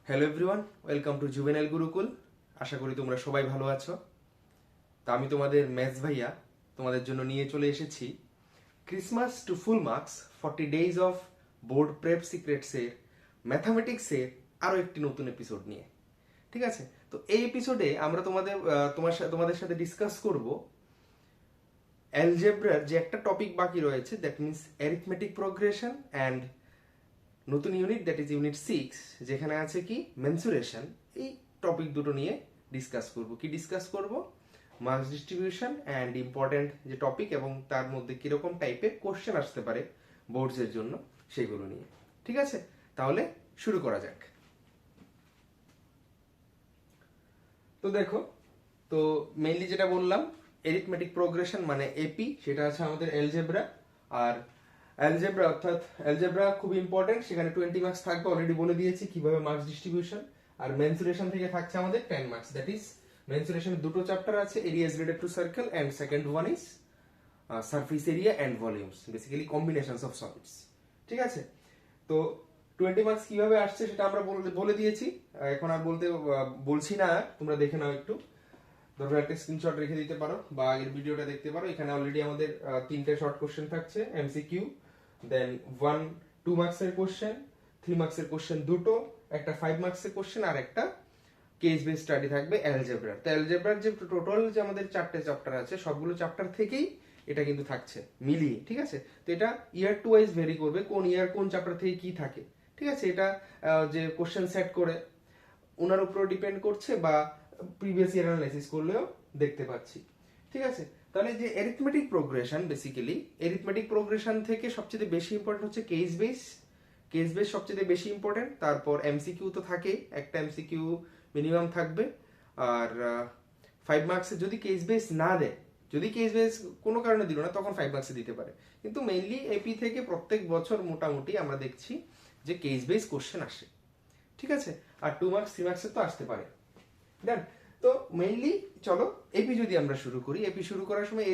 Hello everyone, welcome to Juvenile Gurukul. আশা করি তোমরা সবাই ভালো আছো। তা আমি তোমাদের ম্যাথস ভাইয়া তোমাদের জন্য নিয়ে চলে এসেছি Christmas to full marks 40 days of board prep সিক্রেটসের ম্যাথামেটিক্সের আরও একটি নতুন এপিসোড নিয়ে। ঠিক আছে, তো এই এপিসোডে আমরা তোমাদের সাথে ডিসকাস করব অ্যালজেব্রার যে একটা টপিক বাকি রয়েছে, that means arithmetic progression and নতুন ইউনিট দ্যাট ইজ ইউনিট 6, যেখানে আছে কি মেনসুরেশন। এই টপিক দুটো নিয়ে ডিসকাস করব মার্কস ডিস্ট্রিবিউশন অ্যান্ড ইম্পর্টেন্ট যে টপিক এবং তার মধ্যে কিরকম টাইপের কোশ্চেন আসতে পারে বোর্ডসের জন্য সেগুলো নিয়ে। ঠিক আছে, তাহলে শুরু করা যাক। তো দেখো, তো মেইনলি যেটা বললাম এরিথমেটিক প্রোগ্রেশন মানে এপি, সেটা আছে আমাদের অ্যালজেব্রা। আর অ্যালজেব্রা খুব ইম্পর্টেন্ট, সেখানে 20 মার্কস থাকবে, অলরেডি বলে দিয়েছি কিভাবে মার্কস ডিস্ট্রিবিউশন। আর মেনসুরেশন থেকে থাকছে আমাদের 10 মার্কস, দ্যাট ইজ মেনসুরেশন দুটো চ্যাপ্টার আছে, area is related to circle and second one is surface area and volumes, basically combinations of solids. ঠিক আছে, তো 20 মার্কস কিভাবে আসছে সেটা আমরা বলে দিয়েছি, এখন আর বলছি না, তোমরা দেখে নাও একটু। ধরো একটা স্ক্রিনশট রেখে দিতে পারো বা আগের ভিডিওটা দেখতে পারো। এখানে অলরেডি আমাদের তিনটে শর্ট কোশ্চেন থাকছে, এমসিকিউ, দেন 2 মার্কসের কোশ্চেন, 3 মার্কসের কোশ্চেন দুটো, একটা 5 মার্কসের কোশ্চেন আর একটা কেস বেস স্টাডি থাকবে অ্যালজেব্রার। তো অ্যালজেব্রার যে টোটাল যে আমাদের 4টে চ্যাপ্টার আছে, সবগুলো চ্যাপ্টার থেকেই এটা কিন্তু থাকছে মিলিয়ে। ঠিক আছে, তো এটা ইয়ার টু ওয়াইজ ভেরি করবে, কোন ইয়ার কোন চ্যাপ্টার থেকে কি থাকে। ঠিক আছে, এটা যে কোশ্চেন সেট করে ওনার উপর ডিপেন্ড করছে বা প্রিভিয়াস ইয়ার অ্যানালাইসিস করলেও দেখতে পাচ্ছি। ঠিক আছে, তাহলে যে arithmetic progression, basically arithmetic progression থেকে সবচেয়ে বেশি ইম্পর্টেন্ট হচ্ছে কেস বেস সবচেয়ে বেশি ইম্পর্টেন্ট। তারপর এমসিকিউ তো থাকেই, একটা এমসিকিউ মিনিমাম থাকবে। আর 5 মার্কসে যদি কেস বেস না দেয়, যদি কেস বেস কোনো কারণে দিল না, তখন 5 মার্কসে দিতে পারে। কিন্তু মেইনলি এপি থেকে প্রত্যেক বছর মোটামুটি আমরা দেখছি যে কেস বেস কোশ্চেন আসে। ঠিক আছে, আর 2 মার্কস 3 মার্কসের তো আসতে পারে। দেন তো মেইনলি চলো এপি যদি আমরা শুরু করি, এপি শুরু করার সময়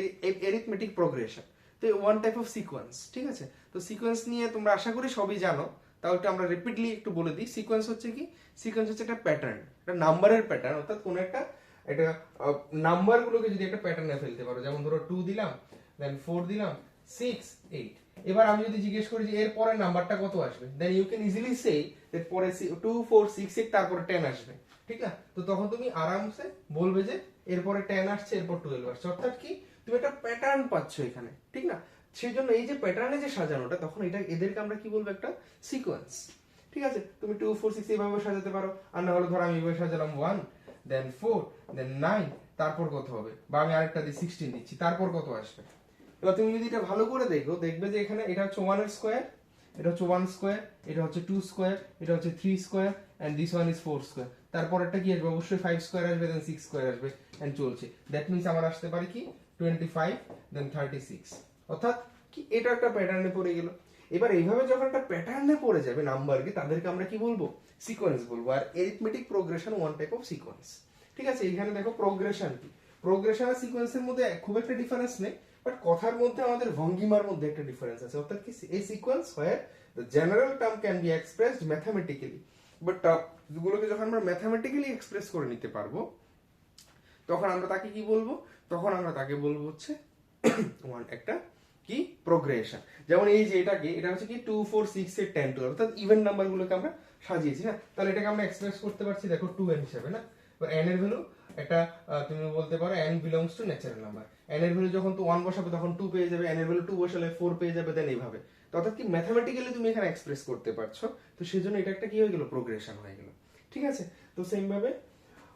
এরিথমেটিক প্রোগ্রেশন, তো ওয়ান টাইপ অফ সিকোয়েন্স। ঠিক আছে, তো সিকোয়েন্স নিয়ে তোমরা আশা করি সবই জানো, তাও একটু আমরা রিপিটলি একটু বলে দিই। সিকোয়েন্স হচ্ছে কি, সিকোয়েন্স হচ্ছে একটা প্যাটার্ন, একটা নাম্বারের প্যাটার্ন, অর্থাৎ কোন একটা নাম্বার গুলোকে যদি একটা প্যাটার্নে ফেলতে পারো, যেমন ধরো 2 দিলাম, দেন 4 দিলাম, 6, 8। এবার আমি যদি জিজ্ঞেস করি যে এর পরের নাম্বারটা কত আসবে, then you can easily say that পরে 2 4 6 8 তারপরে 10 আসবে। ঠিক না, তো তখন তুমি আরামসে বলবে যে এরপরে 10 আসছে, এরপর 12 আসছে, অর্থাৎ কি তুমি একটা প্যাটার্ন পাচ্ছ এখানে। ঠিক না, সেই জন্য এই যে প্যাটার্নে যে সাজানোটা, তখন এটা এদেরকে আমরা কি বলবো, একটা সিকোয়েন্স। ঠিক আছে, তুমি 2 4 6 এইভাবে সাজাতে পারো, আর না হলে ধরো আমি এইভাবে সাজালাম 1 দেন 4 দেন 9, তারপর কত হবে, বা আমি আরেকটা দিয়ে 16 দিচ্ছি, তারপর কত আসবে। এবার তুমি যদি এটা ভালো করে দেখো, দেখবে যে এখানে এটা হচ্ছে 1 এর স্কয়ার, এটা হচ্ছে 1 স্কয়ার, এটা হচ্ছে 2 স্কয়ার, এটা হচ্ছে 3 square, and this one is 4 square. তারপর একটা কি আসবে, অবশ্যই 5 স্কয়ার আসবে, দেন 6 স্কয়ার আসবে, এন্ড চলছে। দ্যাট মিন্স আমার আসতে পারে কি 25 দেন 36, অর্থাৎ কি এটা একটা প্যাটার্নে পড়ে গেল। এবার এইভাবে যখন একটা প্যাটার্নে পড়ে যাবে নাম্বারকে, তাদেরকে আমরা কি বলবো, সিকোয়েন্স বলবো। আর arithmetic progression one type of sequence. ঠিক আছে, এখানে দেখো প্রোগ্রেশন কি, প্রোগ্রেশন আর সিকোয়েন্সের মধ্যে খুব একটা ডিফারেন্স নেই, বাট কথার মধ্যে আমাদের ভঙ্গিমার মধ্যে একটা ডিফারেন্স আছে, অর্থাৎ কি এই sequence where the general term can be expressed mathematically, but যেগুলোকে যখন আমরা ম্যাথমেটিক্যালি এক্সপ্রেস করে নিতে পারবো, তখন আমরা তাকে কি বলবো, তখন আমরা তাকে বলবো হচ্ছে ওয়ান একটা কি প্রোগ্রেশন। যেমন এই যে এটাকে, এটা হচ্ছে কি 2 4 6 8 10 12, অর্থাৎ ইভেন নাম্বারগুলোকে আমরা সাজিয়েছি না, তাহলে এটাকে আমরা এক্সপ্রেস করতে পারছি দেখো 2n হিসেবে না। এবার n এর ভ্যালু একটা তুমি বলতে পারো n belongs to natural number, n এর ভ্যালু যখন তো 1 বসাবে তখন 2 পেয়ে যাবে, n এর ভ্যালু 2 বসালে 4 পেয়ে যাবে, দেন এইভাবে। তো অর্থাৎ কি ম্যাথমেটিক্যালি তুমি এখানে এক্সপ্রেস করতে পারছো, তো সেজন্য এটা একটা কি হয়ে গেল, প্রোগ্রেশন হয়ে গেল। ঠিক আছে, তো সেম ভাবে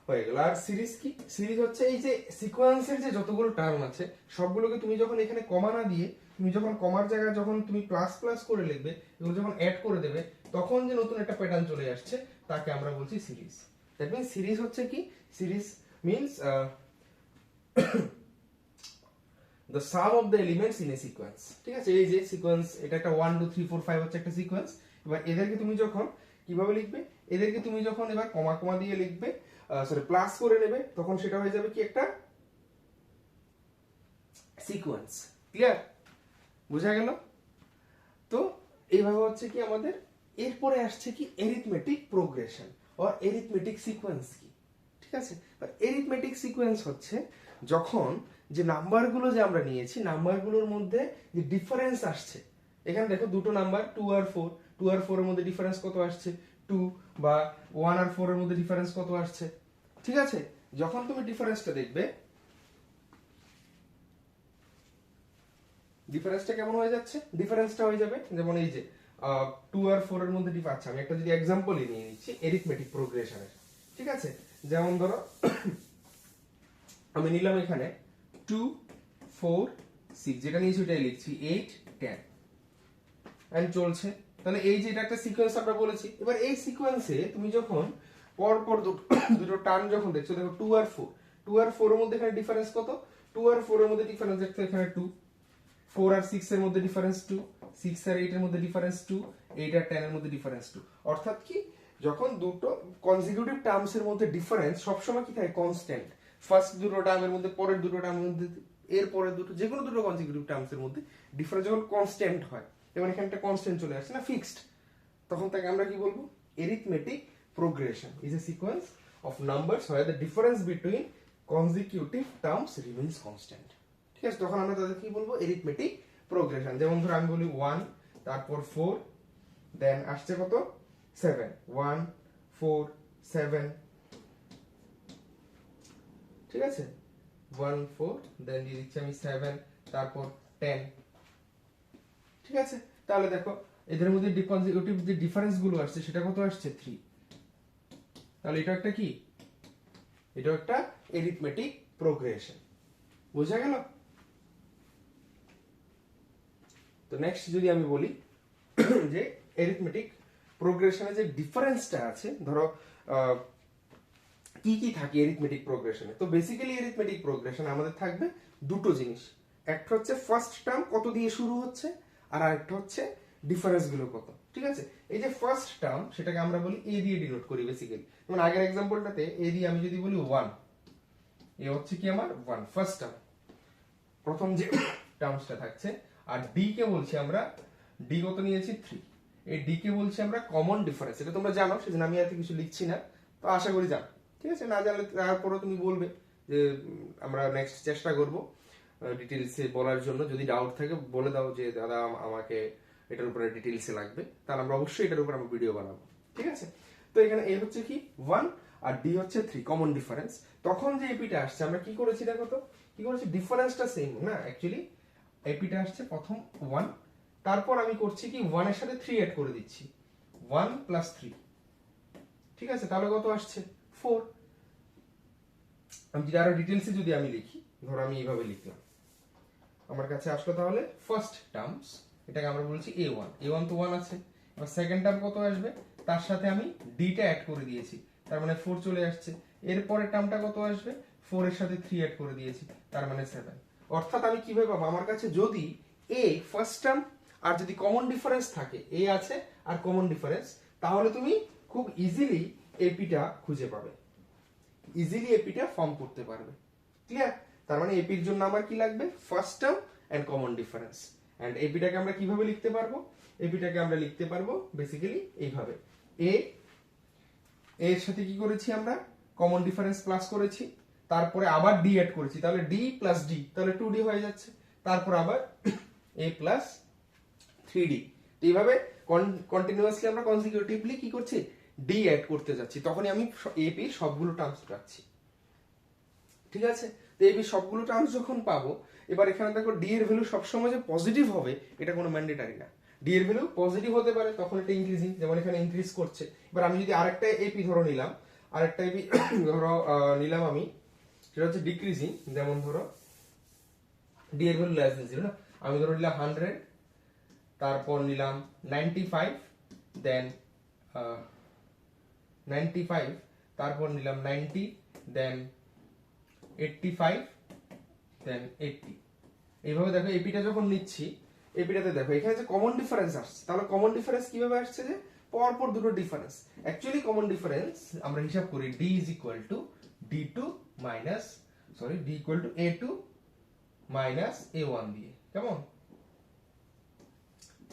হয়ে গেল। আর সিরিজ কি, সিরিজ হচ্ছে এই যে সিকোয়েন্সের যে যতগুলো টার্ম আছে সবগুলোকে তুমি যখন এখানে কমা না দিয়ে, তুমি যখন কমার জায়গায় যখন তুমি প্লাস প্লাস করে লিখবে, এগুলো যখন অ্যাড করে দেবে, তখন যে নতুন একটা প্যাটার্ন চলে আসছে, তাকে আমরা বলছি সিরিজ। দ্যাট মিন্স সিরিজ হচ্ছে কি, series means the sum of the elements in a sequence। ঠিক আছে, এই যে সিকোয়েন্স, এটা একটা 1 2 3 4 5 হচ্ছে একটা সিকোয়েন্স। এবার এদেরকে তুমি যখন কিভাবে লিখবে, এদেরকে তুমি যখন এবার কমা কমা দিয়ে লিখবে, সরি প্লাস করে নেবে, তখন সেটা হয়ে যাবে কি একটা সিকোয়েন্স। ক্লিয়ার, বোঝা গেল? তো এইভাবে হচ্ছে কি আমাদের এরপরে আসছে কি এরিথমেটিক প্রোগ্রেশন, আর এরিথমেটিক সিকোয়েন্স কি? ঠিক আছে, এরিথমেটিক সিকোয়েন্স হচ্ছে যখন যে নাম্বারগুলো যে আমরা নিয়েছি নাম্বারগুলোর মধ্যে যে ডিফারেন্স আসছে। এখানে দেখো দুটো নাম্বার 2 আর 4, 2 আর 4 এর মধ্যে ডিফারেন্স কত আসছে 2, বা 1 আর 4 এর মধ্যে ডিফারেন্স কত আসছে। ঠিক আছে, যখন তুমি ডিফারেন্সটা দেখবে, ডিফারেন্সটা কেমন হয়ে যাচ্ছে, ডিফারেন্সটা হয়ে যাবে যেমন এই যে 2 আর 4 এর মধ্যে আচ্ছা আমি একটা যদি এক্সাম্পলই নিয়ে নিচ্ছি এরিথমেটিক প্রোগ্রেশনের। ঠিক আছে, যেমন ধরো আমি নিলাম এখানে 2 4 6, যেটা নিয়েছি ওটাই লিখছি 8 10 এন্ড চলছে। তাহলে এই যে এটা একটা সিকোয়েন্স আমরা বলেছি। এবার এই সিকোয়েন্সে তুমি যখন পর পর দুটো টার্ম যখন দেখছো, দেখো 2 আর 4, 2 আর 4 এর মধ্যে এখানে ডিফারেন্স কত, 2 আর 4 এর মধ্যে ডিফারেন্স দেখছো এখানে 2, 4 আর 6 এর মধ্যে ডিফারেন্স 2, 6 আর 8 এর মধ্যে ডিফারেন্স 2, 8 আর 10 এর মধ্যে ডিফারেন্স 2। অর্থাৎ কি, যখন দুটো কনজিকিউটিভ টার্মস এর মধ্যে ডিফারেন্স সবসময় কি থাকে, কনস্ট্যান্ট। ফার্স্ট দুটো টার্মের মধ্যে, পরের দুটো টার্মের মধ্যে, এর পরের দুটো, যে কোনো দুটো কনজিকিউটিভ টার্মস এর মধ্যে ডিফারেন্স যখন কনস্ট্যান্ট হয়, যেমন এখানে একটা কনস্ট্যান্ট চলে আসছে না, ফিক্সড, তখন তাকে আমরা কি বলবো, arithmetic progression is a sequence of numbers where the difference between consecutive terms remains constant। ঠিক আছে, তখন আমরা তাদের কি বলবো, এরিথমেটিক প্রোগ্রেশন। যেমন ধরো আমি বলি 1, তারপর 4, দেন আসছে কত 7, 1 4 7। ঠিক আছে, 1 4, দেন দিয়ে দিচ্ছি আমি 7, তারপর 10। ঠিক আছে, তাহলে দেখো এদের মধ্যে কনজিকিউটিভ যে ডিফারেন্স গুলো আসছে সেটা কত আসছে 3। তাহলে এটা একটা কি, এটা একটা এরিথমেটিক প্রোগ্রেশন। বোঝা গেল? তো নেক্সট যদি আমি বলি যে এরিথমেটিক প্রোগ্রেশনে যে ডিফারেন্সটা আছে, ধরো কি কি থাকে এরিথমেটিক প্রোগ্রেশনে। তো বেসিক্যালি এরিথমেটিক প্রোগ্রেশন আমাদের থাকবে দুটো জিনিস, একটা হচ্ছে ফার্স্ট টার্ম কত দিয়ে শুরু হচ্ছে, আর আরেকটা হচ্ছে ডিফারেন্স গুলো কত। ঠিক আছে, এই যে ফার্স্ট টার্ম সেটাকে আমরা বলি এ দিয়ে ডিনোট করি বেসিক্যালি। যেমন আগের এক্সাম্পলটাতে এ দিয়ে আমি যদি বলি 1, এ হচ্ছে কি আমার 1 ফার্স্ট টার্ম, প্রথম যে টার্মসটা থাকছে। আর ডি কে বলছি আমরা, ডি কত নিয়েছি 3, এই ডি কে বলছি আমরা কমন ডিফারেন্স। এটা তোমরা জানো, সেজন্য আমি এত কিছু লিখছি না, তো আশা করি জানো। ঠিক আছে, না জানলে তারপরে তুমি বলবে যে আমরা নেক্সট চেষ্টা করব ডিটেইলসে বলার জন্য। যদি ডাউট থাকে বলে দাও যে দাদা আমাকে এটার উপরে ডিটেইলসে লাগবে, তাহলে আমরা অবশ্যই এটার উপর আমরা ভিডিও বানাবো। ঠিক আছে, তো এখানে এ হচ্ছে কি 1 আর ডি হচ্ছে 3, কমন ডিফারেন্স। তখন যে এপিটা আসছে আমরা কি করেছি দেখো তো, কি করেছি, ডিফারেন্সটা সেম না, অ্যাকচুয়ালি এপিটা আসছে প্রথম 1, তারপর আমি করছি কি 1 এর সাথে 3 অ্যাড করে দিচ্ছি, 1 প্লাস 3। ঠিক আছে, তাহলে কত আসছে 4। আমি যদি আরো ডিটেইলসে যদি আমি লিখি, ধরো আমি এইভাবে লিখলাম, আমার কাছে আসলো তাহলে ফার্স্ট টার্মস, এটাকে আমরা বলছি a1, a1 তো 1 আছে। এবার সেকেন্ড টার্ম কত আসবে, তার সাথে আমি ডিটা অ্যাড করে দিয়েছি, তার মানে 4 চলে আসছে। এরপরের টার্মটা কত আসবে, 4 এর সাথে 3 অ্যাড করে দিয়েছি, তার মানে 7। অর্থাৎ আমি কিভাবে পাবো, আমার কাছে যদি a ফার্স্ট টার্ম আর যদি কমন ডিফারেন্স থাকে, a আছে আর কমন ডিফারেন্স, তাহলে তুমি খুব ইজিলি এপিটা খুঁজে পাবে, ইজিলি এপিটা ফর্ম করতে পারবে। ক্লিয়ার? তার মানে এপির জন্য আমার কি লাগবে, first term and common difference. And এপিটাকে আমরা কিভাবে লিখতে পারবো, এপিটাকে আমরা লিখতে পারবো বেসিক্যালি এইভাবে, এ এর সাথে কি করেছি আমরা, কমন ডিফারেন্স প্লাস করেছি, তারপরে আবার ডি অ্যাড করেছি, তাহলে ডি প্লাস ডি, তাহলে 2d হয়ে যাচ্ছে, তারপর আবার a প্লাস 3d। এইভাবে কন্টিনিউয়াসলি আমরা কনসিকিউটিভলি কি করছি, ডি অ্যাড করতে যাচ্ছি, তখনই আমি এপি সবগুলো টার্মস পাচ্ছি। ঠিক আছে, তো এই সবগুলো টার্মস যখন পাবো, এবার এখানে দেখো ডি এর ভ্যালু সবসময় যে পজিটিভ হবে এটা কোনো ম্যান্ডেটারি না। ডি এর ভ্যালু পজিটিভ হতে পারে, তখন এটা ইনক্রিজিং, যেমন এখানে ইনক্রিজ করছে। এবার আমি যদি আরেকটা এপি ধরো নিলাম, আরেকটা এপি ধরো নিলাম আমি, সেটা হচ্ছে ডিক্রিজিং, যেমন ধরো ডি এর ভ্যালু লেস দেন 0 না, আমি ধরো নিলাম 100, তারপর নিলাম 95, দেন 95, তারপর নিলাম 90, দেন 85, দেন 80। এইভাবে দেখো এপিটা যখন নিচ্ছি, এপিটাতে দেখো এখানে যে কমন ডিফারেন্স আসছে, তাহলে কমন ডিফারেন্স কিভাবে আসছে, যে পরপর দুটো ডিফারেন্স। অ্যাকচুয়ালি কমন ডিফারেন্স আমরা হিসাব করি d is equal to d2 minus d equal to a2 minus a1 দিয়ে, কেমন?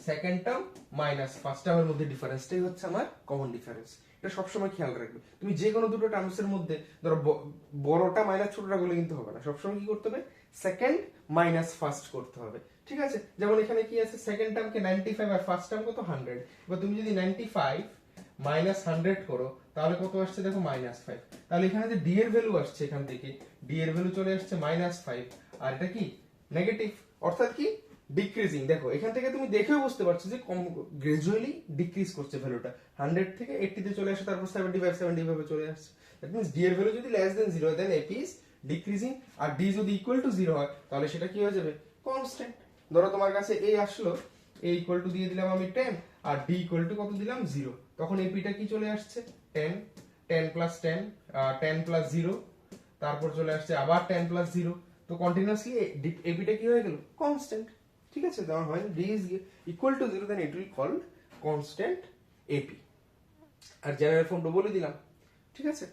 সেকেন্ড টার্ম মাইনাস ফার্স্ট টার্মের মধ্যে ডিফারেন্সটাই হচ্ছে আমার কমন ডিফারেন্স। এটা সবসময় খেয়াল রাখবে। তুমি যে কোনো দুটো টার্মসের মধ্যে ধরো বড়টা মাইনাস ছোটটা গুলো কিন্তু হবে না, সবসময় কি করতে হবে, সেকেন্ড মাইনাস ফার্স্ট করতে হবে। ঠিক আছে, যেমন এখানে কি আছে, সেকেন্ড টার্মকে 95 আর ফার্স্ট টার্ম কত 100। এবার তুমি যদি 95 মাইনাস 100 করো তাহলে কত আসছে দেখো -5। তাহলে এখানে যে ডি এর ভ্যালু আসছে, এখান থেকে ডি এর ভ্যালু চলে আসছে -5, আর এটা কি নেগেটিভ, অর্থাৎ কি ডিক্রিজিং। দেখো এখান থেকে তুমি দেখেও বুঝতে পারছো যে গ্রাজুয়ালি ডিক্রিজ করছে ভ্যালুটা, 100 থেকে 80 তে চলে আসে, তারপর 75 এ চলে আসছে। দ্যাট মিন্স ডি এর ভ্যালু যদি less than 0 then AP is decreasing, আর ডি যদি ইকুয়াল টু 0 হয় তাহলে সেটা কি হয়ে যাবে, কনস্ট্যান্ট। ধরো তোমার কাছে এ আসলো, এ ইকুয়াল টু দিয়ে দিলাম আমি 10 আর ডি ইকুয়াল টু কত দিলাম 0, তখন এপিটা কি চলে আসছে 10, 10 প্লাস 10, 10 প্লাস 0, তারপর চলে আসছে আবার 10 প্লাস 0, তো কন্টিনিউয়াসলি এপিটা কি হয়ে গেল, কনস্ট্যান্ট। ঠিক আছে, দেওয়া হয় D is equal to 0 then it will called constant AP. আর জেনারেল ফর্মটা বলে দিলাম। ঠিক আছে,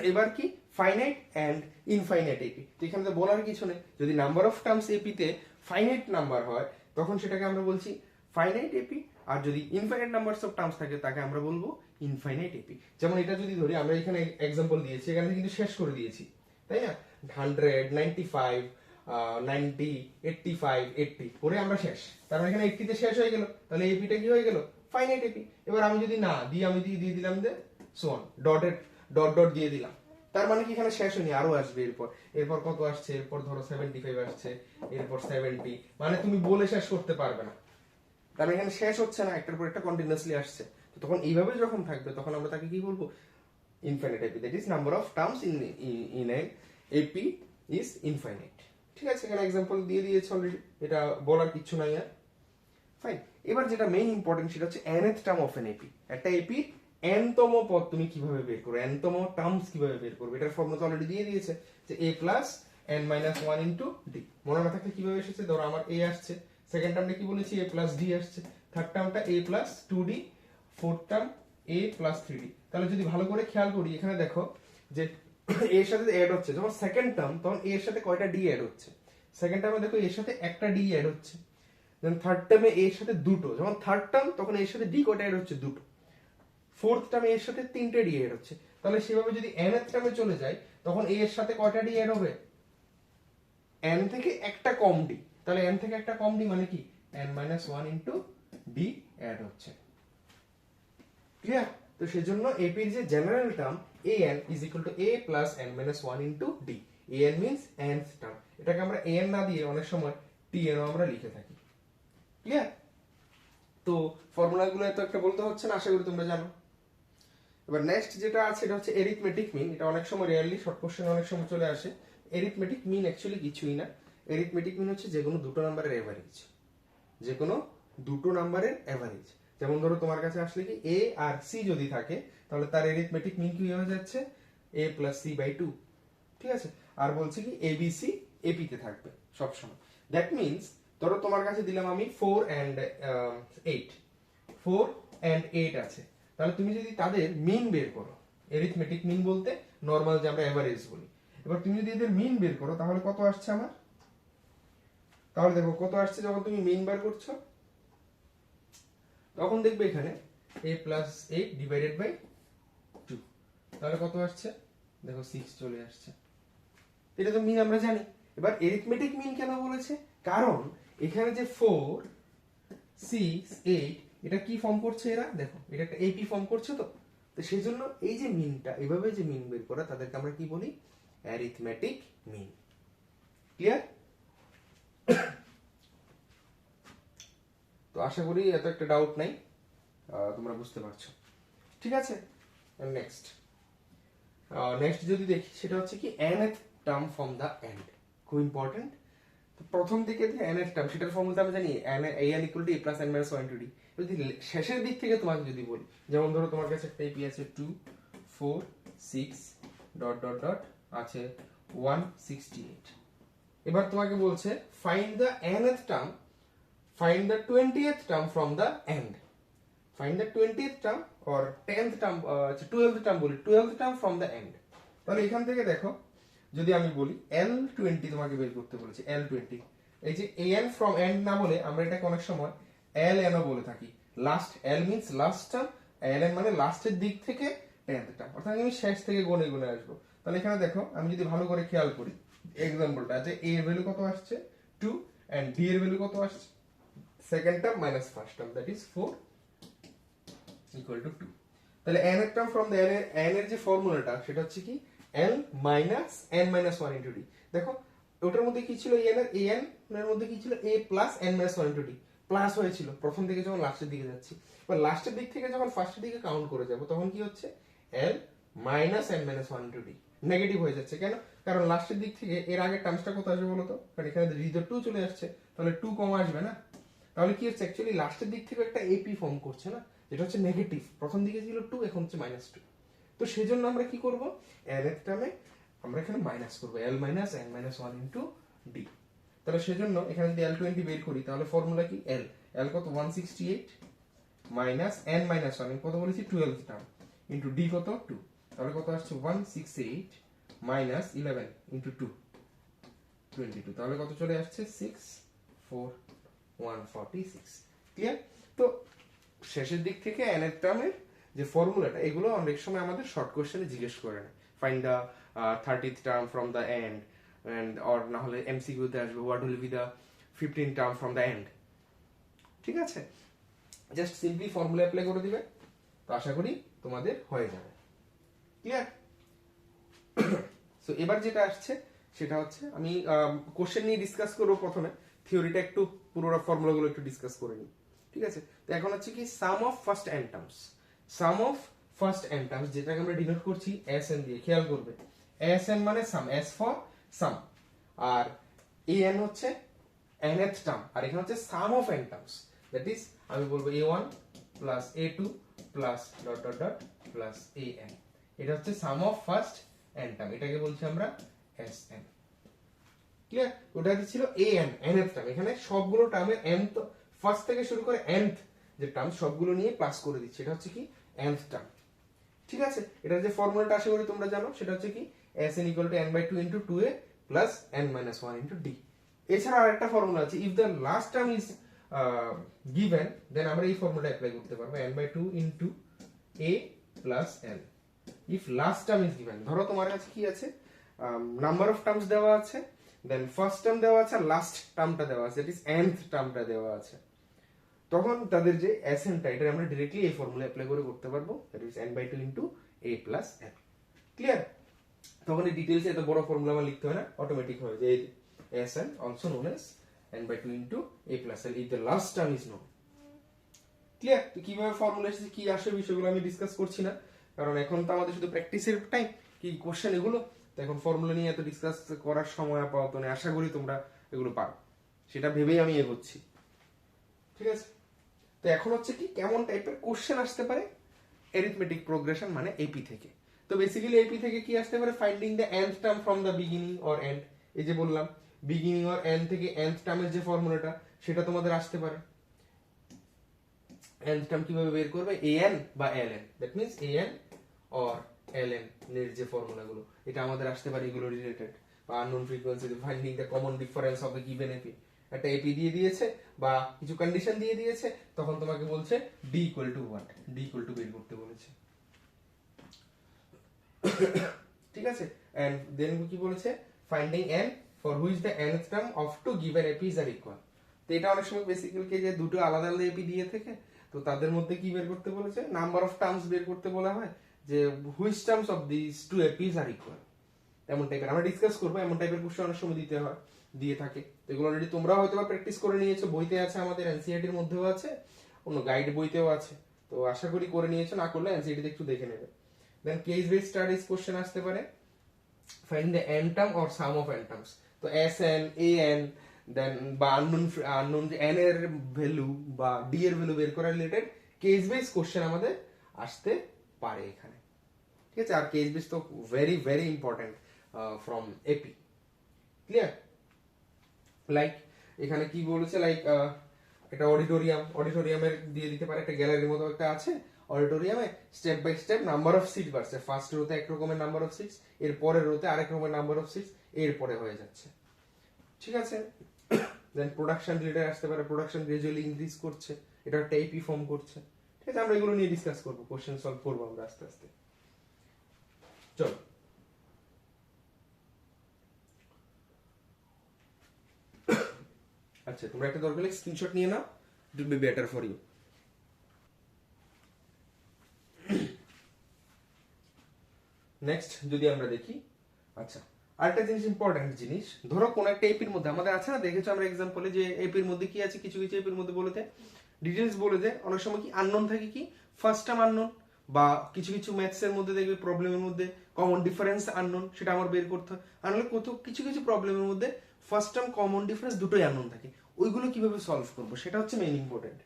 এবার কি ফাইনাইট এন্ড ইনফাইনাইট এপি। তো এখানে তো বলার কিছু নেই, যদি নাম্বার অফ টার্মস এপি তে ফাইনাইট নাম্বার হয় তখন সেটাকে আমরা বলছি ফাইনাইট এপি, আর যদি ইনফাইনাইট নাম্বারস অফ টার্মস থাকে তাকে আমরা বলবো ইনফাইনাইট এপি। যেমন এটা যদি ধরি, আমরা এখানে एग्जांपल দিয়েছি, এখানে কিন্তু শেষ করে দিয়েছি, তাই না, 100 95 90 85 80 করে আমরা শেষ, তার মানে এখানে 80 তে শেষ হয়ে গেল, তাহলে এপিটা কি হয়ে গেল, ফাইনাইট এপি। এবার আমি যদি না দিই, আমি দিয়ে দিলাম যে so on dotted dot dot দিয়ে দিলাম, তার মানে কি এখানে শেষ হয়নি, আরো আসবে এরপর। এরপর কত আসছে, এরপর ধরো 75 আসছে, এরপর 70, মানে তুমি বলে শেষ করতে পারবে না, তার মানে এখানে শেষ হচ্ছে না, একটার পর একটা কন্টিনিউয়াসলি আসছে। তো তখন এইভাবে যখন থাকবে তখন আমরা তাকে কি বলবো, infinite AP, that is number of terms in N AP is infinite. ঠিক আছে, এখানে एग्जांपल দিয়ে দিয়েছে অলরেডি, এটা বলার কিছু নাই আর। ফাইন, এবার যেটা মেইন ইম্পর্টেন্ট সেটা হচ্ছে nth term of an AP. একটা এপি nতম পদ তুমি কিভাবে বের করবে, nতম টার্মস কিভাবে বের করবে, এটার ফর্মুলা তো অলরেডি দিয়ে দিয়েছে যে a plus n minus 1 into d। মনে না থাকলে কিভাবে এসেছে, ধরো আমার a আসছে, সেকেন্ড টার্মটা কি বলেছি a প্লাস d আসছে, থার্ড টার্মটা a plus 2d, fourth term a plus 3d। তাহলে যদি ভালো করে খেয়াল করি, এখানে দেখো যে a এর সাথে অ্যাড হচ্ছে, যখন সেকেন্ড টার্ম তখন a এর সাথে কয়টা d অ্যাড হচ্ছে, সেকেন্ড টার্মে দেখো এর সাথে একটা d অ্যাড হচ্ছে, দেন থার্ড টার্মে এর সাথে দুটো, যখন থার্ড টার্ম তখন এর সাথে d কয়টা অ্যাড হচ্ছে, দুটো, ফোর্থ টার্মে এর সাথে তিনটে d অ্যাড হচ্ছে। তাহলে সেভাবে যদি nth টার্মে চলে যায় তখন a এর সাথে কয়টা d অ্যাড হবে, n থেকে একটা কম d, তাহলে n থেকে একটা কম d মানে কি n 1 ইনটু d অ্যাড হচ্ছে। ক্লিয়ার? তো সেজন্য AP এর যে general term an is equal to a plus n minus 1 into d, an means nth term, এটাকে আমরা an না দিয়ে অনেক সময় tn ও আমরা লিখে থাকি। ক্লিয়ার? তো ফর্মুলাগুলো এত একটা বলতে হচ্ছে না, আশা করি তোমরা জানো। এবার নেক্সট যেটা আছে এটা হচ্ছে এরিথমেটিক মিন। এটা অনেক সময় রিয়ারলি শর্ট কোশ্চেনে অনেক সময় চলে আসে। এরিথমেটিক মিন অ্যাকচুয়ালি কিছুই না, এরিথমেটিক মিন হচ্ছে যে কোনো দুটো নাম্বারের এভারেজ, যে কোনো দুটো নাম্বারের এভারেজ। যেমন ধরো তোমার কাছে আসলে কি a আর c যদি থাকে তাহলে তার এরিথমেটিক মিন কি হয়ে যাচ্ছে a প্লাস c বাই 2। ঠিক আছে, আর বলছে কি abc ap তে থাকবে সব সময়। দ্যাট মিন্স ধরো তোমার কাছে দিলাম আমি 4 and 8, 4 and 8 আছে, তাহলে তুমি যদি তাদের মিন বের করো, এরিথমেটিক মিন বলতে নরমাল যে আমরা এভারেজ বলি, এবার তুমি যদি এদের মিন বের করো তাহলে কত আসছে আমার, তাহলে দেখো কত আসছে, যখন তুমি মিন বার করছো তখন দেখবে এখানে a প্লাস 8 ডিভাইডেড বাই 2, তাহলে কত আসছে দেখো 6 চলে আসছে। এটা তো মিন আমরা জানি। এবার এরিথমেটিক মিন কেন বলেছে, কারণ এখানে যে 4 6 8 এটা কি ফর্ম করছে, এরা দেখো এটা একটা এপি ফর্ম করছে, তো তো সেজন্য এই যে মিনটা এভাবে যে মিন বের করা তাদেরকে আমরা কি বলি, অ্যারিথমেটিক মিন। ক্লিয়ার? তো আশা করি এত একটা ডাউট নাই, তোমরা বুঝতে পারছো। ঠিক আছে, নেক্সট নেক্সট যদি দেখি সেটা হচ্ছে কি nth term from the end, খুব ইম্পর্টেন্ট। তো প্রথম দিকে যে nth টার্ম সেটার ফর্মুলা আমরা জানি an equal to a plus n minus 1 to d। যদি শেষের দিক থেকে তোমাকে যদি বলি, যেমন ধরো তোমার কাছে একটা এপি আছে 2 4 6 ডট ডট ডট আছে 168, এবার তোমাকে বলছে find the nth term, find the 20th term from the end, find the 20th term or 10th term, 12th term বলি, 12th term from the end। তাহলে এখান থেকে দেখো যদি আমি বলি L20 তোমাকে বের করতে বলেছি, L20, এই যে an from end না বলে আমরা এটাকে অনেক সময় এল এন ও বলে থাকি। লাস্ট, এল means last term, L N মানে লাস্টের দিক থেকে 10th টার্ম, অর্থাৎ আমি শেষ থেকে গুনে গুনে আসবো। তাহলে এখানে দেখো আমি যদি ভালো করে খেয়াল করি এক্সাম্পলটা, যে এ এর ভ্যালু কত আসছে 2 এন্ড ডি এর ভ্যালু কত আসছে second term minus first term, that is 4 equal to 2। তাহলে n এর টার্ম ফ্রম দ্য n এর যে ফর্মুলাটা সেটা হচ্ছে কি l minus n minus 1 into d। দেখো ওটার মধ্যে কি ছিল n এর মধ্যে কি ছিল a plus n minus 1 into d, plus হয়েছিল প্রথম থেকে যখন লাস্টের দিকে যাচ্ছি। এবার লাস্টের দিক থেকে যখন ফার্স্টের দিকে কাউন্ট করে যাব তখন কি হচ্ছে l minus n minus 1 into d, negative হয়ে যাচ্ছে। কেন? কারণ লাস্টের দিক থেকে এর আগের টার্মসটা কত আসবে বলো তো, কারণ এখানে রিজার 2 চলে আসছে, তাহলে 2 কম আসবে না। তাহলে কি হচ্ছে অ্যাকচুয়ালি লাস্টের দিক থেকে একটা এপি ফর্ম করছে না, যেটা হচ্ছে নেগেটিভ, প্রথম দিকে ছিল 2 এখন হচ্ছে -2। তো সেজন্য আমরা কি করব, n এর টার্মে আমরা এখানে মাইনাস করব l minus n minus 1 into d। তাহলে সেজন্য এখানে যদি l20 বের করি তাহলে ফর্মুলা কি l কত 168 মাইনাস n মাইনাস 1 কত বলেছি 12 টার্ম ইনটু d কত 2, তাহলে কত আসছে 168 মাইনাস 11 ইনটু 2 22, তাহলে কত চলে আসছে 146। ক্লিয়ার? তো শেষের দিক থেকে n এর টার্মের যে ফর্মুলাটা এগুলো অনেক সময় আমাদের শর্ট কোশ্চেনে জিজ্ঞেস করে না, find the 30th term from the end or না হলে এমসিকিউ তে আসবে what will be the 15th term from the end. ঠিক আছে, জাস্ট সিম্পলি ফর্মুলা অ্যাপ্লাই করে দিবে, তো আশা করি তোমাদের হয়ে যাবে। ক্লিয়ার? সো এবার যেটা আসছে সেটা হচ্ছে আমি কোশ্চেন নিয়ে ডিসকাস করব, প্রথমে থিওরিটা একটু পুরোটা ফর্মুলাগুলো একটু ডিসকাস করে নিই। ঠিক আছে, তো এখন হচ্ছে কি sum of first n terms, sum of first n terms যেটাকে আমরা ডিনোট করছি এস এন দিয়ে, খেয়াল করবে এস এন মানে সাম, এস ফর সাম, আর এ এন হচ্ছে nth টার্ম, আর এখানে হচ্ছে sum of n terms, that is আমি বলবো a1 plus a2 plus dot dot dot plus an, এটা হচ্ছে sum of first n term, এটাকে বলছি আমরা sn। ক্লিয়ার? ওটা ছিল an, nth টার্ম, এখানে সবগুলো টার্মের nth ফার্স্ট থেকে শুরু করে nth যে টার্ম সবগুলো নিয়ে প্লাস করে দিচ্ছি, এটা হচ্ছে কি nth টার্ম। ঠিক আছে, এটার যে ফর্মুলাটা আশা করি তোমরা জানো, সেটা হচ্ছে কি sn n/2 into 2a plus n minus 1 into d। এছাড়া আরেকটা ফর্মুলা আছে, if the last term is given then আমরা এই ফর্মুলাটা অ্যাপ্লাই করতে পারবো n/2 into a plus n। If last term is given, ধরো তোমার কাছে কি আছে, নাম্বার অফ টার্মস দেওয়া আছে, দেন ফার্স্ট টার্ম দেওয়া আছে আর লাস্ট টার্মটা দেওয়া আছে, দ্যাট ইজ nth টার্মটা দেওয়া আছে, তখন তাদের যে sn টা এটা আমরা डायरेक्टली এই ফর্মুলা অ্যাপ্লাই করে করতে পারবো, that is n/2 into a plus n। Clear? তখন এই ডিটেইলসে এত বড় ফর্মুলা আমার লিখতে হয় না, অটোমেটিক হয়ে যায় sn also known as n/2 into a plus n if the last term is known. Clear? তো কিভাবে ফর্মুলা এসেছে কি আসে বিষয়গুলো আমি ডিসকাস করছি না, কারণ এখন তো আমাদের শুধু প্র্যাকটিসের টাইম, কি কোশ্চেন এগুলো, তো এখন ফর্মুলা নিয়ে এত ডিসকাস করার সময় আপাতত নেই, আশা করি তোমরা এগুলো পারো, সেটা ভেবেই আমি এগোচ্ছি। ঠিক আছে, তো এখন হচ্ছে কি কেমন টাইপের কোশ্চেন আসতে পারে অ্যারিথমেটিক প্রোগ্রেশন মানে এপি থেকে। তো বেসিক্যালি এপি থেকে কি আসতে পারে, finding the nth term from the beginning or end, এই যে বললাম বিগিনিং অর এন্ড থেকে nth টার্মের যে ফর্মুলাটা সেটা তোমাদের আসতে পারে। nth টার্ম কিভাবে বের করবে, an বা ln, that means an or ln এর যে ফর্মুলাগুলো এটা আমাদের আসতে পারে, এগুলো রিলেটেড, বা unknown frequency finding the common difference of the given AP, একটা এপি দিয়ে দিয়েছে বা কিছু কন্ডিশন দিয়ে দিয়েছে, তখন তোমাকে বলছে d equal to what, d equal to বের করতে বলেছে। ঠিক আছে, এন্ড দেন কি বলেছে, finding n for which the nth term of two given APs are equal. তো এটা অনেক সময় বেসিক্যালি যে দুটো আলাদা আলাদা এপি দিয়ে থেকে, তো তাদের মধ্যে কি বের করতে বলেছে, নাম্বার অফ টার্মস বের করতে বলা হয়, যে which terms of this two APs are equal, এমন টাইপের আমরা ডিসকাস করবো, এমন টাইপের কোশ্চেন অনেক সময় দিতে হয়, দিয়ে থাকে। তো এগুলো অলরেডি তোমরা হয়তো বা প্র্যাকটিস করে নিয়েছো, বইতে আছে, আমাদের এনসিইআরটি এর মধ্যেও আছে, অন্য গাইড বইতেও আছে, তো আশা করি করে নিয়েছো, না করলে এনসিইআরটি একটু দেখে নেবে। দেন কেস বেসড স্টাডিজ কোশ্চেন আসতে পারে, find the n term or some of n terms, তো sn an দেন বা আননোন যে n এর ভ্যালু বা d এর ভ্যালু বের করা রিলেটেড কেস বেস কোশ্চেন আমাদের আসতে পারে এখানে। ঠিক আছে, আর কেস বেস তো very very important from AP. Clear? Like এখানে কি বলেছে, লাইক একটা অডিটোরিয়ামের দিয়ে দিতে পারে, একটা গ্যালারির মতো একটা আছে অডিটোরিয়ামে, step by step number of seat বাড়ছে, ফার্স্ট রোতে এক রকমের নাম্বার অফ সিটস, এর পরের রোতে আরেক রকমের নাম্বার অফ সিটস, এরপরে হয়ে যাচ্ছে। ঠিক আছে, দেন প্রোডাকশন রিলেটেড আসতে পারে, প্রোডাকশন গ্রাজুয়ালি ইনক্রিজ করছে, এটা একটা এপি ফর্ম করছে। ঠিক আছে, আমরা এগুলো নিয়ে ডিসকাস করবো, কোশ্চেন সলভ করবো আমরা আস্তে আস্তে। চলো, আচ্ছা তোমরা একটা দরকার হলে স্ক্রিনশট নিয়ে নাও, it will be better for you. Next যদি আমরা দেখি, আচ্ছা আরেকটা জিনিস, ইম্পর্টেন্ট জিনিস, ধরো কোন একটা এপির মধ্যে আমাদের আছে না, দেখেছো আমরা এক্সাম্পলে যে এপির মধ্যে কি আছে, কিছু কিছু এপির মধ্যে বলে দেয় ডিটেলস, বলে দেয় অনেক সময় কি আননোন থাকে, কি ফার্স্ট টার্ম আননোন, বা কিছু কিছু ম্যাথস এর মধ্যে দেখবে প্রবলেমের মধ্যে কমন ডিফারেন্স আননোন, সেটা আমার বের করতে হয়। আর নাহলে কত কিছু কিছু প্রবলেমের মধ্যে ফার্স্ট টার্ম কমন ডিফারেন্স দুটোই আননোন থাকে, ওইগুলো কিভাবে সলভ করবো সেটা হচ্ছে মেইন ইম্পর্টেন্ট।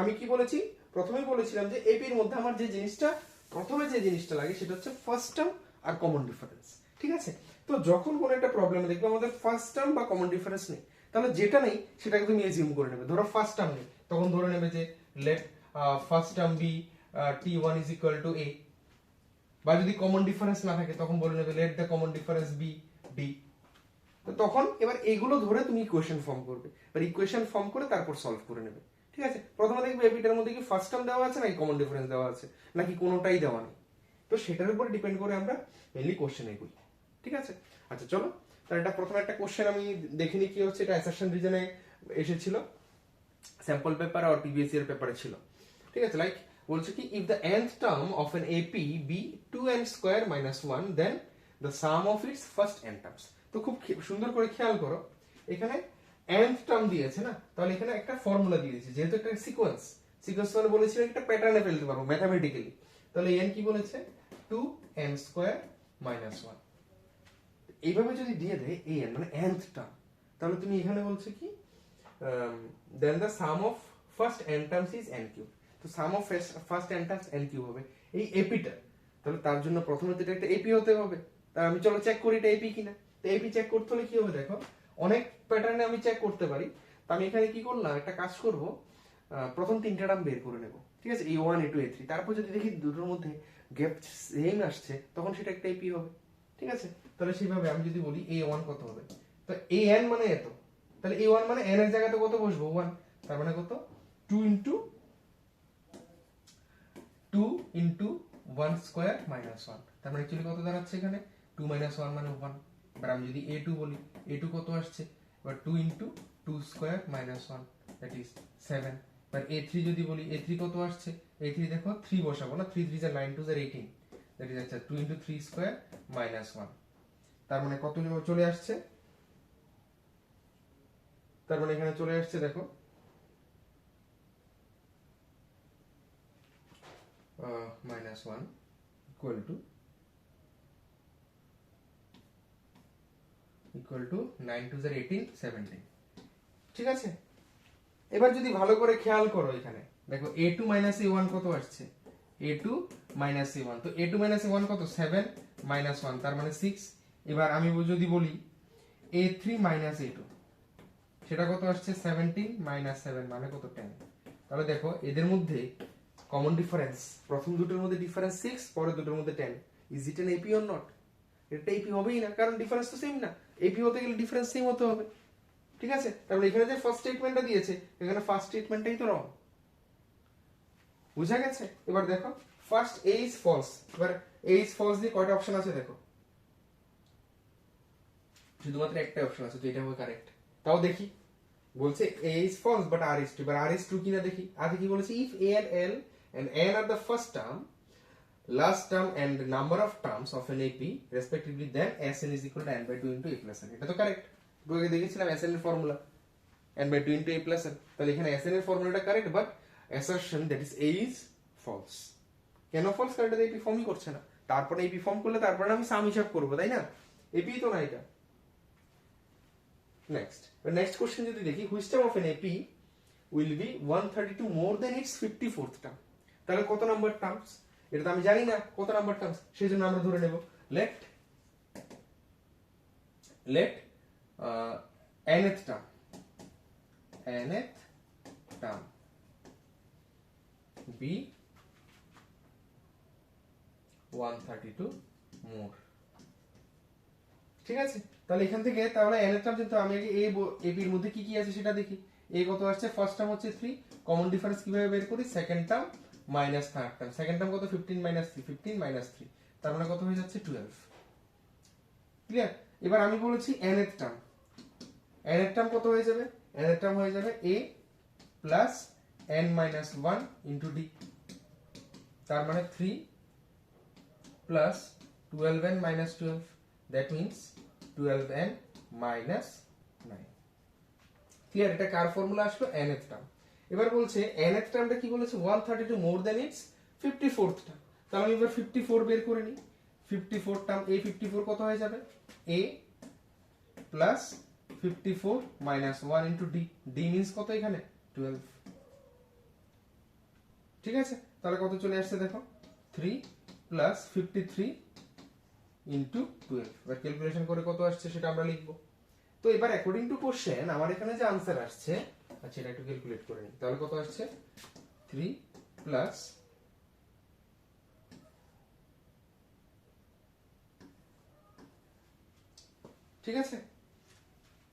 আমি কি বলেছি, প্রথমেই বলেছিলাম যে এপির মধ্যে আমার যে জিনিসটা প্রথমে যে জিনিসটা লাগে সেটা হচ্ছে ফার্স্ট টার্ম আর কমন ডিফারেন্স। ঠিক আছে, তো যখন কোনো একটা প্রবলেম দেখবে আমাদের ফার্স্ট টার্ম বা কমন ডিফারেন্স নেই, তাহলে যেটা নেই সেটাকে তুমি এজিউম করে নেবে। ধরো ফার্স্ট টার্ম নেই, তখন ধরে নেবে যে let first term be t1 is equal to a, বা যদি কমন ডিফারেন্স না থাকে তখন বলে নেবে let the common difference be D. তো তখন এবার এগুলো ধরে তুমি ইকুয়েশন ফর্ম করবে, এবার ইকুয়েশন ফর্ম করে তারপর সলভ করে নেবে। ঠিক আছে, প্রথমে দেখবে এপিটার মধ্যে কি ফার্স্ট টার্ম দেওয়া আছে নাকি কমন ডিফারেন্স দেওয়া আছে, নাকি কোনোটাই দেওয়া নেই, তো সেটার উপর ডিপেন্ড করে আমরা মেইনলি কোশ্চেন এগুলি। ঠিক আছে, আচ্ছা চলো তাহলে এটা প্রথমে একটা কোশ্চেন আমি দেখিনি কি হচ্ছে, এটা অ্যাসারশন রিজনে এসেছিল, স্যাম্পল পেপার আর পিবিএসসি এর পেপারে ছিল। ঠিক আছে, লাইক বলছে কি if the nth term of an AP be 2n square minus 1 then the sum of its first n terms। তো খুব সুন্দর করে খেয়াল করো, এখানে nth টার্ম দিয়েছে না, তাহলে এখানে একটা ফর্মুলা দিয়ে দিয়েছে, যেহেতু একটা সিকোয়েন্স মানে বলেছিল একটা প্যাটার্নে ফেলতে পারবো ম্যাথমেটিক্যালি, তাহলে n কি বলেছে 2n square minus 1। এইভাবে যদি দিয়ে দেয় an মানে nth টার্ম, তাহলে তুমি এখানে বলছো কি then the sum of first n terms is n cube। তো sum of first n terms n cube হবে এই এপিটা, তাহলে তার জন্য প্রথমে তো এটা একটা এপি হতে হবে। তার আমি চলো চেক করি এটা এপি কিনা। তো এপি চেক করতে হলে কি হবে দেখো, অনেক প্যাটার্নে আমি চেক করতে পারি। তো আমি এখানে কি করলাম, একটা কাজ করব, প্রথম তিনটা টার্ম বের করে নেব। ঠিক আছে, a1 a2 a3, তারপর যদি দেখি দুটোর মধ্যে গ্যাপ সেম আসছে তখন সেটা একটা এপি হবে। ঠিক আছে, তাহলে সেইভাবে আমি যদি বলি a1 কত হবে, তো an মানে এত, তাহলে a1 মানে n এর জায়গাতে কত বসবো 1, তার মানে কত 2 ইনটু 1 স্কয়ার মাইনাস 1, তার মানে অ্যাকচুয়ালি কত দাঁড়াচ্ছে এখানে 2 মাইনাস 1 মানে 1। এবার আমি যদি a2 বলি, a2 কত আসছে, এবার 2 into 2 square minus 1 that is 7। এবার a3 যদি বলি, a3 কত আসছে, a3 দেখো 3 বসাবো না, 3 3 9 2 18 দ্যাট ইজ আচ্ছা 2 ইনটু 3 স্কয়ার মাইনাস 1, তার মানে কত চলে আসছে, তার মানে এখানে চলে আসছে দেখো minus 1 equal to 9 to 18 17। ঠিক আছে, এবার যদি ভালো করে খেয়াল করো এখানে দেখো a2 minus a1 কত আসছে, a2 minus a1, তো a2 minus a1 কত 7 minus 1 তার মানে 6। এবার আমি যদি বলি a3 minus a2 সেটা কত আসছে 17 minus 7 মানে কত 10। তাহলে দেখো এদের মধ্যে কমন ডিফারেন্স, প্রথম দুটোর মধ্যে ডিফারেন্স 6, পরের দুটোর মধ্যে 10, is it an AP or not? এটা এপি হবেই না, কারণ ডিফারেন্স তো সেম না, এপি হতে গেলে ডিফারেন্স সেম হতে হবে। ঠিক আছে, তাহলে এখানে যে ফার্স্ট স্টেটমেন্টটা দিয়েছে এখানে ফার্স্ট স্টেটমেন্টটাই তো রং, বুঝা গেছে? এবার দেখো ফার্স্ট এ ইজ ফলস, এবার এ ইজ ফলস দিয়ে কয়টা অপশন আছে দেখো, শুধুমাত্র একটা অপশন আছে, তো এটা হবে কারেক্ট। তাও দেখি, বলছে a is false but r is true, এবার r is true কিনা দেখি। আগে কি বলেছে, if a and l and n are the first term, last term and number of terms of an AP respectively, then Sn is equal to n by 2 into a plus n। এটা তো correct, আগে দেখেছিলাম Sn এর formula n by 2 into a plus n, তাহলে এখানে Sn এর ফর্মুলাটা correct, but assertion that is a is false। কেন ফলস? কারণ এটা AP ফর্মই করছে না, তারপরে AP ফর্ম করলে তারপরে আমি সাম হিসাব করব, তাই না? AP তো না এটা। নেক্সট কোশ্চেন যদি দেখি, which term of an AP will be 132 more than it's 54th term. তাহলে কত নাম্বার টার্মস, এটা তো আমি জানি না কত নাম্বার টার্মস, সেই জন্য আমরা ধরে নেব লেট nth টার্ম বি 132 মোর। ঠিক আছে, তাহলে এখান থেকে তাহলে n এর টার্ম, কিন্তু আমি আগে a b এর মধ্যে কি কি আছে সেটা দেখি। এ কত আসছে, ফার্স্ট টার্ম হচ্ছে 3, কমন ডিফারেন্স কিভাবে বের করি, second term minus third term, second term কত 15 মাইনাস 3, 15 মাইনাস 3, তার মানে কত হয়ে যাচ্ছে 12। ক্লিয়ার? এবার আমি বলেছি n এর টার্ম, n এর টার্ম কত হয়ে যাবে, n এর টার্ম হয়ে যাবে a plus n minus 1 into d, তার মানে 3 plus 12n minus 12, that means 12n minus 9। Clear? এটা কার ফর্মুলা আসলো, n এর টার্ম। এবার বলছে n এর টার্মটা কি বলেছে, 132 more than it's 54th term. তাহলে আমি এবার 54 বের করে নিই। 54 টার্ম, a 54 কত হয়ে যাবে, a plus 54 minus 1 into d, d means কত এখানে 12। ঠিক আছে, তাহলে কত চলে আসছে দেখো, 3 প্লাস 53 ইন্টু 12। এবার ক্যালকুলেশন করে কত আসছে সেটা আমরা লিখবো। তো এবার অ্যাকর্ডিং টু কোশ্চেন আমার এখানে যে আনসার আসছে, আচ্ছা এটা একটু ক্যালকুলেট করে নিই, তাহলে কত আসছে 3 প্লাস ঠিক আছে,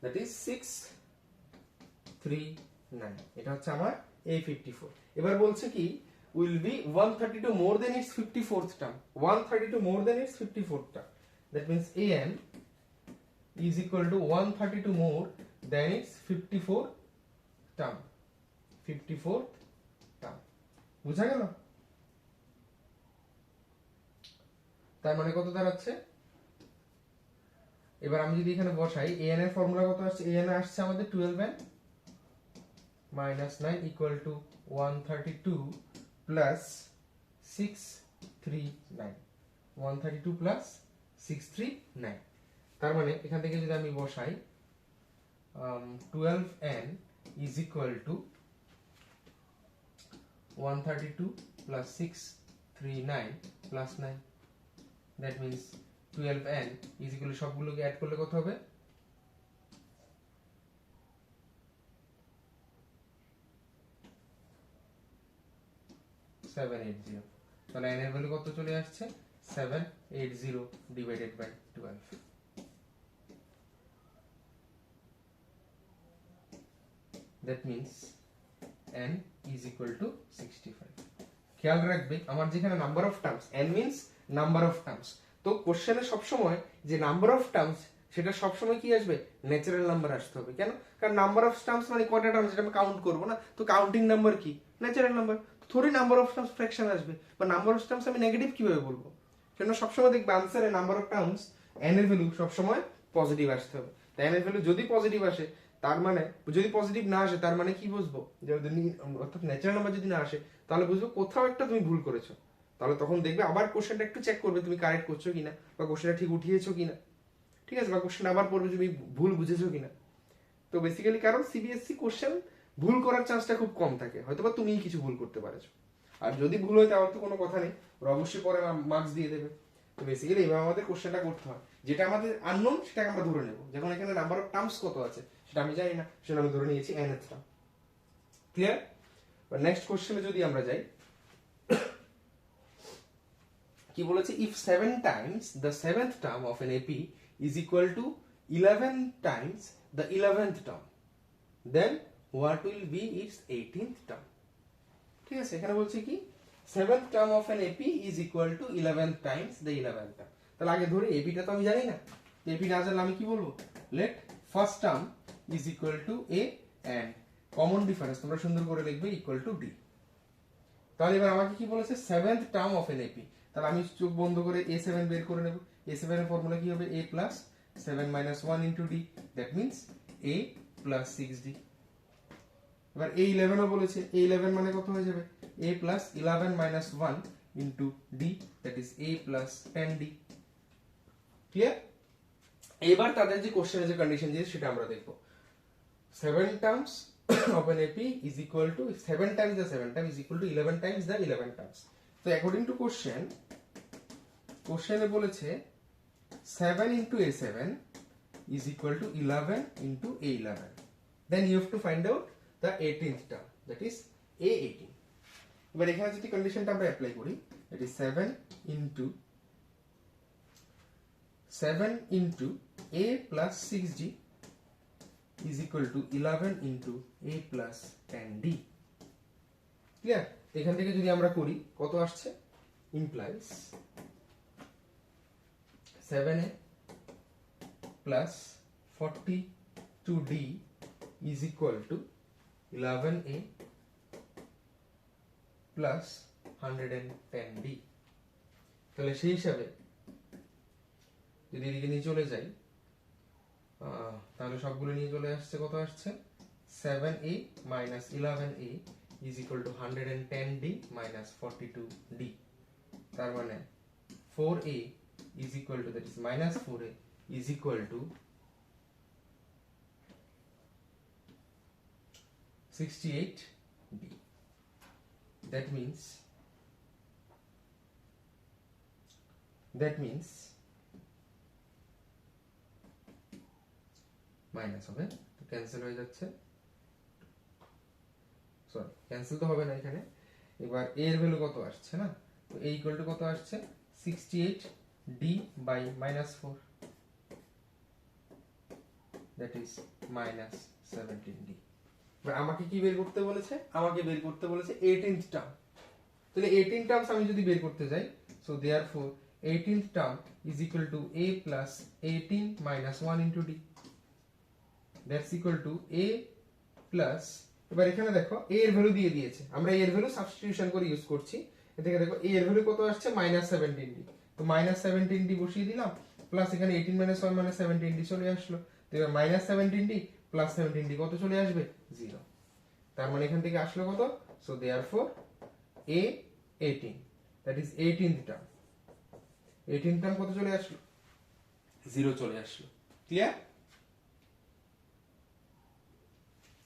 দ্যাট ইজ 639, এটা হচ্ছে আমার A54। এবার বলছে কি will be 132 more than its 54th term, 132 more than its 54th term, that means an is equal to 132 more than its 54th term, 54th term, বুঝা গেল? তার মানে কত দাঁড়াচ্ছে, এবার আমি যদি এখানে বসাই an এর ফর্মুলা কত আসছে, an আসছে আমাদের 12n minus 9 equal to 132 plus 639, 132 plus 639, তার মানে এখান থেকে যদি আমি বসাই 12n is equal to 132 plus 639 plus 9, that means 12n is equal to সবগুলোকে অ্যাড করলে কত হবে, 780। তাহলে n এর ভ্যালু কত চলে আসছে, 780 divided by 12। That means n is equal to 65। খেয়াল রাখবে আমার যেখানে number of terms, n means number of terms, তো কোশ্চেনে সবসময় যে নাম্বার অফ টার্মস সেটা সবসময় কি আসবে, ন্যাচারাল নাম্বার আসতে হবে। কেন? কারণ নাম্বার অফ টার্মস মানে কয়টা টার্মস, যেটা আমি কাউন্ট করবো না, তো কাউন্টিং নাম্বার কি, ন্যাচারাল নাম্বার। থোড়ি নাম্বার অফ টার্মস ফ্র্যাকশন আসবে, বা নাম্বার অফ টার্মস আমি নেগেটিভ কিভাবে বলবো, কেন সবসময় দেখবে আনসারে নাম্বার অফ টার্মস n এর ভ্যালু সবসময় পজিটিভ আসতে হবে। তাই n এর ভ্যালু যদি পজিটিভ আসে, তার মানে যদি পজিটিভ না আসে তার মানে কি বুঝবো, যে অর্থাৎ ন্যাচারাল নাম্বার যদি না আসে তাহলে বুঝবো কোথাও একটা তুমি ভুল করেছো। তাহলে তখন দেখবে আবার কোশ্চেনটা একটু চেক করবে তুমি কারেক্ট করছো কিনা, বা কোশ্চেনটা ঠিক উঠিয়েছো কিনা, ঠিক আছে, বা কোশ্চেন আবার পড়বে তুমি ভুল বুঝেছো কিনা। তো বেসিক্যালি কারণ সিবিএসসি কোশ্চেন ভুল করার চান্সটা খুব কম থাকে, হয়তোবা তুমিই কিছু ভুল করতে পারছো, আর যদি ভুল হয় তাহলে তো কোনো কথা নেই, ওরা অবশ্যই পরে মার্কস দিয়ে দেবে। তো বেসিক্যালি এইভাবে আমাদের কোশ্চেনটা করতে হয়, যেটা আমাদের আননোন সেটাকে আমরা ধরে নেব। যেমন এখানে নাম্বার অফ টার্মস কত আছে সেটা আমি জানি না, সেটা আমি ধরে নিয়েছি n এর টার্ম। ক্লিয়ার? নেক্সট কোশ্চেনে যদি আমরা যাই, কি বলেছে, if 7 times the 7th term of an AP is equal to 11 times the 11th term, then what will be its 18th term? ঠিক আছে, এখানে বলছে কি 7th term of an AP is equal to 11 times the 11th term। তাহলে আগে ধরে AP টা তো আমি জানি না, AP না জানলে আমি কি বলবো, let first term is equal to A and common difference তোমরা সুন্দর করে লিখবে equal to D। তাহলে এবার আমাকে কি বলেছে, 7th term of an AP, তাহলে আমি চোখ বন্ধ করে A7 বের করে নেব। A7 এর ফর্মুলা কি হবে, A plus 7 minus 1 into D, that means A plus 6D। এবার A11 ও বলেছে, A11 মানে কত হয়ে যাবে, A plus 11 minus 1 into D, that is A plus 10D। Clear? এবার তাদের যে কোশ্চেনে যে কন্ডিশন দিয়েছে সেটা আমরা দেখব। 7 terms of an AP is equal to 7 times the 7 term is equal to 11 times the 11 terms। তো according to কোশ্চেনে বলেছে 7 into A7 is equal to 11 into A11, then you have to find out the 18th term, that is A18। এবার এখানে যদি কন্ডিশনটা আমরা apply করি, that is 7 into A plus 6D is equal to 11 into a plus 10d. Clear? এখান থেকে যদি আমরা করি কত আসছে, implies 7a plus 42d is equal to 11a plus 110d. তাহলে সেই হিসাবে যদি এদিকে নিয়ে চলে যাই তাহলে সবগুলো নিয়ে চলে আসছে, কত আসছে 7a minus 11a is equal to 110d minus 42d. তার মানে 4a is equal to, that is minus 4a is equal to 68d. That means minus হবে, তো ক্যান্সেল হয়ে যাচ্ছে, সরি ক্যান্সেল তো হবে না এখানে। এবার a এর ভ্যালু কত আসছে না, তো a ইকুয়াল টু কত আসছে 68d by minus 4, that is minus 17d। এবার আমাকে কি বের করতে বলেছে, আমাকে বের করতে বলেছে 18th টার্ম। তাহলে 18 টার্মস আমি যদি বের করতে যাই, so therefore 18th term is equal two a plus 18 minus 1 into d, that's equal two a plus, এবার এখানে দেখো a এর ভ্যালু দিয়ে দিয়েছে, আমরা a এর ভ্যালু সাবস্টিটিউশন করে ইউজ করছি। এ থেকে দেখো a এর ভ্যালু কত আসছে মাইনাস 17d, তো মাইনাস 17d বসিয়ে দিলাম, প্লাস এখানে 18 মাইনাস 1 মানে 17d চলে আসলো। তো এবার মাইনাস 17d প্লাস 17d কত চলে আসবে 0, তার মানে এখান থেকে আসলো কত, so therefore a 18, that is 18th term, 18th term কত চলে আসলো 0 চলে আসলো। ক্লিয়ার?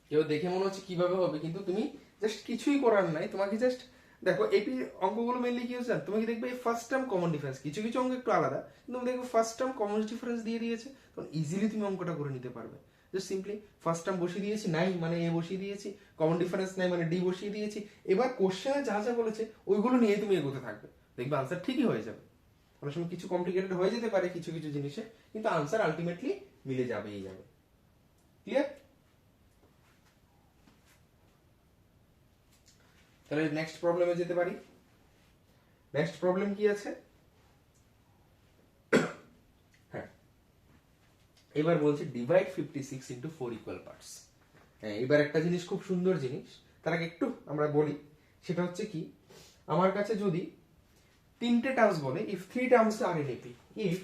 কেউ দেখে মনে হচ্ছে কিভাবে হবে, কিন্তু তুমি জাস্ট কিছুই করার নাই, তোমাকে জাস্ট দেখো এপি অঙ্কগুলো মেইনলি কি হচ্ছে, তোমাকে দেখবে এই ফার্স্ট টার্ম কমন ডিফারেন্স, কিছু কিছু অঙ্ক একটু আলাদা, কিন্তু তুমি দেখবে ফার্স্ট টার্ম কমন ডিফারেন্স দিয়ে দিয়েছে, তখন ইজিলি তুমি অঙ্কটা করে নিতে পারবে। জাস্ট সিম্পলি ফার্স্ট টার্ম বসিয়ে দিয়েছি, নাই মানে এ বসিয়ে দিয়েছি, কমন ডিফারেন্স নাই মানে ডি বসিয়ে দিয়েছি, এবার কোশ্চেনে যা যা বলেছে ওইগুলো নিয়ে তুমি এগোতে থাকবে, দেখবে আনসার ঠিকই হয়ে যাবে। অনেক সময় কিছু কমপ্লিকেটেড হয়ে যেতে পারে কিছু কিছু জিনিসে, কিন্তু আনসার আলটিমেটলি মিলে যাবেই যাবে। ক্লিয়ার? তাহলে নেক্সট প্রবলেমে যেতে পারি। নেক্সট প্রবলেম কি আছে, হ্যাঁ এবার বলছে ডিভাইড 56 ইনটু 4 ইকুয়াল পার্টস। হ্যাঁ এবার একটা জিনিস খুব সুন্দর জিনিস, তার আগে একটু আমরা বলি, সেটা হচ্ছে কি, আমার কাছে যদি তিনটে টার্মস বলে, if 3 terms are in AP, if,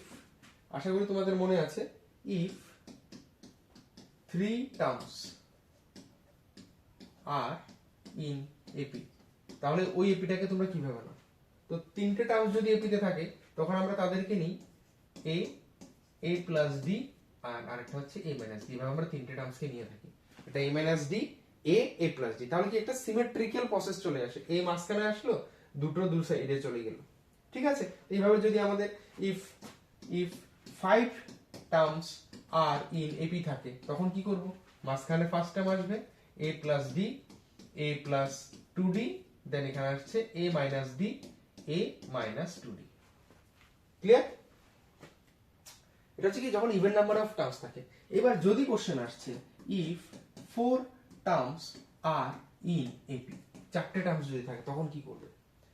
আশা করি তোমাদের মনে আছে, if 3 terms are in AP, তাহলে ওই এপিটাকে তোমরা কিভাবে নাও, তো তিনটে টার্মস যদি এপিতে থাকে তখন আমরা তাদেরকে নিই a a প্লাস d আর আরেকটা হচ্ছে a মাইনাস d, এভাবে আমরা তিনটে টার্মসকে নিয়ে থাকি, এটা a minus d a a plus d, তাহলে কি একটা সিমেট্রিক্যাল প্রসেস চলে আসে, a মাঝখানে আসলো, দুটো দু সাইডে চলে গেল। ঠিক আছে, এইভাবে যদি আমাদের if 5 terms are in AP থাকে তখন কি করব, মাঝখানে ফার্স্ট টার্ম আসবে a plus d a plus 2d, then এখানে আসছে a minus d a minus 2d। Clear? এটা হচ্ছে কি যখন ইভেন নাম্বার অফ টার্মস থাকে। এবার যদি কোশ্চেন আসছে if 4 terms are in AP, চারটে টার্মস যদি থাকে তখন কি করবে,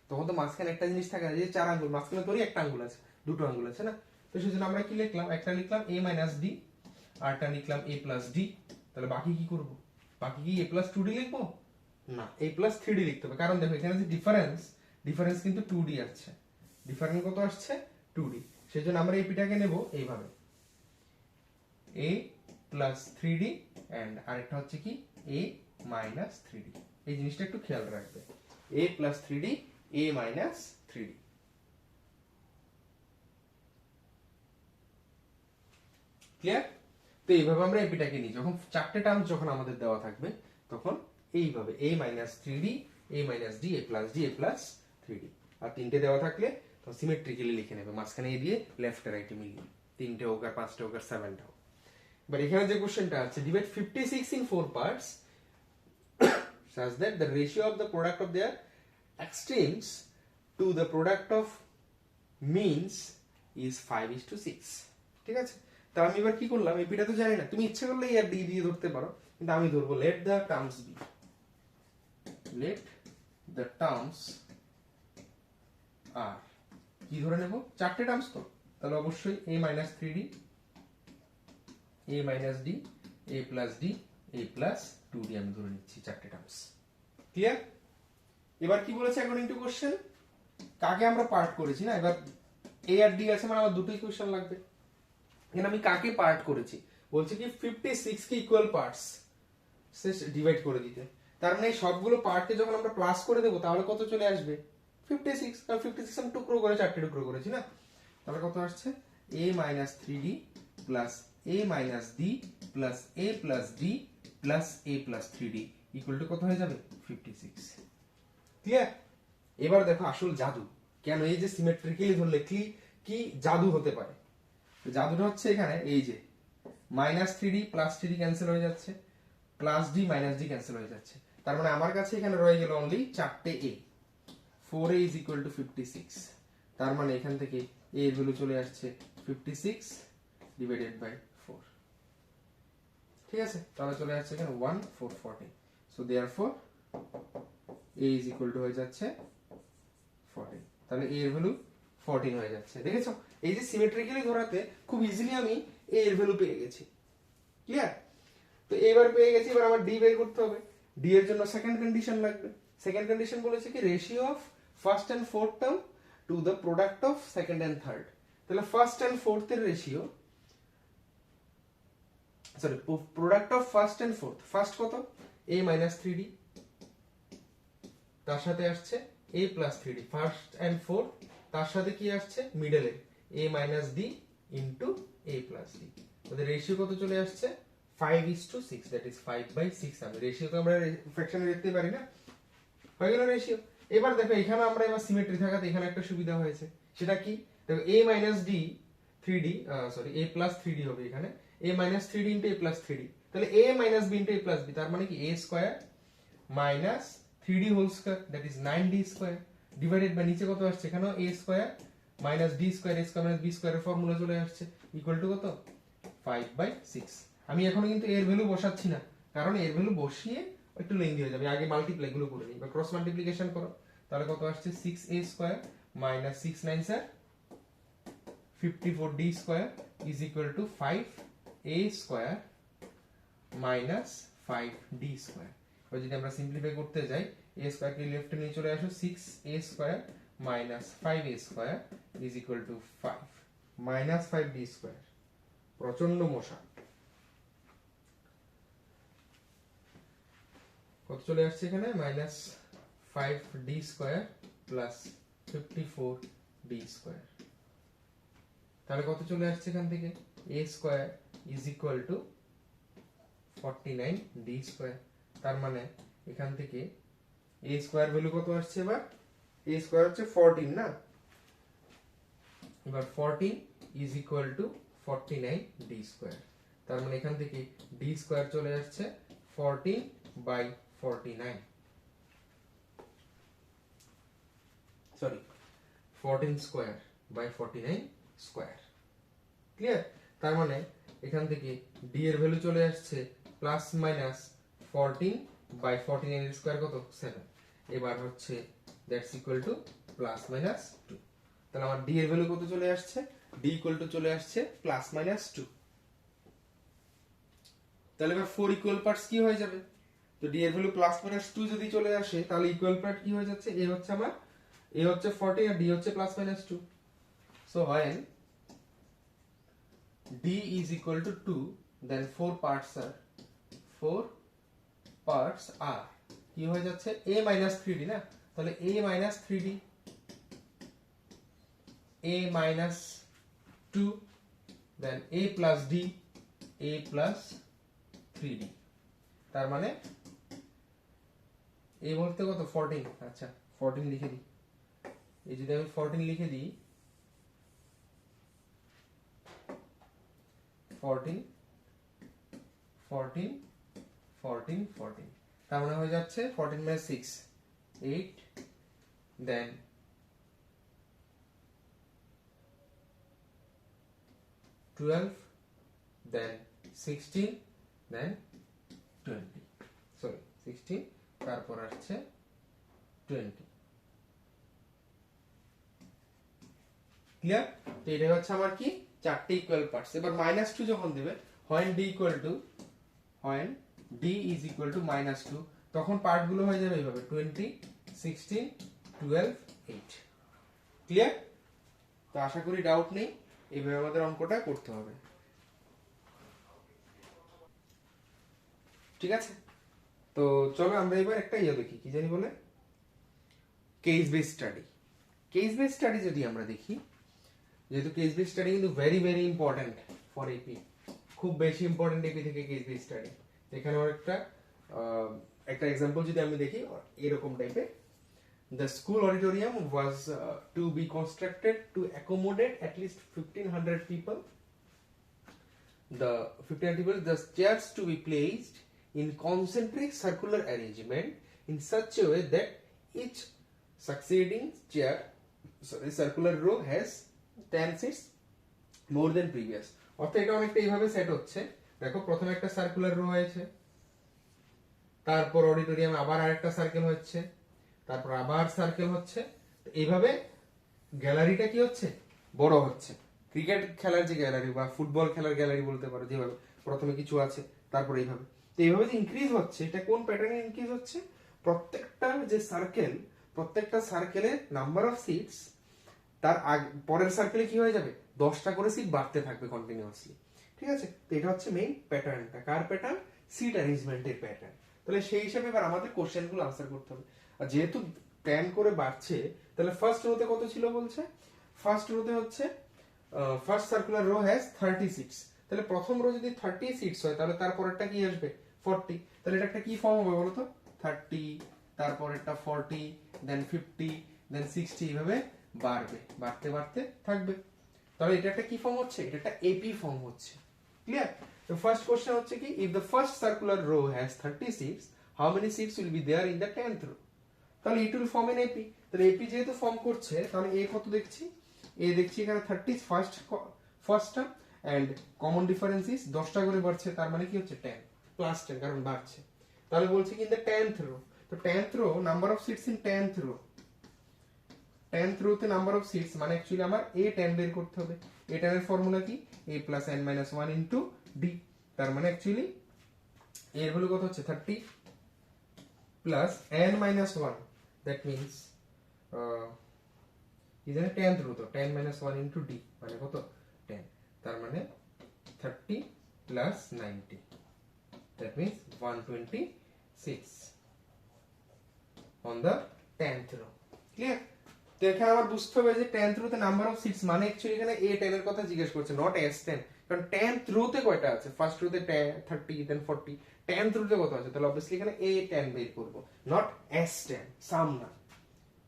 তখন তো মাঝখানে একটা জিনিস থাকে না, যে 4 আঙ্গুল, মাঝখানে তোরই একটা আঙ্গুল আছে, দুটো আঙ্গুল আছে না, তো সেজন্য আমরা কি লিখলাম, একটা লিখলাম a মাইনাস d আরটা লিখলাম a প্লাস d, তাহলে বাকি কি করব, বাকি কি a প্লাস 2d লিখবো না, a প্লাস 3d লিখতে হবে, কারণ দেখো এখানে যে ডিফারেন্স কিন্তু 2d আসছে, ডিফারেন্স কত আসছে 2d, সেজন্য আমরা এপিটাকে নেব এইভাবে a প্লাস 3d এন্ড আরেকটা হচ্ছে কি a মাইনাস 3d, এই জিনিসটা একটু খেয়াল রাখবে, a plus 3d a minus 3d। Clear? তো এইভাবে আমরা এপিটাকে নিই, যখন চারটে টার্ম যখন আমাদের দেওয়া থাকবে তখন এইভাবে a minus 3d a minus d a plus d a plus 3d, আর তিনটে দেওয়া থাকলে তো সিমেট্রিক্যালি লিখে নেবে, মাঝখানে এ দিয়ে লেফট রাইটে মিলিয়ে, তিনটে হোক আর পাঁচটা হোক আর 7টা হোক। এবার এখানে যে কোশ্চেনটা আছে, divide 56 in 4 parts such that the ratio of the product of their extremes to the product of means is 5:6। ঠিক আছে, তা আমি এবার কি করলাম, এপিটা তো জানি না, তুমি ইচ্ছে করলে আর ডি দিয়ে ধরতে পারো, কিন্তু আমি ধরবো let the terms be, let the terms আর কি ধরে নেব, চারটে টার্মস তো, তাহলে অবশ্যই a minus three d, a minus d, a plus d, a plus two d আমি ধরে নিচ্ছি চারটে টার্মস। ক্লিয়ার? এবার কি বলেছে অ্যাকর্ডিং টু কোশ্চেন, কাকে আমরা পার্ট করেছি না, এবার a আর d আছে মানে আমার দুটো ইকুয়েশন লাগবে। এখানে আমি কাকে পার্ট করেছি, বলছে কি 56 কে ইকুয়াল পার্টস ডিভাইড করে দিতে, তার মানে এই সবগুলো পার্টকে যখন আমরা প্লাস করে দেবো তাহলে কত চলে আসবে 56, কারণ 56 আমি টুকরো করে চারটে টুকরো করেছি না, তাহলে কত আসছে a minus three D plus a minus D plus a plus D plus a plus three D equal to কত হয়ে যাবে 56। ক্লিয়ার? এবার দেখো আসল জাদু, কেন এই যে সিমেট্রিক্যালি ধরলে কি জাদু হতে পারে, জাদুটা হচ্ছে এখানে এই যে minus three D plus three D cancel হয়ে যাচ্ছে, plus D minus D cancel হয়ে যাচ্ছে, তার মানে আমার কাছে এখানে রয়ে গেল অনলি চারটে a, 4a is equal to 56, তার মানে এখান থেকে a এর ভ্যালু চলে আসছে 56 ডিভাইডেড বাই 4, ঠিক আছে, তাহলে চলে আসছে এখানে 1 4 14, so therefore a is equal to হয়ে যাচ্ছে 14, তাহলে a এর ভ্যালু 14 হয়ে যাচ্ছে। দেখেছো এই যে সিমেট্রিক্যালি ধরাতে খুব ইজিলি আমি a এর ভ্যালু পেয়ে গেছি। ক্লিয়ার? তো এবার পেয়ে গেছি, এবার আমার d বের করতে হবে। d এর জন্য সেকেন্ড কন্ডিশন লাগবে। সেকেন্ড কন্ডিশন বলেছে কি ratio of first and fourth term to the product of second and third. তাহলে ফার্স্ট এন্ড ফোর্থ এর ratio, sorry product of first and fourth, first কত a মাইনাস থ্রি ডি, তার সাথে আসছে a plus three D, first and fourth, তার সাথে কি আসছে মিডলে a minus D into a plus D, তাদের রেশিও কত চলে আসছে 5:6, দ্যাট ইজ 5/6। আমি রেশিও তো আমরা ফ্র্যাকশনে দেখতে পারি না, হয়ে গেল রেশিও। এবার দেখো এখানে আমরা এবার সিমেট্রি থাকাতে এখানে একটা সুবিধা হয়েছে, সেটা কি দেখো a minus D three D, sorry a plus three D হবে এখানে, a minus three D into a plus three D, তাহলে a minus B into a plus B, তার মানে কি a square minus three D whole square, that is 9d square divided by নিচে কত আসছে এখানেও a square minus d square, a square minus b স্কোয়ারের formula চলে আসছে ইকুয়াল টু কত 5/6। আমি এখনো কিন্তু এর ভ্যালু বসাচ্ছি না, কারণ এর ভ্যালু বসিয়ে একটু লেন্দি হয়ে যাবে, আগে মাল্টিপ্লাই গুলো করে নিই বা ক্রস মাল্টিপ্লিকেশন করো, তাহলে কত আসছে 6a square minus 6 9 sir 54d square is equal two 5a square minus 5d square. এবার যদি আমরা সিম্পলিফাই করতে যাই, a স্কোয়ার কে লেফটে নিয়ে চলে আসো, 6a square minus 5a square is equal two 5 minus 5d square, প্রচন্ড মশা, কত চলে আসছে এখানে minus 5d square plus 54d square, তাহলে কত চলে আসছে এখান থেকে a square is equal two 49d square, তার মানে এখান থেকে a স্কোয়ার ভ্যালু কত আসছে, এবার a স্কোয়ার হচ্ছে 14 না, এবার 14 is equal two 49d square, তার মানে এখান থেকে d স্কোয়ার চলে আসছে 14/49, sorry 14 square by 49 square. Clear? তার মানে এখান থেকে d এর ভ্যালু চলে আসছে প্লাস মাইনাস 14/49 এর স্কোয়ার কত 7, এবার হচ্ছে that's equal two plus minus 2, তাহলে আমার d এর ভ্যালু কত চলে আসছে, d ইকুয়াল টু চলে আসছে প্লাস মাইনাস 2, তাহলে এবার 4 ইকুয়াল পার্টস কি হয়ে যাবে, তো d এর ভ্যালু প্লাস মাইনাস 2 যদি চলে আসে তাহলে ইকুয়াল পার্ট কি হয়ে যাচ্ছে, a হচ্ছে আমার a হচ্ছে 40 আর d হচ্ছে plus minus 2, so when d is equal to 2 then 4 parts are কি হয়ে যাচ্ছে a minus 3d না, তাহলে a minus 3d, a minus 2 then a plus d, a plus 3d, তার মানে a বলতে কত 14, আচ্ছা 14 লিখে দিই, এই যদি আমি 14 লিখে দিই 14 14 14 14, তার মানে হয়ে যাচ্ছে 14 minus 6 8 then 12 দেন 16, দেন 20, সরি 16, তারপর আসছে 20। ক্লিয়ার? তো এটা হচ্ছে আমার কি চারটে ইকুয়াল পার্টস। এবার -2 যখন দেবে, when d is -2, তখন পার্ট গুলো হয়ে যাবে এইভাবে 20, 16, 12, 8। ক্লিয়ার? তো আশা করি ডাউট নেই, এইভাবে আমাদের অঙ্কটা করতে হবে। ঠিক আছে, তো চলো আমরা এবার একটা দেখি, কি জানি বলে, case base study. Case base study যদি আমরা দেখি, যেহেতু কেস বেস স্টাডি কিন্তু very very important for AP, খুব বেশি ইম্পর্টেন্ট এপি থেকে কেস বেস স্টাডি। এখানে একটা এক্সাম্পল যদি আমি দেখি এরকম টাইপের, the school auditorium was to be constructed to accommodate at least 1500 people. The 1500 people, the chairs to be placed in concentric circular arrangement in such a way that each succeeding circular row has 10 seats more than previous. অর্থাৎ এটা অনেকটা এইভাবে set হচ্ছে। দেখো প্রথমে একটা circular rho হয়েছে, তারপর অডিটোরিয়াম আবার আরেকটা সার্কেল হচ্ছে, তারপর আবার সার্কেল হচ্ছে। এইভাবে গ্যালারিটা কি হচ্ছে, বড় হচ্ছে। ক্রিকেট খেলার যে গ্যালারি বা ফুটবল খেলার গ্যালারি বলতে পারো, যেভাবে প্রথমে কিছু আছে তারপর এইভাবে, তো এইভাবে যে ইনক্রিজ হচ্ছে, এটা কোন প্যাটার্নে ইনক্রিজ হচ্ছে, প্রত্যেকটা যে সার্কেল, প্রত্যেকটা সার্কেলের নাম্বার অফ সিটস তার পরের সার্কেলে কি হয়ে যাবে, 10টা করে সিট বাড়তে থাকবে কন্টিনিউয়াসলি। ঠিক আছে, তো এটা হচ্ছে মেইন প্যাটার্নটা। কার প্যাটার্ন? সিট অ্যারেঞ্জমেন্টের প্যাটার্ন। তাহলে সেই হিসাবে এবার আমাদের কোশ্চেনগুলো আনসার করতে হবে। আর যেহেতু 10 করে বাড়ছে, তাহলে ফার্স্ট রোতে কত ছিল বলছে, ফার্স্ট রোতে হচ্ছে first circular row has 30 seats. তাহলে প্রথম রো যদি 30 সিটস হয়, তাহলে তারপরেরটা কি আসবে, 40। তাহলে এটা একটা কি ফর্ম হবে বলতো, 30, তারপরেরটা 40, দেন 50, দেন 60, এইভাবে বাড়বে, বাড়তে বাড়তে থাকবে। তাহলে এটা একটা কি ফর্ম হচ্ছে, এটা একটা এপি ফর্ম হচ্ছে। ক্লিয়ার? তো ফার্স্ট কোশ্চেন হচ্ছে কি, if the first circular row has 30 seats, how many seats will be there in the 10th row? তাহলে it will form an AP. তাহলে এপি যেহেতু ফর্ম করছে, তাহলে এ কত দেখছি, এ দেখছি এখানে 30 ফার্স্টটা, এন্ড কমন ডিফারেন্স ইজ 10টা করে বাড়ছে, তার মানে কি হচ্ছে 10 প্লাস 10, কারণ বাড়ছে। তাহলে বলছে কি ইন দ্য 10th রো, তো 10th row number of seats in 10th row, 10th রোতে নাম্বার অফ সিটস মানে অ্যাকচুয়ালি আমার a10 বের করতে হবে। a10 এর ফর্মুলা কি, a + n - 1 * d। তার মানে অ্যাকচুয়ালি এর ভ্যালু কত হচ্ছে, 30 + n - 1, দ্যাট মিন্স ইদানে 10th রো, তো 10 - 1 * d মানে কত, 10। তার মানে 30 + 90, that means 126 on the 10th row. Clear? তো এখানে আমার বুঝতে হবে যে 10th রোতে নাম্বার অফ সিটস মানে অ্যাকচুয়ালি এখানে a10 এর কথা জিজ্ঞেস করছে, নট s10। কারণ 10th রোতে কয়টা আছে, ফার্স্ট রোতে 30, দেন 40, 10th রোতে কত আছে, তাহলে অবভিয়াসলি এখানে a10 বের করব, নট s10, সাম না।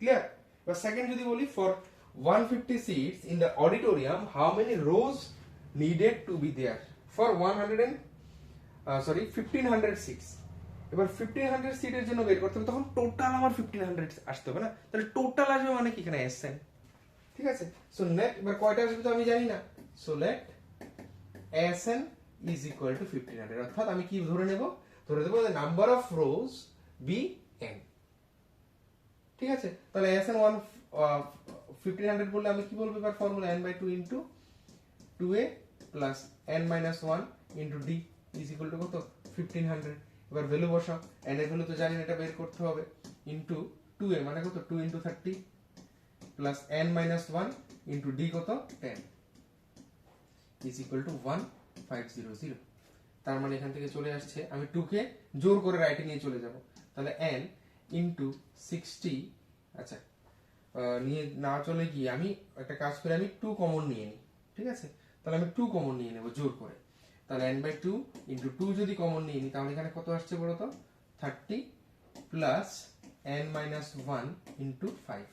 ক্লিয়ার? এবার সেকেন্ড যদি বলি, for 150 seats in the auditorium, how many rows needed to be there for 1500 seats. এবার 1500 সিটের জন্য বের করতে হবে, তখন টোটাল আমার 1500 আসতে হবে না, তাহলে টোটাল আসবে মানে কি, এখানে এসএন। ঠিক আছে, সো নেট এবার কয়টা আসবে তো আমি জানি না, so let S N is equal to 1500। অর্থাৎ আমি কি ধরে নেব, ধরে দেব যে number of rows be N. ঠিক আছে, তাহলে এসএন 1500 বললে আমি কি বলবো, এবার formula n/2 * 2a + n - 1 * d is equal to কত, 1500। এবার ভ্যালু বসাও, n এর ভ্যালু তো জানি, এটা বের করতে হবে, ইনটু 2a মানে কত, 2 * 30 + n - 1 * d কত, 10 ইজ ইকুয়াল টু 1500। তার মানে এখান থেকে চলে আসছে, আমি 2 কে জোর করে রাইটে নিয়ে চলে যাব, তাহলে n * 60, আচ্ছা নিয়ে না চলে গিয়ে আমি একটা কাজ করে আমি 2 কমন নিয়ে নিই। ঠিক আছে, তাহলে আমি 2 কমন নিয়ে নেব জোর করে, তাহলে n/2 * 2 যদি কমন নিয়ে নিই, তাহলে এখানে কত আসছে বলো তো, 30 + n - 1 * 5,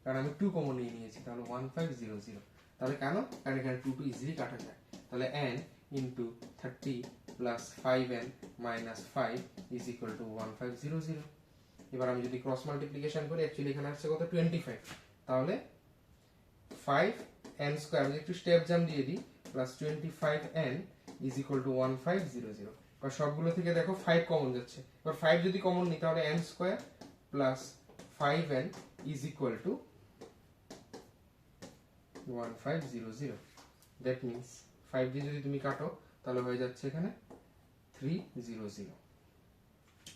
কারণ আমি 2 কমন নিয়ে নিয়েছি, তাহলে 1500। তাহলে কেন, কারণ এখানে 2 ইজিলি কাটা যায়। তাহলে n * 30 + 5n - 5 is equal to 1500। এবার আমি যদি ক্রস মাল্টিপ্লিকেশন করি, অ্যাকচুয়ালি এখানে আসছে কত, 25। তাহলে 5n² আমি একটু স্টেপ জাম্প দিয়ে দিই, + 25n ইজ ইকুয়াল টু 1500। আর সবগুলো থেকে দেখো 5 কমন যাচ্ছে, এবার 5 যদি কমন নিই তাহলে n square plus 5n is equal to 1500। That means 5 দিয়ে যদি তুমি কাটো তাহলে হয়ে যাচ্ছে এখানে 300।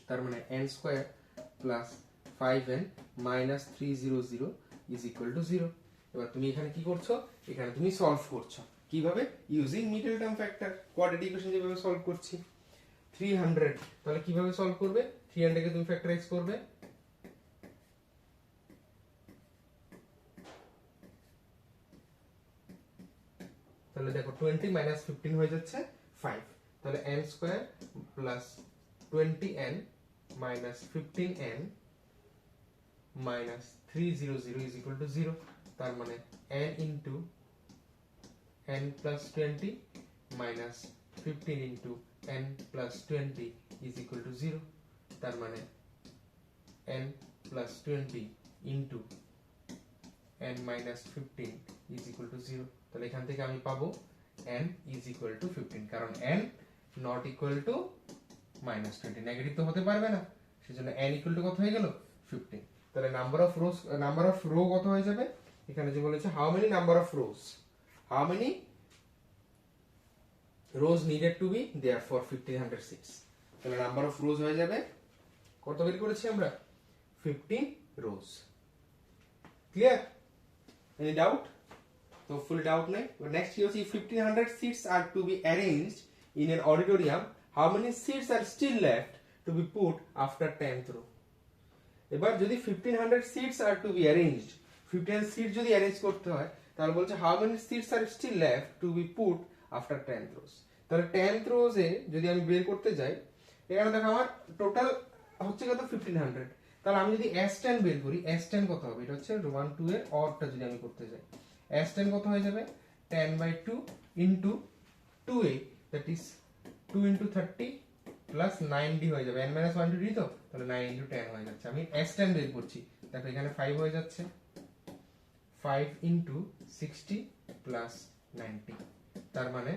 তার মানে n square plus 5n minus 300 is equal to 0। এবার তুমি এখানে কি করছো, এখানে তুমি সলভ করছো কিভাবে, using middle term factor. Quadratic equation যেভাবে সলভ করছি 300, তাহলে কিভাবে সলভ করবে, 300 কে তুমি ফ্যাক্টরাইজ করবে, তাহলে দেখো 20 মাইনাস 15 হয়ে যাচ্ছে 5, তাহলে n square plus 20n minus 15n minus 300 is equal to 0। তার মানে n into n plus 20 minus 15 into n plus 20 is equal to 0। তার মানে n plus 20 into n minus 15 is equal to 0। তাহলে এখান থেকে আমি পাবো n ইজ ইকুয়াল টু 15, কারণ n not equal to minus 20, negative তো হতে পারবে না, সেজন্য n ইকুয়াল টু কত হয়ে গেল 15। তাহলে নাম্বার অফ রো কত হয়ে যাবে, এখানে যে বলেছে how many number of rows, how many rows needed to be there for 1506, তাহলে নাম্বার অফ রোজ হয়ে যাবে কত বের করেছি আমরা 15 রোজ। ক্লিয়ার, এনি ডাউট, তো ফুল ডাউট নেই। নেক্সট কি হচ্ছে, 1500 seats are to be arranged in an auditorium, how many seats are still left to be put after 10th row? এবার যদি 1500 seats are to be arranged, 15 seat যদি arrange করতে হয় তাহলে বলছে how many seats are still left to be put after 10th rows। তাহলে 10th rows এ যদি আমি বের করতে যাই, এখানে দেখো আমার টোটাল হচ্ছে কত 1500, তাহলে আমি যদি s10 বের করি, s10 কত হবে, এটা হচ্ছে 1 2 এর অডটা যদি আমি করতে যাই, s10 কত হয়ে যাবে 10/2 into 2a, that is 2 into 30 plus 9d হয়ে যাবে, n - 1 d তো, তাহলে 9 ইনটু 10 হয়ে যাচ্ছে। আমি s10 বের করছি, দেখো এখানে 5 হয়ে যাচ্ছে, 5 ইনটু 60 প্লাস 90, তার মানে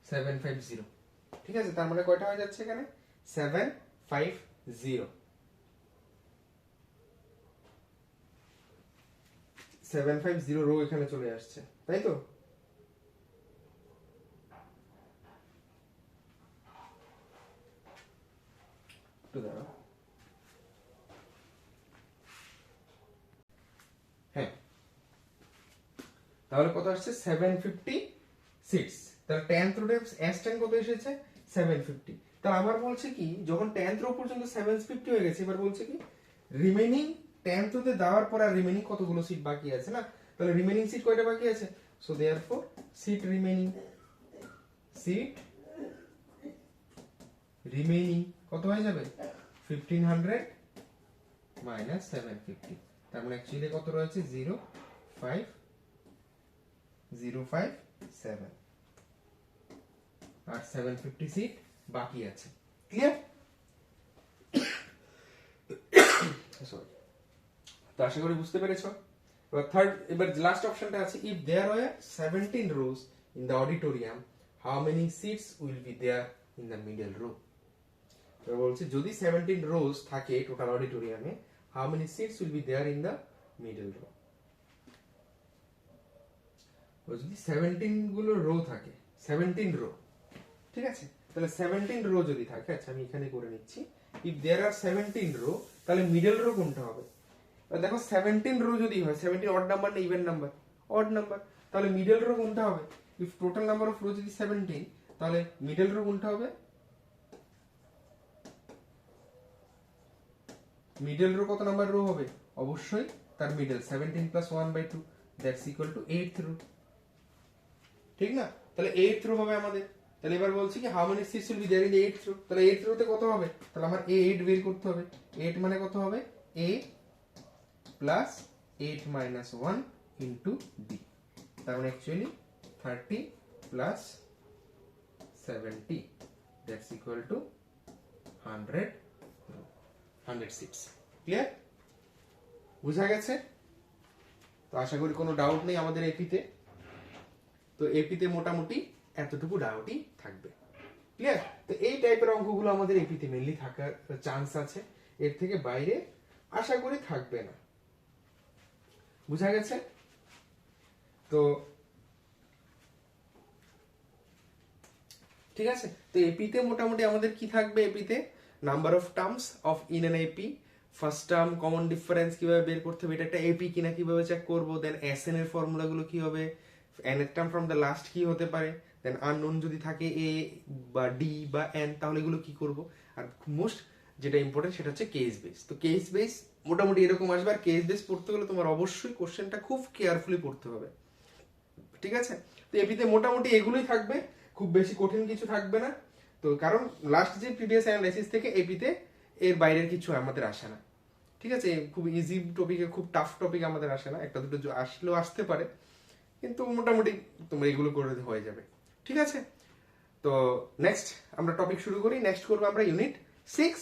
750। ঠিক আছে, তার মানে কয়টা হয়ে যাচ্ছে এখানে 750, 750 রো এখানে চলে আসছে, তাই তো। একটু দাঁড়াও, হ্যাঁ তাহলে কত আসছে 756, তাহলে 10th রো s10 কত এসেছে 750। তাহলে আবার বলছে কি, যখন 10th রো পর্যন্ত 750 হয়ে গেছে, এবার বলছে কি রিমেইনিং 10th রোতে দেওয়ার পর আর রিমেইনিং কতগুলো সিট বাকি আছে না, তাহলে রিমেইনিং সিট কয়টা বাকি আছে, সো देयरफॉर সিট রিমেইনিং কত হয়ে যাবে 1500 মাইনাস 750, তার মানে অ্যাকচুয়ালি কত রয়েছে 05057, আর 750 সিট বাকি আছে। ক্লিয়ার, সরি, তো আশা করি বুঝতে পেরেছো। এবার লাস্ট অপশনটা আছে, if there were 17 rows in the auditorium, how many seats will be there in the middle row? তো বলছে যদি 17 rows থাকে টোটাল অডিটোরিয়ামে, how many seats will be there in the middle row? যদি 17 গুলো রো থাকে, 17 রো, ঠিক আছে, তাহলে 17 রো যদি থাকে, আচ্ছা আমি এখানে করে নিচ্ছি, ইফ देयर আর 17 রো, তাহলে মিডল রো কোনটা হবে, দেখো 17 রো যদি হয়, 17 অড নাম্বার না ইভেন নাম্বার, অড নাম্বার, তাহলে মিডল রো কোনটা হবে, if total number of row যদি 17, তাহলে মিডল রো কোনটা হবে, মিডল রো কত নাম্বার রো হবে, অবশ্যই তার middle 17 plus 1/2, that's equal to 8th row, ঠিক না, তাহলে 8th রো হবে আমাদের। তাহলে এবার বলছি কি how many seats will be there in the 8th row, তাহলে 8th রোতে কত হবে, তাহলে আমার 8 বের করতে হবে, 8 মানে কত হবে a plus 8 minus 1 into d, তার মানে actually 30 plus 70, that's equal to 100 seats. Clear, বুঝা গেছে। তো আশা করি কোনো ডাউট নেই আমাদের এপিতে। তো এপিতে মোটামুটি এতটুকু ডাউটই থাকবে, ক্লিয়ার? তো এই টাইপের অঙ্কগুলো আমাদের এপিতে মেনলি থাকার চান্স আছে, এর থেকে বাইরে আশা করি থাকবে না। বুঝা গেছে? তো ঠিক আছে, তো এপিতে মোটামুটি আমাদের কি থাকবে? এপিতে number of terms of in N AP, first term common difference কিভাবে বের করতে হবে, এটা একটা এপি কিনা কিভাবে চেক করব, দেন এসএন এর ফর্মুলাগুলো কি হবে, এন এর টার্ম ফ্রম দ্য লাস্ট কি হতে পারে, দেন আননোন যদি থাকে এ বা ডি বা এন তাহলে এগুলো কি করব, আর মোস্ট যেটা ইম্পর্টেন্ট সেটা হচ্ছে কেস বেস। তো কেস বেস মোটামুটি এরকম আসবে, আর কেস বেস পড়তে গেলে তোমার অবশ্যই কোশ্চেনটা খুব কেয়ারফুলি পড়তে হবে, ঠিক আছে? তো এপিতে মোটামুটি এগুলোই থাকবে, খুব বেশি কঠিন কিছু থাকবে না। তো কারণ লাস্ট যে প্রিভিয়াস অ্যানালাইসিস থেকে এপিতে এর বাইরের কিছু আমাদের আসে না, ঠিক আছে? খুব ইজি টপিকে খুব টাফ টপিক আমাদের আসে না, একটা দুটো আসলেও আসতে পারে, কিন্তু মোটামুটি তোমরা এগুলো করে হয়ে যাবে, ঠিক আছে? তো নেক্সট আমরা টপিক শুরু করি। নেক্সট করবো আমরা ইউনিট 6।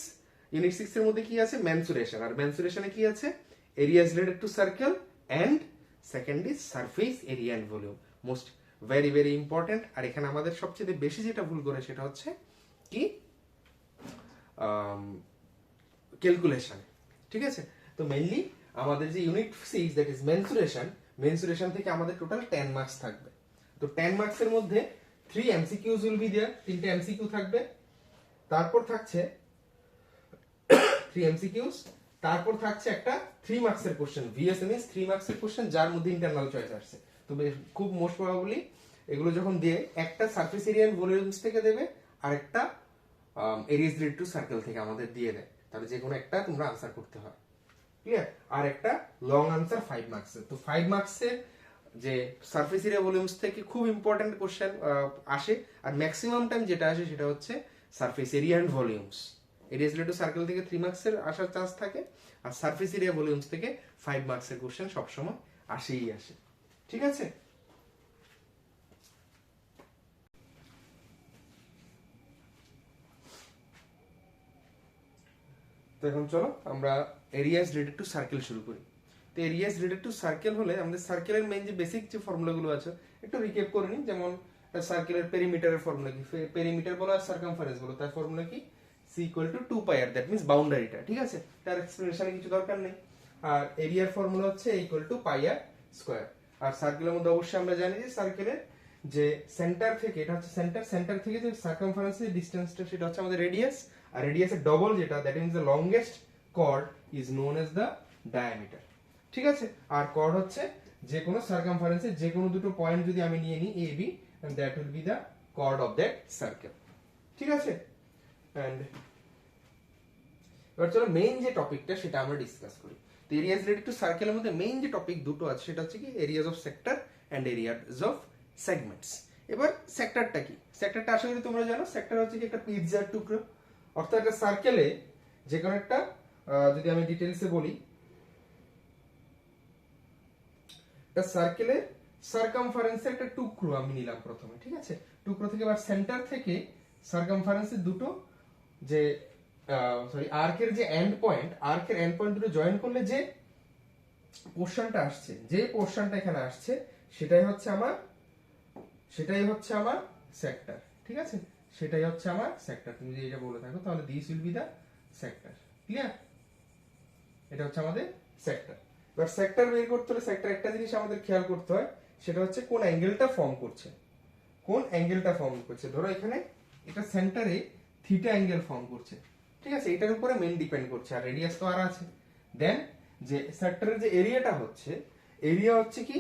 ইউনিট 6 এর মধ্যে কি আছে? মেনসুরেশন। আর মেনসুরেশনে কি আছে? Areas related to circle and second is surface area and volume. Most very very important. আর এখানে আমাদের সবচেয়ে বেশি যেটা ভুল করে সেটা হচ্ছে কি ক্যালকুলেশন, ঠিক আছে? তো মেইনলি আমাদের যে unit 6 that is mensuration, mensuration থেকে আমাদের টোটাল 10 মার্কস থাকবে। তো 10 মার্কসের মধ্যে 3 এমসিকিউজ উইল বি देयर, তিনটে এমসিকিউ থাকবে, তারপর থাকছে 3 এমসিকিউজ, তারপর থাকছে একটা 3 মার্কসের কোশ্চেন, ভিএসএম ইজ 3 মার্কসের কোশ্চেন যার মধ্যে ইন্টারনাল চয়েস আসছে। তো খুব মোস্ট প্রবাবলি এগুলো যখন দিয়ে একটা সারফেস এরিয়া এন্ড ভলিউমস থেকে দেবে, আর একটা এরিয়াজ রিলেটেড টু সার্কেল থেকে আমাদের দিয়ে দেয়, তাহলে যে কোনো একটা তোমরা আনসার করতে হয়, ক্লিয়ার? আর একটা লং আনসার 5 মার্কসের। তো 5 মার্কসের যে সারফেস এরিয়া ভলিউমস থেকে খুব ইম্পর্টেন্ট কোশ্চেন আসে, আর ম্যাক্সিমাম টাইম যেটা আসে সেটা হচ্ছে surface area and volumes. Areas related to circle থেকে 3 মার্কসের আসার চান্স থাকে, আর সারফেস এরিয়া ভলিউমস থেকে 5 মার্কসের কোশ্চেন সবসময় আসেই আসে, ঠিক আছে? তো এখন চলো আমরা এরিয়াজ রিলেটেড টু সার্কেল শুরু করি। তো এরিয়াজ রিলেটেড টু সার্কেল হলে আমাদের সার্কেলের মেইন যে বেসিক যে ফর্মুলাগুলো আছে একটু রিক্যাপ করে নিই। যেমন সার্কেলের পেরিমিটারের ফর্মুলা কি, পেরিমিটার বলো আর সার্কামফারেন্স বলো, তার ফর্মুলা কি? C equal to 2 pi r, that means বাউন্ডারিটা, ঠিক আছে? তার এক্সপ্লেনেশনে কিছু দরকার নেই। আর এরিয়ার ফর্মুলা হচ্ছে equal to pi R square. আর সার্কেলের মধ্যে অবশ্যই আমরা জানি যে সার্কেলের যে সেন্টার থেকে, এটা হচ্ছে সেন্টার, সেন্টার থেকে যে সার্কামফারেন্সের ডিসটেন্সটা সেটা হচ্ছে আমাদের রেডিয়াস, আর রেডিয়াসের ডবল যেটা that means the longest chord is known as the diameter, ঠিক আছে? আর কর্ড হচ্ছে যে কোনো সার্কামফারেন্সের যে কোনো দুটো পয়েন্ট যদি আমি নিয়ে নিই A B, and that will be the chord of that circle, ঠিক আছে? এন্ড এবার চলো মেইন যে টপিকটা সেটা আমরা ডিসকাস করি। তো এরিয়াজ রিলেটেড টু সার্কেলের মধ্যে মেইন যে টপিক দুটো আছে সেটা হচ্ছে কি areas of sector and areas of segments. এবার সেক্টরটা কি? সেক্টরটা আশা করি তোমরা জানো। সেক্টর হচ্ছে কি একটা পিৎজার টুকরো, অর্থাৎ একটা সার্কেলে যে কোনো একটা যদি আমি ডিটেইলসে বলি, একটা সার্কেলের সার্কামফারেন্সের একটা টুকরো আমি নিলাম প্রথমে, ঠিক আছে? টুকরো থেকে বা সেন্টার থেকে সার্কামফারেন্সের দুটো যে আর্কের যে এন্ড পয়েন্ট, আর্কের এন্ড পয়েন্ট দুটো জয়েন করলে যে পোরশনটা আসছে, যে পোরশনটা এখানে আসছে সেটাই হচ্ছে আমার সেক্টর, ঠিক আছে? সেটাই হচ্ছে আমার সেক্টর। তুমি যদি এটা বলে থাকো তাহলে this will be the sector, clear? এটা হচ্ছে আমাদের সেক্টর। এবার সেক্টর বের করতে হলে সেক্টর একটা জিনিস আমাদের খেয়াল করতে হয়, সেটা হচ্ছে কোন অ্যাঙ্গেলটা ফর্ম করছে, কোন অ্যাঙ্গেলটা ফর্ম করছে। ধরো এখানে এটা সেন্টারে থিটা অ্যাঙ্গেল ফর্ম করছে, ঠিক আছে? এটার উপরে মেইন ডিপেন্ড করছে, আর রেডিয়াস তো আর আছে। দেন যে সেক্টরের যে এরিয়াটা হচ্ছে, এরিয়া হচ্ছে কি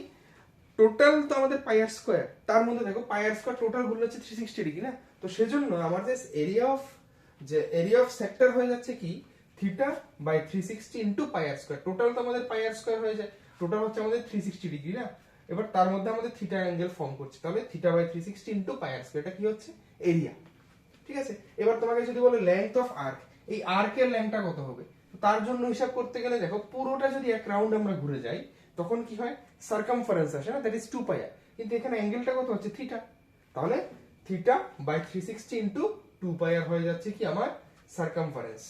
টোটাল তো আমাদের পাই আর স্কয়ার, তার মধ্যে দেখো পাই আর স্কয়ার টোটাল গুলো হচ্ছে 360 ডিগ্রি না, তো সেজন্য আমাদের এরিয়া অফ সেক্টর হয়ে যাচ্ছে কি theta by 360 into pi R square. Total তো আমাদের পাই আর স্কয়ার হয়ে যায়, টোটাল হচ্ছে আমাদের 360 ডিগ্রি না। এবার তার মধ্যে আমাদের থিটা অ্যাঙ্গেল ফর্ম করছে, তাহলে theta by 360 into pi R square, এটা কি হচ্ছে এরিয়া, ঠিক আছে? এবার তোমাকে যদি বলে লেংথ অফ আর্ক, এই আর্কের লেংথটা কত হবে, তার জন্য হিসাব করতে গেলে দেখো পুরোটা যদি এক রাউন্ড আমরা ঘুরে যাই তখন কি হয় সার্কামফারেন্স আসে না, দ্যাট ইজ 2 পাই আর, কিন্তু এখানে অ্যাঙ্গেলটা কত হচ্ছে থিটা, তাহলে থিটা বাই 360 ইনটু 2 পাই আর হয়ে যাচ্ছে কি আমার সার্কামফারেন্স,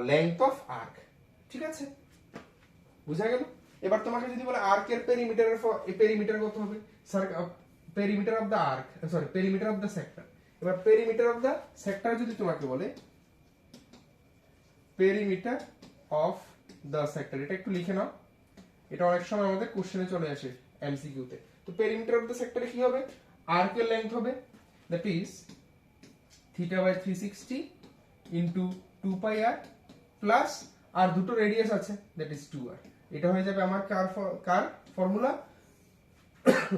লেংথ অফ আর্ক, ঠিক আছে? বুঝা গেল? এবার তোমাকে যদি বলে আর্কের পেরিমিটার কত হবে, perimeter of the arc, sorry perimeter of the sector. এবার পেরিমিটার অফ দ্য সেক্টর যদি তোমাকে বলে পেরিমিটার অফ দ্য সেক্টর, এটা একটু লিখে নাও, এটা অনেক সময় আমাদের কোশ্চেনে চলে আসে এমসিকিউ তে। তো পেরিমিটার অফ দ্য সেক্টরে কি হবে, আর্কের লেংথ হবে that is θ/360 into 2 pi R plus r দুটো রেডিয়াস আছে দ্যাট ইজ 2r। এটা হয়ে যাবে আমার কার formula,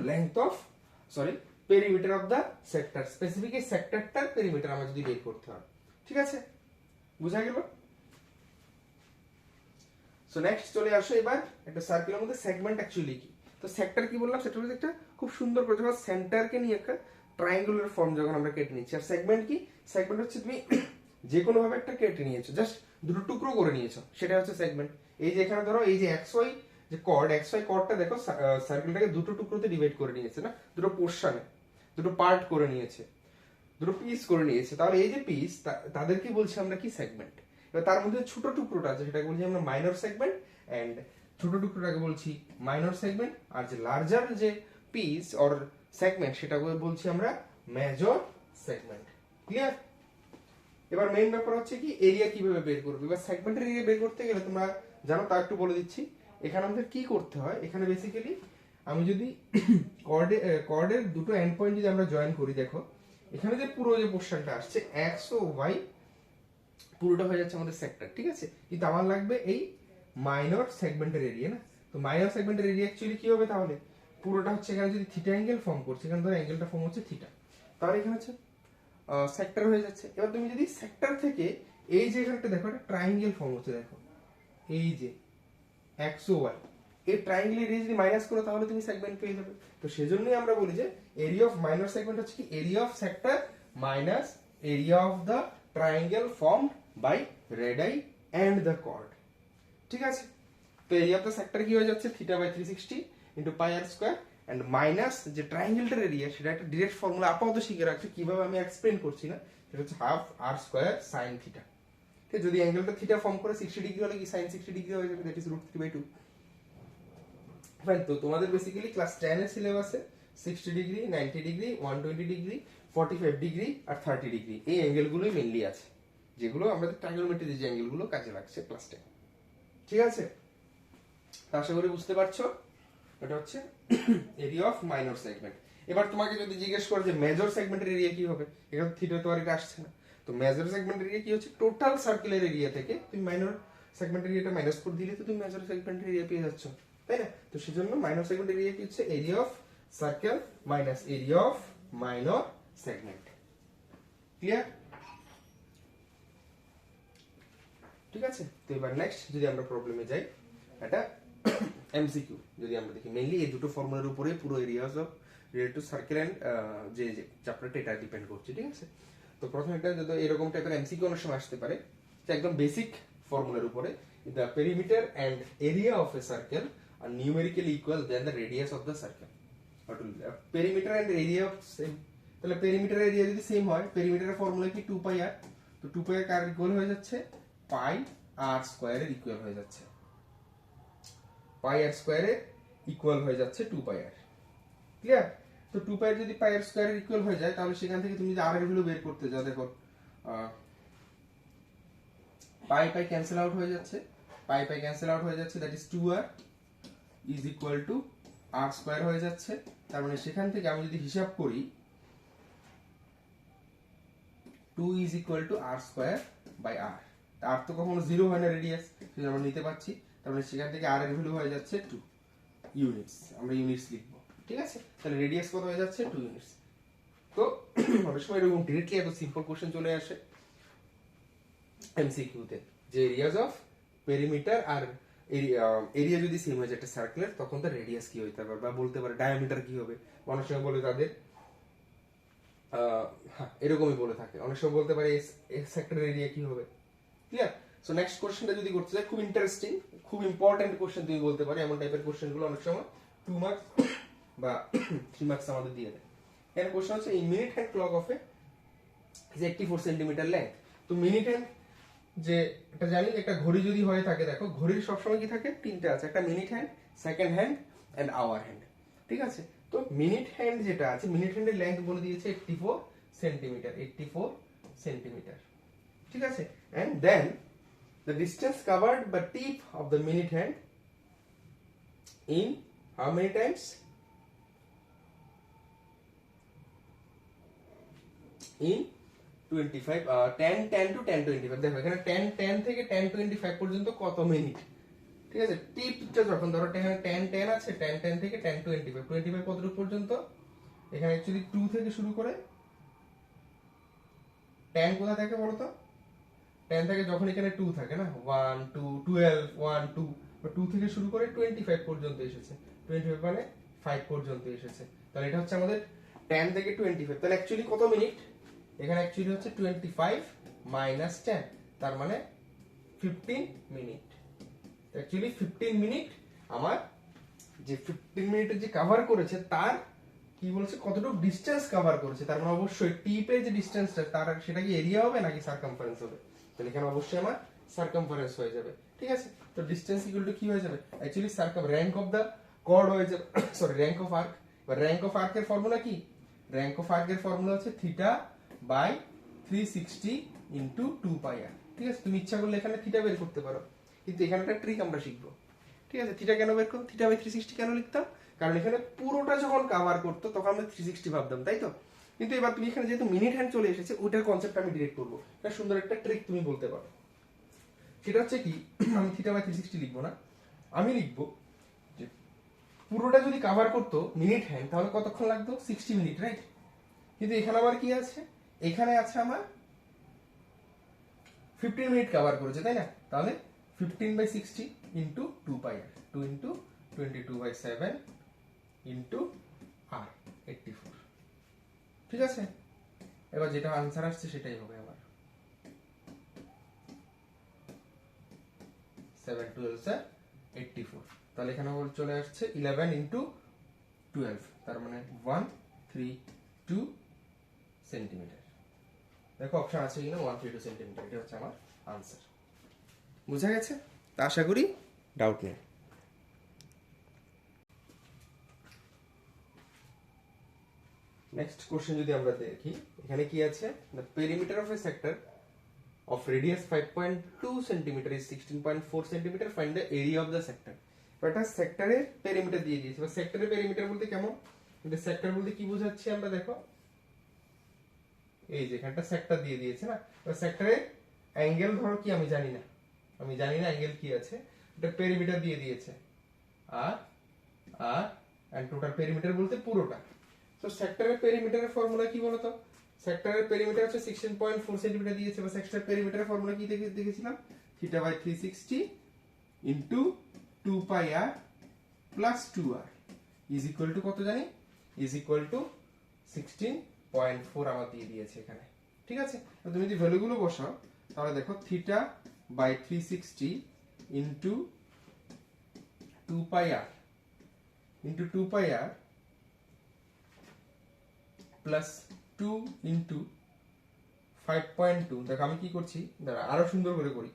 length of perimeter of the sector, specific এই সেক্টরটার পেরিমিটার আমার যদি বের করতে হয়। ঠিক আছে, বুঝা গেল? সো নেক্সট চলে আসো এবার একটা সার্কেলের মধ্যে সেগমেন্ট অ্যাকচুয়ালি কি। তো সেক্টর কি বললাম, সেটা হচ্ছে একটা খুব সুন্দর করে যখন সেন্টারকে নিয়ে একটা ট্রায়াঙ্গুলার ফর্ম যখন আমরা কেটে নিচ্ছি। আর সেগমেন্ট কি, সেগমেন্ট হচ্ছে তুমি যে কোনো ভাবে একটা কেটে নিয়েছো, জাস্ট দুটো টুকরো করে নিয়েছো, সেটা হচ্ছে সেগমেন্ট। এই যে এখানে ধরো এই যে XY যে XY কর্ডটা দেখো সার্কেলটাকে দুটো টুকরোতে ডিভাইড করে নিয়েছে না, দুটো পোর্শনে, দুটো পার্ট করে নিয়েছে, দুটো পিস করে নিয়েছে। তাহলে এই যে পিস তাদেরকে বলছি আমরা কি, সেগমেন্ট। এবার তার মধ্যে ছোট টুকরোটা আছে সেটাকে বলছি আমরা মাইনর সেগমেন্ট, এন্ড ছোট টুকরোটাকে বলছি মাইনর সেগমেন্ট, আর যে লার্জার যে পিস অর সেগমেন্ট সেটাকে বলছি আমরা মেজর সেগমেন্ট। ক্লিয়ার? এবার মেইন ব্যাপার হচ্ছে কি, এরিয়া কিভাবে বের করবে। এবার সেগমেন্টের এরিয়া বের করতে গেলে তোমরা জানো, তা একটু বলে দিচ্ছি। এখানে আমাদের কি করতে হয়, এখানে বেসিক্যালি আমি যদি কর্ডের দুটো এন্ড পয়েন্ট যদি আমরা জয়েন করি, দেখো এখানে যে পুরো যে পোর্শনটা আসছে এক্স ও ওয়াই পুরোটা হয়ে যাচ্ছে আমাদের সেক্টর। ঠিক আছে, কিন্তু আমার লাগবে এই মাইনর সেগমেন্টের এরিয়া না। তো মাইনর সেগমেন্টের এরিয়া অ্যাকচুয়ালি কি হবে, তাহলে পুরোটা হচ্ছে এখানে যদি থিটা অ্যাঙ্গেল ফর্ম করছে, এখানে ধরো অ্যাঙ্গেলটা ফর্ম হচ্ছে থিটা, তাহলে এখানে হচ্ছে সেক্টর হয়ে যাচ্ছে। এবার তুমি যদি সেক্টর থেকে এই যে এখানটা দেখো একটা ট্রায়াঙ্গেল ফর্ম হচ্ছে, দেখো এই যে এক্স ও ওয়াই, এই ট্রায়াঙ্গেল এরিয়া যদি মাইনাস করো তাহলে তুমি সেগমেন্ট পেয়ে যাবে। তো সেজন্যই আমরা বলি যে এরিয়া অফ মাইনর সেগমেন্ট হচ্ছে কি, area of sector minus area of the triangle formed by radii and the chord. ঠিক আছে, তো এরিয়া অফ দ্য সেক্টর কি হয়ে যাচ্ছে, θ/360 into pi R square, and minus যে ট্রায়াঙ্গেলটার এরিয়া সেটা একটা ডিরেক্ট ফর্মুলা আপাতত শিখে রাখছে, কিভাবে আমি এক্সপ্লেন করছি না, সেটা হচ্ছে হাফ আর স্কয়ার সাইন থিটা। ঠিক, যদি অ্যাঙ্গেলটা থিটা ফর্ম করে 60 ডিগ্রি হলে কি সাইন 60 ডিগ্রি হয়ে যাবে, দ্যাট ইজ √3/2। ফাইন, তো তোমাদের বেসিক্যালি ক্লাস 10 এর সিলেবাসে 60 ডিগ্রি, 90 ডিগ্রি, 120 ডিগ্রি, 45 ডিগ্রি আর 30 ডিগ্রি এই অ্যাঙ্গেলগুলোই মেইনলি আছে, যেগুলো আমাদের ট্রাইগোনোমেট্রিতে যে অ্যাঙ্গেলগুলো কাজে লাগছে ক্লাস 10। ঠিক আছে, আশা করি বুঝতে পারছো। এটা হচ্ছে এরিয়া অফ মাইনর সেগমেন্ট। এবার তোমাকে যদি জিজ্ঞেস করে যে মেজর সেগমেন্টের এরিয়া কি হবে, এখানে থিটা তো আর এটা আসছে না। তো মেজর সেগমেন্টের এরিয়া কি হচ্ছে, টোটাল সার্কেলের এরিয়া থেকে তুমি মাইনর সেগমেন্টের এরিয়াটা মাইনাস করে দিলে তো তুমি মেজর সেগমেন্টের এরিয়া পেয়ে যাচ্ছ, তাই না? তো সেজন্য মাইনর সেগমেন্টের এরিয়া কি হচ্ছে, area of circle minus area of minor segment. Clear? ঠিক আছে, তো এবার নেক্সট যদি আমরা প্রবলেমে যাই, এটা এমসিকিউ যদি আমরা দেখি, মেইনলি এই দুটো ফর্মুলার উপরে পুরো areas of related to circle and যে চ্যাপ্টারটা এটা ডিপেন্ড করছে। ঠিক আছে, তো প্রথমে একটা যদি এরকম টাইপের এমসিকিউ অনেক সময় আসতে পারে, যে একদম বেসিক ফর্মুলার উপরে, the perimeter and area of a circle are numerically equal than the radius of the circle. Perimeter and area of same, তাহলে পেরিমিটার এরিয়া যদি সেম হয়, পেরিমিটারের ফর্মুলা কি 2 পাই আর, তো 2 পাই আর কার ইকুয়াল হয়ে যাচ্ছে, পাই আর স্কয়ারের ইকুয়াল হয়ে যাচ্ছে, পাই আর স্কয়ারের ইকুয়াল হয়ে যাচ্ছে 2 পাই আর। ক্লিয়ার? তো 2 পাই যদি পাই আর স্কয়ারের ইকুয়াল হয়ে যায়, তাহলে সেখান থেকে তুমি যদি আর এর ভ্যালু বের করতে যাও, দেখো পাই পাই ক্যান্সেল আউট হয়ে যাচ্ছে, পাই পাই ক্যান্সেল আউট হয়ে যাচ্ছে, that is 2r is equal to R square হয়ে যাচ্ছে। তার মানে সেখান থেকে আমি যদি হিসাব করি 2 is equal to R square by r, আর তো কখনো 0 হয় না রেডিয়াস, সেটা আমরা নিতে পারছি। তার মানে সেখান থেকে আর এর ভ্যালু হয়ে যাচ্ছে 2 ইউনিটস, আমরা ইউনিটস লিখব। ঠিক আছে, তাহলে রেডিয়াস কত হয়ে যাচ্ছে, 2 ইউনিটস। তো অনেক সময় এরকম ডিরেক্টলি এত সিম্পল কোশ্চেন চলে আসে এমসিকিউতে, যে এরিয়াস অফ পেরিমিটার আর এরিয়া যদি সেম হয়ে যায় একটা সার্কেলের, তখন তার রেডিয়াস কি হইতে পারে, বা বলতে পারে ডায়ামিটার কি হবে। অনেক সময় বলে তাদের হ্যাঁ এরকমই বলে থাকে, অনেক সময় বলতে পারে সেক্টর এরিয়া কি হবে। ক্লিয়ার? সো নেক্সট কোশ্চেনটা যদি করতে চাই, খুব ইন্টারেস্টিং, খুব ইম্পর্টেন্ট কোশ্চেন তুমি বলতে পারো, এমন টাইপের কোশ্চেনগুলো অনেক সময় 2 মার্কস বা 3 মার্কস আমাদের দিয়ে দেয়। এর কোশ্চেন হচ্ছে, in minute hand clock of A 84 centimetre length. তো মিনিট হ্যান্ড যে এটা জানি একটা ঘড়ি যদি হয়ে থাকে, দেখো ঘড়ির সবসময় কি থাকে, তিনটা আছে, একটা minute hand, second hand and hour hand. ঠিক আছে, তো মিনিট হ্যান্ড যেটা আছে, মিনিট হ্যান্ডের লেন্থ বলে দিয়েছে 84 সেন্টিমিটার, 84 সেন্টিমিটার। ঠিক আছে, and then the distance covered by tip of the minute hand in how many times? In 25 10 10 to 10 25। দেখো এখানে 10 10 থেকে 10 25 পর্যন্ত কত মিনিট। ঠিক আছে, টিপটা যখন ধরো এখানে 10 10 আছে, 10 10 থেকে 10 25 25 কতটুকু পর্যন্ত, এখানে অ্যাকচুয়ালি 2 থেকে শুরু করে 10 কোথা থেকে বলো তো, 10 থেকে যখন এখানে 2 থাকে না, 1 2 12 1 2, 2 থেকে শুরু করে 25 পর্যন্ত এসেছে, 25 মানে 5 পর্যন্ত এসেছে। তাহলে এটা হচ্ছে আমাদের 10 থেকে 25। তাহলে অ্যাকচুয়ালি কত মিনিট, এখানে অ্যাকচুয়ালি হচ্ছে 25 মাইনাস 10, তার মানে 15 মিনিট। অ্যাকচুয়ালি 15 মিনিট আমার যে 15 মিনিটের যে কভার করেছে, তার কি বলছে কতটুকু ডিসটেন্স কভার করেছে, তার মানে অবশ্যই টিপের যে ডিসটেন্সটা তার সেটা কি এরিয়া হবে নাকি সারকামফারেন্স হবে, তাহলে এখানে অবশ্যই আমার সারকামফারেন্স হয়ে যাবে। ঠিক আছে, তো ডিসটেন্স ইকুয়াল টু কি হয়ে যাবে, actually rank of the chord হয়ে যাবে, সরি র্যাঙ্ক অফ আর্ক। এবার র্যাঙ্ক অফ আর্কের ফর্মুলা কি, র্যাঙ্ক অফ আর্কের ফর্মুলা হচ্ছে theta by 360 into 2 pi R. ঠিক আছে, তুমি ইচ্ছা করলে এখানে থিটা বের করতে পারো, কিন্তু এখানে একটা ট্রিক আমরা শিখবো। ঠিক আছে, থিটা কেন বের করব, থিটা বাই 360 কেন লিখতাম, কারণ এখানে পুরোটা যখন কভার করতো তখন আমরা 360 ভাবতাম, তাই তো। কিন্তু এবার তুমি এখানে যেহেতু মিনিট হ্যান্ড চলে এসেছে, ওটার কনসেপ্ট আমি ডিরেক্ট করবো, এটা সুন্দর একটা ট্রিক তুমি বলতে পারো। সেটা হচ্ছে কি, আমি থিটা বাই 360 লিখবো না, আমি লিখবো যে পুরোটা যদি কভার করতো মিনিট হ্যান্ড তাহলে কতক্ষণ লাগতো, 60 মিনিট, রাইট। কিন্তু এখানে আবার কি আছে, এখানে আছে আমার 15 মিনিট কভার করেছে, তাই না, তাহলে 15 by 60 into 2 pi r, 2 into 22/7 into r 84। ঠিক আছে, এবার যেটা আনসার আসছে সেটাই হবে আমার 7 12 84। তাহলে এখানে চলে আসছে 11 ইন্টু 12, তার মানে 132 সেন্টিমিটার। দেখো অপশন আছে কিনা, 132 সেন্টিমিটার, এটা হচ্ছে আমার আনসার। বুঝা গেছে, তা আশা করি ডাউট নেই। নেক্সট কোশ্চেন যদি আমরা দেখি, এখানে কি আছে, the perimeter of A sector of radius 5.2 centimeter is 16.4 centimeter, find the area of the sector। এটা সেক্টরের পেরিমিটার দিয়ে দিয়েছে, বা সেক্টরের পেরিমিটার বলতে কেমন, এটা সেক্টর বলতে কি বোঝাচ্ছি আমরা, দেখো এই যে এখানটা সেক্টর দিয়ে দিয়েছে না, তো সেক্টরের অ্যাঙ্গেল ধরো কি আমি জানি না, অ্যাঙ্গেল কি আছে, এটা পেরিমিটার দিয়ে দিয়েছে আর আর এন্ড টোটাল পেরিমিটার বলতে পুরোটা। তো সেক্টরের পেরিমিটারের ফর্মুলা কি বলতো, সেক্টরের পেরিমিটার হচ্ছে 16.4 সেন্টিমিটার দিয়েছে, বা সেক্টরের পেরিমিটারের ফর্মুলা কি দেখেছিলাম, theta by 360 into 2 pi R plus 2 R is equal to কত জানি, ইজ ইকুয়াল টু 16.4 আমার দিয়ে দিয়েছে এখানে। ঠিক আছে, তো তুমি যদি ভ্যালুগুলো বসাও তাহলে দেখো theta by 360 into 2 pi R into 2 pi R plus 2 into 5.2। দেখো আমি কি করছি, দাঁড়া আরো সুন্দর করে করি।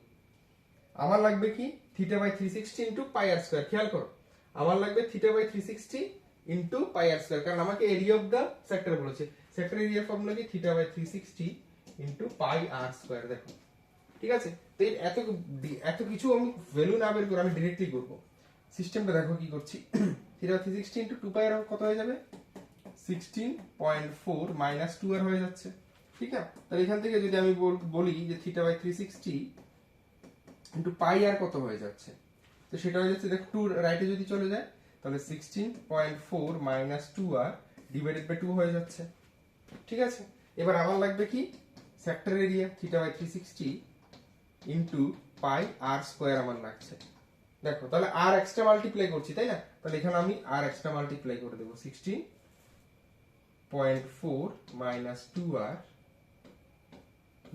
আমার লাগবে কি theta by 360 into pi R square, খেয়াল করো আমার লাগবে theta by 360 into pi R square, কারণ আমাকে এরিয়া অফ দা সেক্টর বলেছে। সেক্টর এরিয়ার ফর্মুলা কি, theta by 360 into pi R square. দেখো ঠিক আছে, তো এত কিছু আমি ভ্যালু না বের করে আমি ডাইরেক্টলি করব। সিস্টেমটা দেখো কি করছি, থিটা 360 ইনটু 2 পাই আর কত হয়ে যাবে, 16.4 মাইনাস 2 আর হয়ে যাচ্ছে। ঠিক আছে, তাহলে এখান থেকে যদি আমি বলি যে থিটা বাই 360 ইনটু পাই আর কত হয়ে যাচ্ছে, তো সেটা হয়ে যাচ্ছে, দেখো 2 রাইটে যদি চলে যায় তাহলে 16.4 মাইনাস 2 আর ডিভাইডেড বাই 2 হয়ে যাচ্ছে। ঠিক আছে, এবার আমার লাগবে কি sector area, theta by 360 into pi R square আমার লাগছে। দেখো তাহলে আর এক্সট্রা মাল্টিপ্লাই করছি, তাই না, তাহলে এখানে আমি আর এক্সট্রা মাল্টিপ্লাই করে দেবো, 16.4 minus 2 r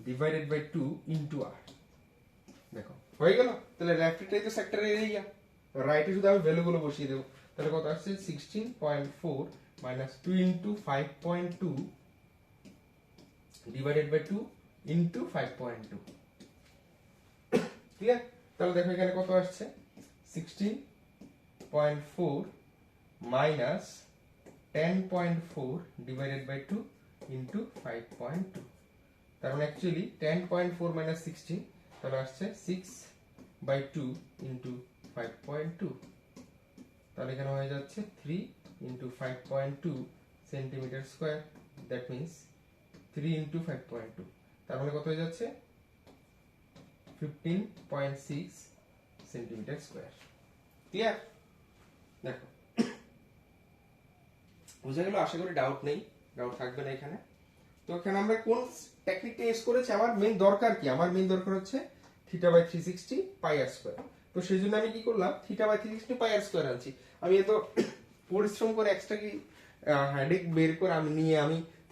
divided by 2 into r. দেখো হয়ে গেল, তাহলে লেফটটাই তো সেক্টরের এরিয়া, রাইটে শুধু আমি ভ্যালুগুলো বসিয়ে দেবো। তাহলে কত আসছে, 16.4 minus 2 into 5.2 divided by 2 into 5.2। Clear? তাহলে দেখো এখানে কত আসছে, 16.4 মাইনাস 10.4 ডিভাইডেড বাই 2 ইন্টু 5.2। তার মানে অ্যাকচুয়ালি 10.4 মাইনাস 16, তাহলে আসছে 6/2 ইন্টু 5.2। তাহলে এখানে হয়ে যাচ্ছে 3 into 5.2 centimetre square, that means 3 into 5.2, তার মানে কত হয়ে যাচ্ছে 15.6 সেন্টিমিটার স্কোয়ার। ক্লিয়ার? দেখো বুঝা গেল? আশা করি ডাউট নেই, ডাউট থাকবে না এখানে। তো এখানে আমরা কোন টেকনিকটা ইউজ করেছি, আমার মেইন দরকার কি, আমার মেইন দরকার হচ্ছে θ/360 পাই আর স্কয়ার। তো সেই জন্য আমি কি করলাম, θ/360 পাই আর স্কয়ার আনছি। আমি এত পরিশ্রম করে এক্সট্রা কি হেডেক বের করে আমি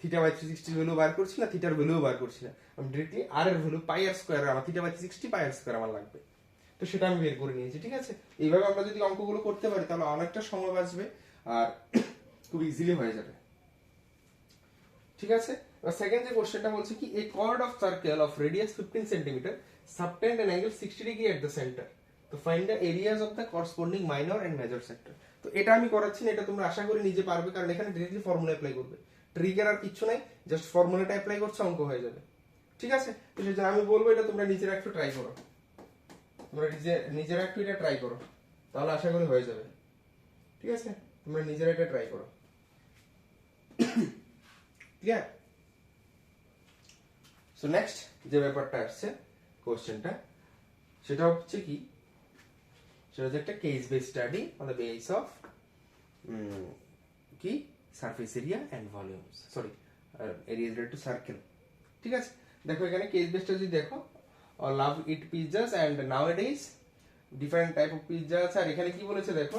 θ/360 ভ্যালু বার করছি না, থিটার ভ্যালু বার করছি না, আমি ডিরেক্টলি আর এর ভ্যালু পাই আর স্কয়ার, আমার θ/360 পাই আর স্কয়ার আমার লাগবে। তো সেটা আমি বের করে নিয়েছি, ঠিক আছে? এইভাবে আমরা যদি অঙ্কগুলো করতে পারি তাহলে অনেকটা সময় বাঁচবে আর খুব ইজিলি হয়ে যাবে, ঠিক আছে? সেকেন্ড যে কোশ্চেনটা বলছে কি, এ chord of circle of radius 15 cm subtend an angle 60 degree at the center, তো find the areas of the corresponding minor and major sector। তো এটা আমি করাচ্ছি না, এটা তোমরা আশা করি নিজে পারবে, কারণ এখানে ডিরেক্টলি ফর্মুলা অ্যাপ্লাই করবে, ট্রিকের আর কিছু নাই, জাস্ট ফর্মুলাটা অ্যাপ্লাই করছে, অঙ্ক হয়ে যাবে, ঠিক আছে? তো সেটা আমি বলবো এটা তোমরা নিজেরা একটু ট্রাই করো, তোমরা নিজেরা একটু এটা ট্রাই করো, তাহলে আশা করি হয়ে যাবে, ঠিক আছে? তোমরা নিজেরা এটা ট্রাই করো, ক্লিয়ার? সো নেক্সট যে ব্যাপারটা আসছে কোশ্চেনটা, সেটা হচ্ছে কি, সেটা হচ্ছে একটা case base study on the base of কি surface area and volumes, sorry area related to circle, ঠিক আছে? দেখো এখানে কেস বেসটা যদি দেখো, love it pizzas and nowadays different type of pizza আছে। আর এখানে কি বলেছে দেখো,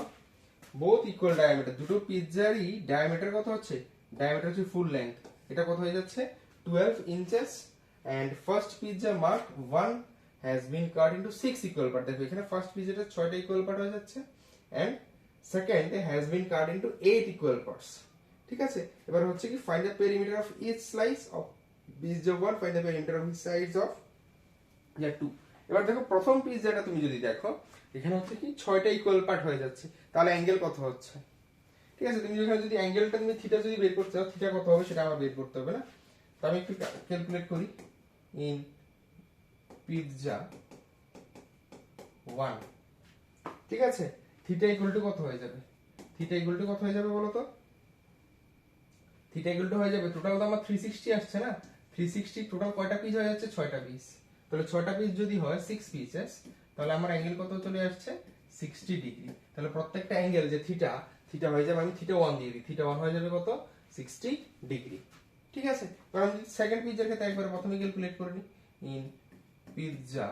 বোথ ইকুয়াল ডায়ামিটার, দুটো পিৎজারই ডায়ামিটার কত হচ্ছে, ডায়ামিটার হচ্ছে ফুল লেন্থ, এটা কত হয়ে যাচ্ছে 12 inches, and first pizza mark 1 has been cut into 6 equal part। দেখো এখানে ফার্স্ট পিজাটা 6টা ইকুয়াল পার্ট হয়ে যাচ্ছে, and second has been cut into 8 equal parts, ঠিক আছে? এবার হচ্ছে কি, find the perimeter of each slice of pizza 1, find the perimeter of each sides of pizza 2। এবার দেখো প্রথম পিজাটা তুমি যদি দেখো, এখানে হচ্ছে কি 6টা ইকুয়াল পার্ট হয়ে যাচ্ছে, তাহলে অ্যাঙ্গেল কত হচ্ছে, ঠিক আছে? তুমি যখন যদি অ্যাঙ্গেলটা তুমি থিটা যদি বের করতে চাও, থিটা কত হবে সেটা আমার বের করতে হবে না, তো আমি একটু ক্যালকুলেট করি। ইন পিৎজা 1, ঠিক আছে, থিটা ইকুয়াল টু কত হয়ে যাবে, থিটা ইকুয়াল টু কত হয়ে যাবে বলো তো? থিটা ইকুয়াল টু হয়ে যাবে, টোটাল তো আমার 360 আসছে না, 360 টোটাল কয়টা পিস হয়ে যাচ্ছে, 6টা পিস। তাহলে 6টা পিস যদি হয় 6 পিসেস, তাহলে আমার অ্যাঙ্গেল কত চলে আসছে 60 ডিগ্রি। তাহলে প্রত্যেকটা অ্যাঙ্গেল যে থিটা, থিটা হয়ে যাবে, আমি থিটা 1 দিয়ে দিই, থিটা 1 হয়ে যাবে কত 60 ডিগ্রি, ঠিক আছে? কারণ যদি সেকেন্ড পিৎজার ক্ষেত্রে একবার প্রথমে ক্যালকুলেট করে নিই, ইন পিৎজা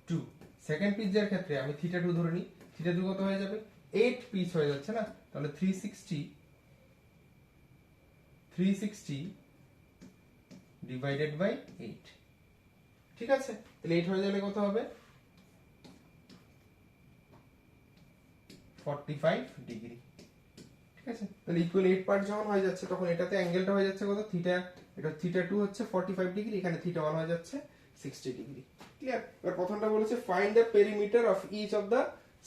2, সেকেন্ড পিৎজার ক্ষেত্রে আমি থিটা 2 ধরে নিই, থিটা 2 কত হয়ে যাবে 8 পিস হয়ে যাচ্ছে না, তাহলে 360 ডিভাইডেড বাই 8, ঠিক আছে? তাহলে 8 হয়ে গেলে কত হবে 45 ডিগ্রি, ঠিক আছে? তাহলে ইকুয়াল 8 পার্ট যখন হয়ে যাচ্ছে, তখন এটাতে অ্যাঙ্গেলটা হয়ে যাচ্ছে কত, থিটা, এটা থিটা 2 হচ্ছে 45 ডিগ্রি, এখানে থিটা 1 হয়ে যাচ্ছে 60 ডিগ্রি, ক্লিয়ার? এবার প্রথমটা বলেছে find the perimeter of each of the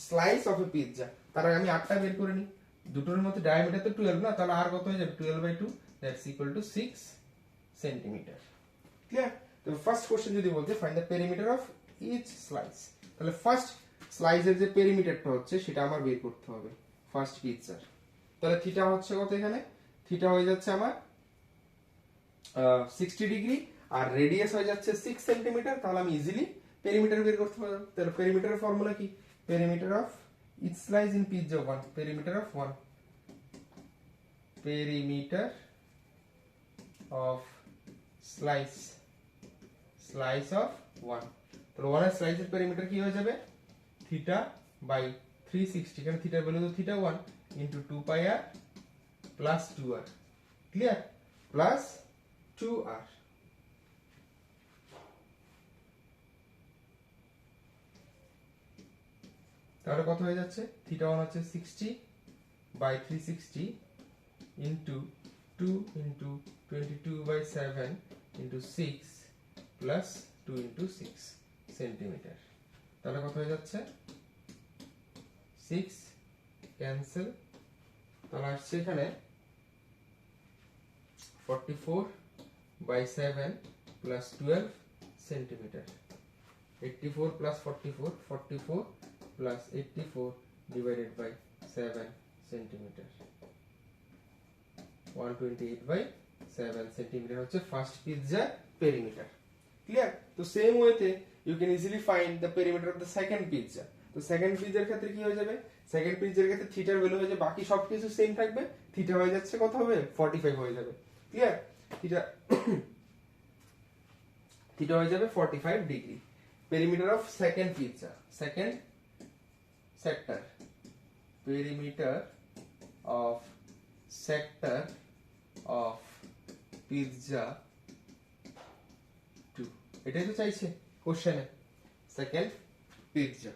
slice of a pizza. তার আগে আমি আটটা বের করে নিই, দুটোর মধ্যে ডায়ামিটার তো 12 না, তাহলে আর কত হয়ে যাবে 12/2, that's equal to 6 centimetre, clear? তো ফার্স্ট কোশ্চেন যদি বলতে find the perimeter of each slice, তাহলে ফার্স্ট স্লাইসের যে পেরিমিটারটা হচ্ছে সেটা আমার বের করতে হবে ফার্স্ট পিৎজার। তাহলে থিটা হচ্ছে কত, এখানে থিটা হয়ে যাচ্ছে আমার 60 ডিগ্রি, আর রেডিয়াস হয়ে যাচ্ছে 6 সেন্টিমিটার, তাহলে আমি ইজিলি পেরিমিটার বের করতে পারবো। তাহলে পেরিমিটারের ফর্মুলা কি, perimeter of each slice in pizza 1, perimeter of 1, perimeter of slice of 1, তাহলে 1 এর স্লাইসের পেরিমিটার কি হয়ে যাবে থিটা বাই 360, এখানে থিটার ভ্যালু তো থিটা 1 ইনটু 2 পাই আর plus 2r, clear? Plus 2r, তাহলে কত হয়ে যাচ্ছে, থিটা 1 হচ্ছে 60 by 360 into 2 into 22/7 into 6 plus 2 into 6, centimetre. তাহলে কত হয়ে যাচ্ছে 6 ক্যান্সেল, তাহলে আসছে এখানে 44/7 plus 12 centimetre. 84 plus 44 44 plus 84 divided by 7 centimetre. 128/7 centimetre হচ্ছে ফার্স্ট পিৎজা পেরিমিটার। ক্লিয়ার? তো সেম ওয়েতে you can easily find the perimeter of the second pizza. তো সেকেন্ড পিৎজার ক্ষেত্রে কি হয়ে যাবে, সেকেন্ড পিৎজার ক্ষেত্রে থিটার ভ্যালু হয়ে যাবে, বাকি সবকিছু সেম থাকবে, থিটা হয়ে যাচ্ছে কত হবে 45 হয়ে যাবে। ক্লিয়ার? থিটা থিটা হয়ে যাবে 45 degree. Perimeter of second pizza, second sector, perimeter of sector of pizza 2, এটাই তো চাইছে কোশ্চেনে, second pizza.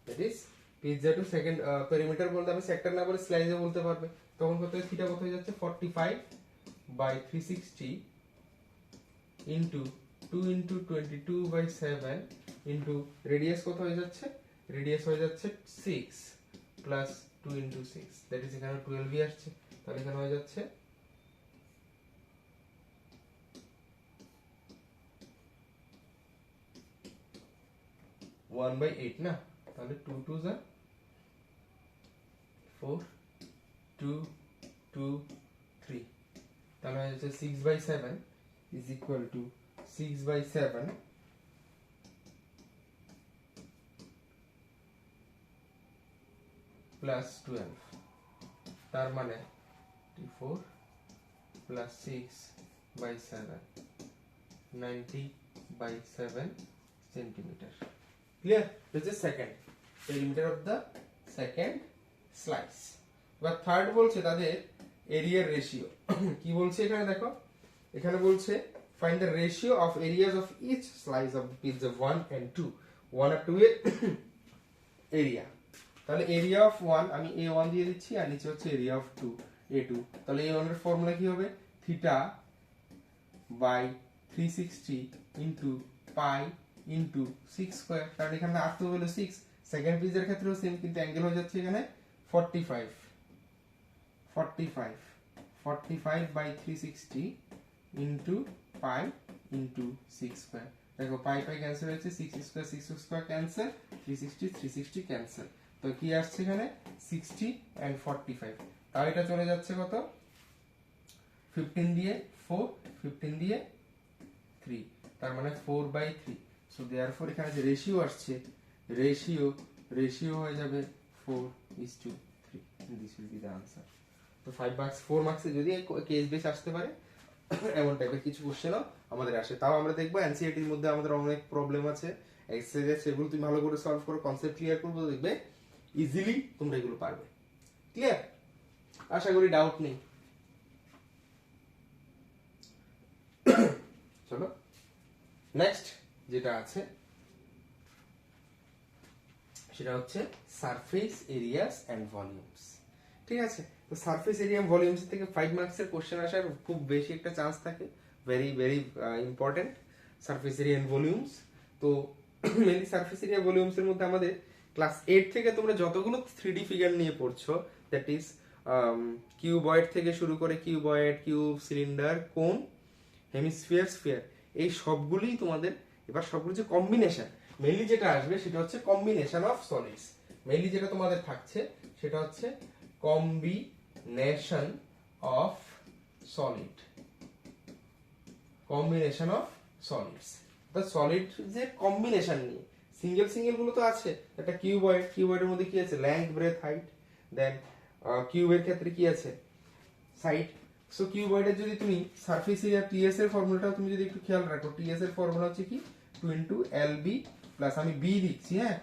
That is pizza two second perimeter বলতে আমি সেক্টর না বলে স্লাইসে বলতে পারবে, তখন কত থিটা কত হয়ে যাচ্ছে 45/360 ইনটু 2 ইনটু 22/7 ইনটু রেডিয়াস কত হয়ে যাচ্ছে, রেডিয়াস হয়ে যাচ্ছে 6 প্লাস 2 ইনটু 6, দ্যাট ইজ এখানে 12 আসছে, তাহলে এখানে হয়ে যাচ্ছে 1/8 না, তাহলে 2 2 যা 4 2 2 3, তাহলে হয়ে যাচ্ছে 6/7 is equal to 6/7 প্লাস 12, তার মানে 4 plus 6/7 90/7 centimetre. Clear? This is second perimeter of the second slice. এবার থার্ড বলছে তাদের এরিয়ার রেশিও। কি বলছে এখানে দেখো, এখানে বলছে find the ratio of areas of each slice of pizza 1 and 2, 1 আর 2 এর এরিয়া। তাহলে এরিয়া অফ 1 আমি a1 দিয়ে দিচ্ছি, আর নিচে হচ্ছে এরিয়া অফ 2 a2। তাহলে a1 এর ফর্মুলা কি হবে, theta by 360 into pi into 6 square, কারণ এখানে আর তো হলো 6, সেকেন্ড পিৎজার ক্ষেত্রেও সেম, কিন্তু অ্যাঙ্গেল হয়ে যাচ্ছে এখানে 45/360 ইনটু পাই ইনটু 6 স্কয়ার। দেখো পাই পাই ক্যান্সেল হয়েছে, 6 স্কয়ার 6 স্কয়ার ক্যান্সেল, 360 ক্যান্সেল, তো কি আসছে এখানে 60 and 45, তাও এটা চলে যাচ্ছে কত 15 দিয়ে 4 15 দিয়ে 3, তার মানে 4/3। সো देयरफॉर এখানে যে রেশিও আসছে, রেশিও হয়ে যাবে 4:3, this will be the answer. তো 5 মার্কস 4 মার্কসে যদি কেস বেস আসতে পারে এমন টাইপের কিছু কোশ্চেনও আমাদের আসে, তাও আমরা দেখবো এনসিইআরটির মধ্যে আমাদের অনেক প্রবলেম আছে, এক্সারসাইজ সেগুলো তুমি ভালো করে সলভ করো, কনসেপ্ট ক্লিয়ার করবে, দেখবে ইজিলি তোমরা এগুলো পারবে। ক্লিয়ার? আশা করি ডাউট নেই। চলো নেক্সট যেটা আছে সেটা হচ্ছে সারফেস এরিয়াস এন্ড ভলিউমস। ঠিক আছে? তো সারফেস এরিয়া এন্ড ভলিউমস থেকে 5 মার্কসের কোশ্চেন আসার খুব বেশি একটা চান্স থাকে, very very important surface area and volumes. তো মেইনলি সারফেস এরিয়া ভলিউমস এর মধ্যে আমাদের ক্লাস 8 থেকে তোমরা যতগুলো 3D ফিগার নিয়ে পড়ছো, দ্যাট ইজ কিউবয়েড থেকে শুরু করে কিউবয়েড, কিউব, সিলিন্ডার, কোন, হেমিস্ফিয়ার, স্ফিয়ার, এই সবগুলোই তোমাদের এবার সবগুলো যে কম্বিনেশন, মেইনলি যেটা আসবে সেটা হচ্ছে কম্বিনেশন অফ সলিডস। মেইনলি যেটা তোমাদের থাকছে সেটা হচ্ছে combination of solid, combination of solids. তো সলিড যে কম্বিনেশন নিয়ে সিঙ্গেল সিঙ্গেল গুলো তো আছে, একটা কিউবয়েড, কিউবয়েডের মধ্যে কি আছে লেংথ, ব্রেথ, হাইট, দেন কিউবের ক্ষেত্রে কি আছে সাইড। সো কিউবয়েডের যদি তুমি সারফেস এরিয়া টিএস এর ফর্মুলাটাও তুমি যদি একটু খেয়াল রাখো, টিএস এর ফর্মুলা হচ্ছে কি 2 * LB প্লাস আমি বি দিচ্ছি, হ্যাঁ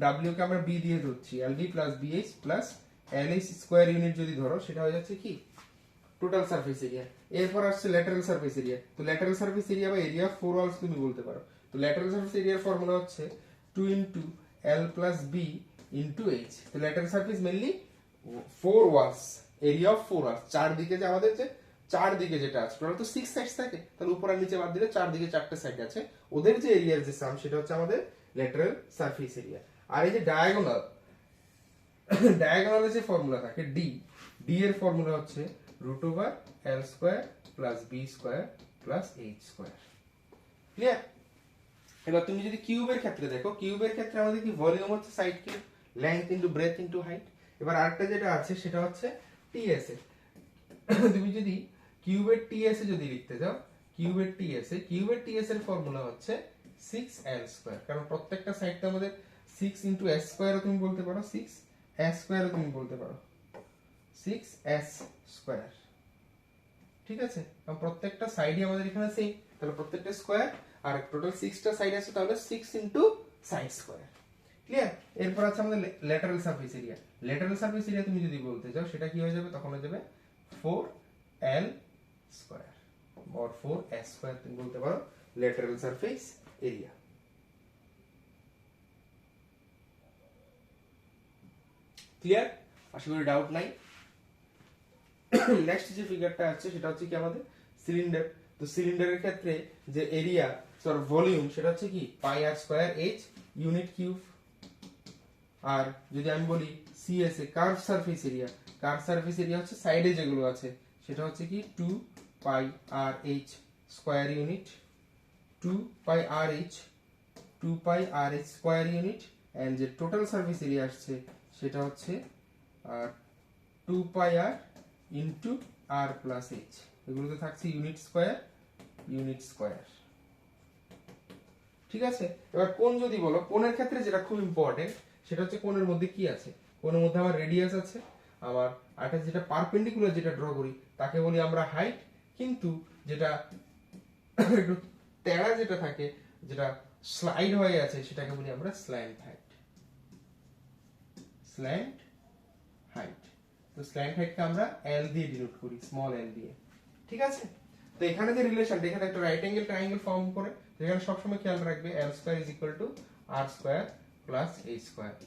ডাব্লিউ কে আমরা বি দিয়ে ধরছি, LB plus BH plus LH square unit যদি ধরো সেটা হয়ে যাচ্ছে কি টোটাল সারফেস এরিয়া। এরপর আসছে ল্যাটারাল সারফেস এরিয়া। তো ল্যাটারাল সারফেস এরিয়া বা এরিয়া অফ 4 ওয়ালস তুমি বলতে পারো। তো ল্যাটারাল সারফেস এরিয়ার ফর্মুলা হচ্ছে 2 * L plus B into H. তো lateral surface mainly 4 walls, area of 4 walls, চারদিকে যে আমাদের যে চারদিকে যেটা আছে, টোটাল তো 6 সাইড থাকে, তাহলে উপর আর নিচে বাদ দিলে চারদিকে 4টে সাইড আছে, ওদের যে এরিয়ার যে সাম সেটা হচ্ছে আমাদের ল্যাটারাল সারফেস এরিয়া। আর এই যে ডায়াগোনাল, ডায়াগোনালের যে ফর্মুলা থাকে ডি, ডি এর ফর্মুলা হচ্ছে √L² + B² + H²। ক্লিয়ার? এবার তুমি যদি কিউবের ক্ষেত্রে দেখো, কিউবের ক্ষেত্রে আমাদের কি ভলিউম হচ্ছে side cube, length into breadth into height. এবার আরেকটা যেটা আছে সেটা হচ্ছে টিএসএ। তুমি যদি কিউবের টিএসএ যদি লিখতে যাও, কিউবের টিএস এর ফর্মুলা হচ্ছে 6L², কারণ প্রত্যেকটা সাইডটা আমাদের 6 × S² তুমি বলতে পারো, 6S² তুমি বলতে পারো, 6S²। ঠিক আছে, কারণ প্রত্যেকটা সাইডই আমাদের এখানে সেম, তাহলে প্রত্যেকটা স্কয়ার, আর টোটাল 6টা সাইড আছে, তাহলে 6 × সাইড স্কয়ার। ক্লিয়ার? এরপর আছে আমাদের lateral surface area. Lateral surface area তুমি যদি বলতে যাও সেটা কি হয়ে যাবে, তখন হয়ে যাবে 4L² or 4S² তুমি বলতে পারো ল্যাটারাল সারফেস এরিয়া। ক্লিয়ার? আশা করি ডাউট নাই। নেক্সট যে ফিগারটা আছে সেটা হচ্ছে কি আমাদের সিলিন্ডার। তো সিলিন্ডারের ক্ষেত্রে যে এরিয়া ভলিউম সেটা হচ্ছে কি πr²h ইউনিট কিউব। আর যদি আমি বলি CSA curve surface area, curve surface area হচ্ছে সাইডে যেগুলো আছে সেটা হচ্ছে কি 2πrh² unit, 2πrh² unit. And যে টোটাল সারফেস এরিয়া আসছে সেটা হচ্ছে 2πr × r+h, এগুলোতে থাকছে ইউনিট স্কয়ার। ঠিক আছে? এবার কোণ যদি বলো, কোণের ক্ষেত্রে যেটা খুব ইম্পর্টেন্ট সেটা হচ্ছে কোণের মধ্যে কি আছে। কোণের মধ্যে আমার রেডিয়াস আছে, আমার আরেকটা যেটা পারপেন্ডিকুলার যেটা ড্র করি তাকে বলি আমরা হাইট, কিন্তু যেটা একটু তেড়া যেটা থাকে, যেটা স্লাইড হয়ে আছে, সেটাকে বলি আমরা স্ল্যান্ট হাইট। Slant height. তো স্ল্যান্ট হাইটকে আমরা L দিয়ে ডিনোট করি, স্মল l দিয়ে। ঠিক আছে? তো এখানে যে রিলেশনটা, এখানে একটা রাইট অ্যাঙ্গেল ট্রায়াঙ্গেল ফর্ম করে, এখানে সবসময় খেয়াল রাখবে L² = R² + H²।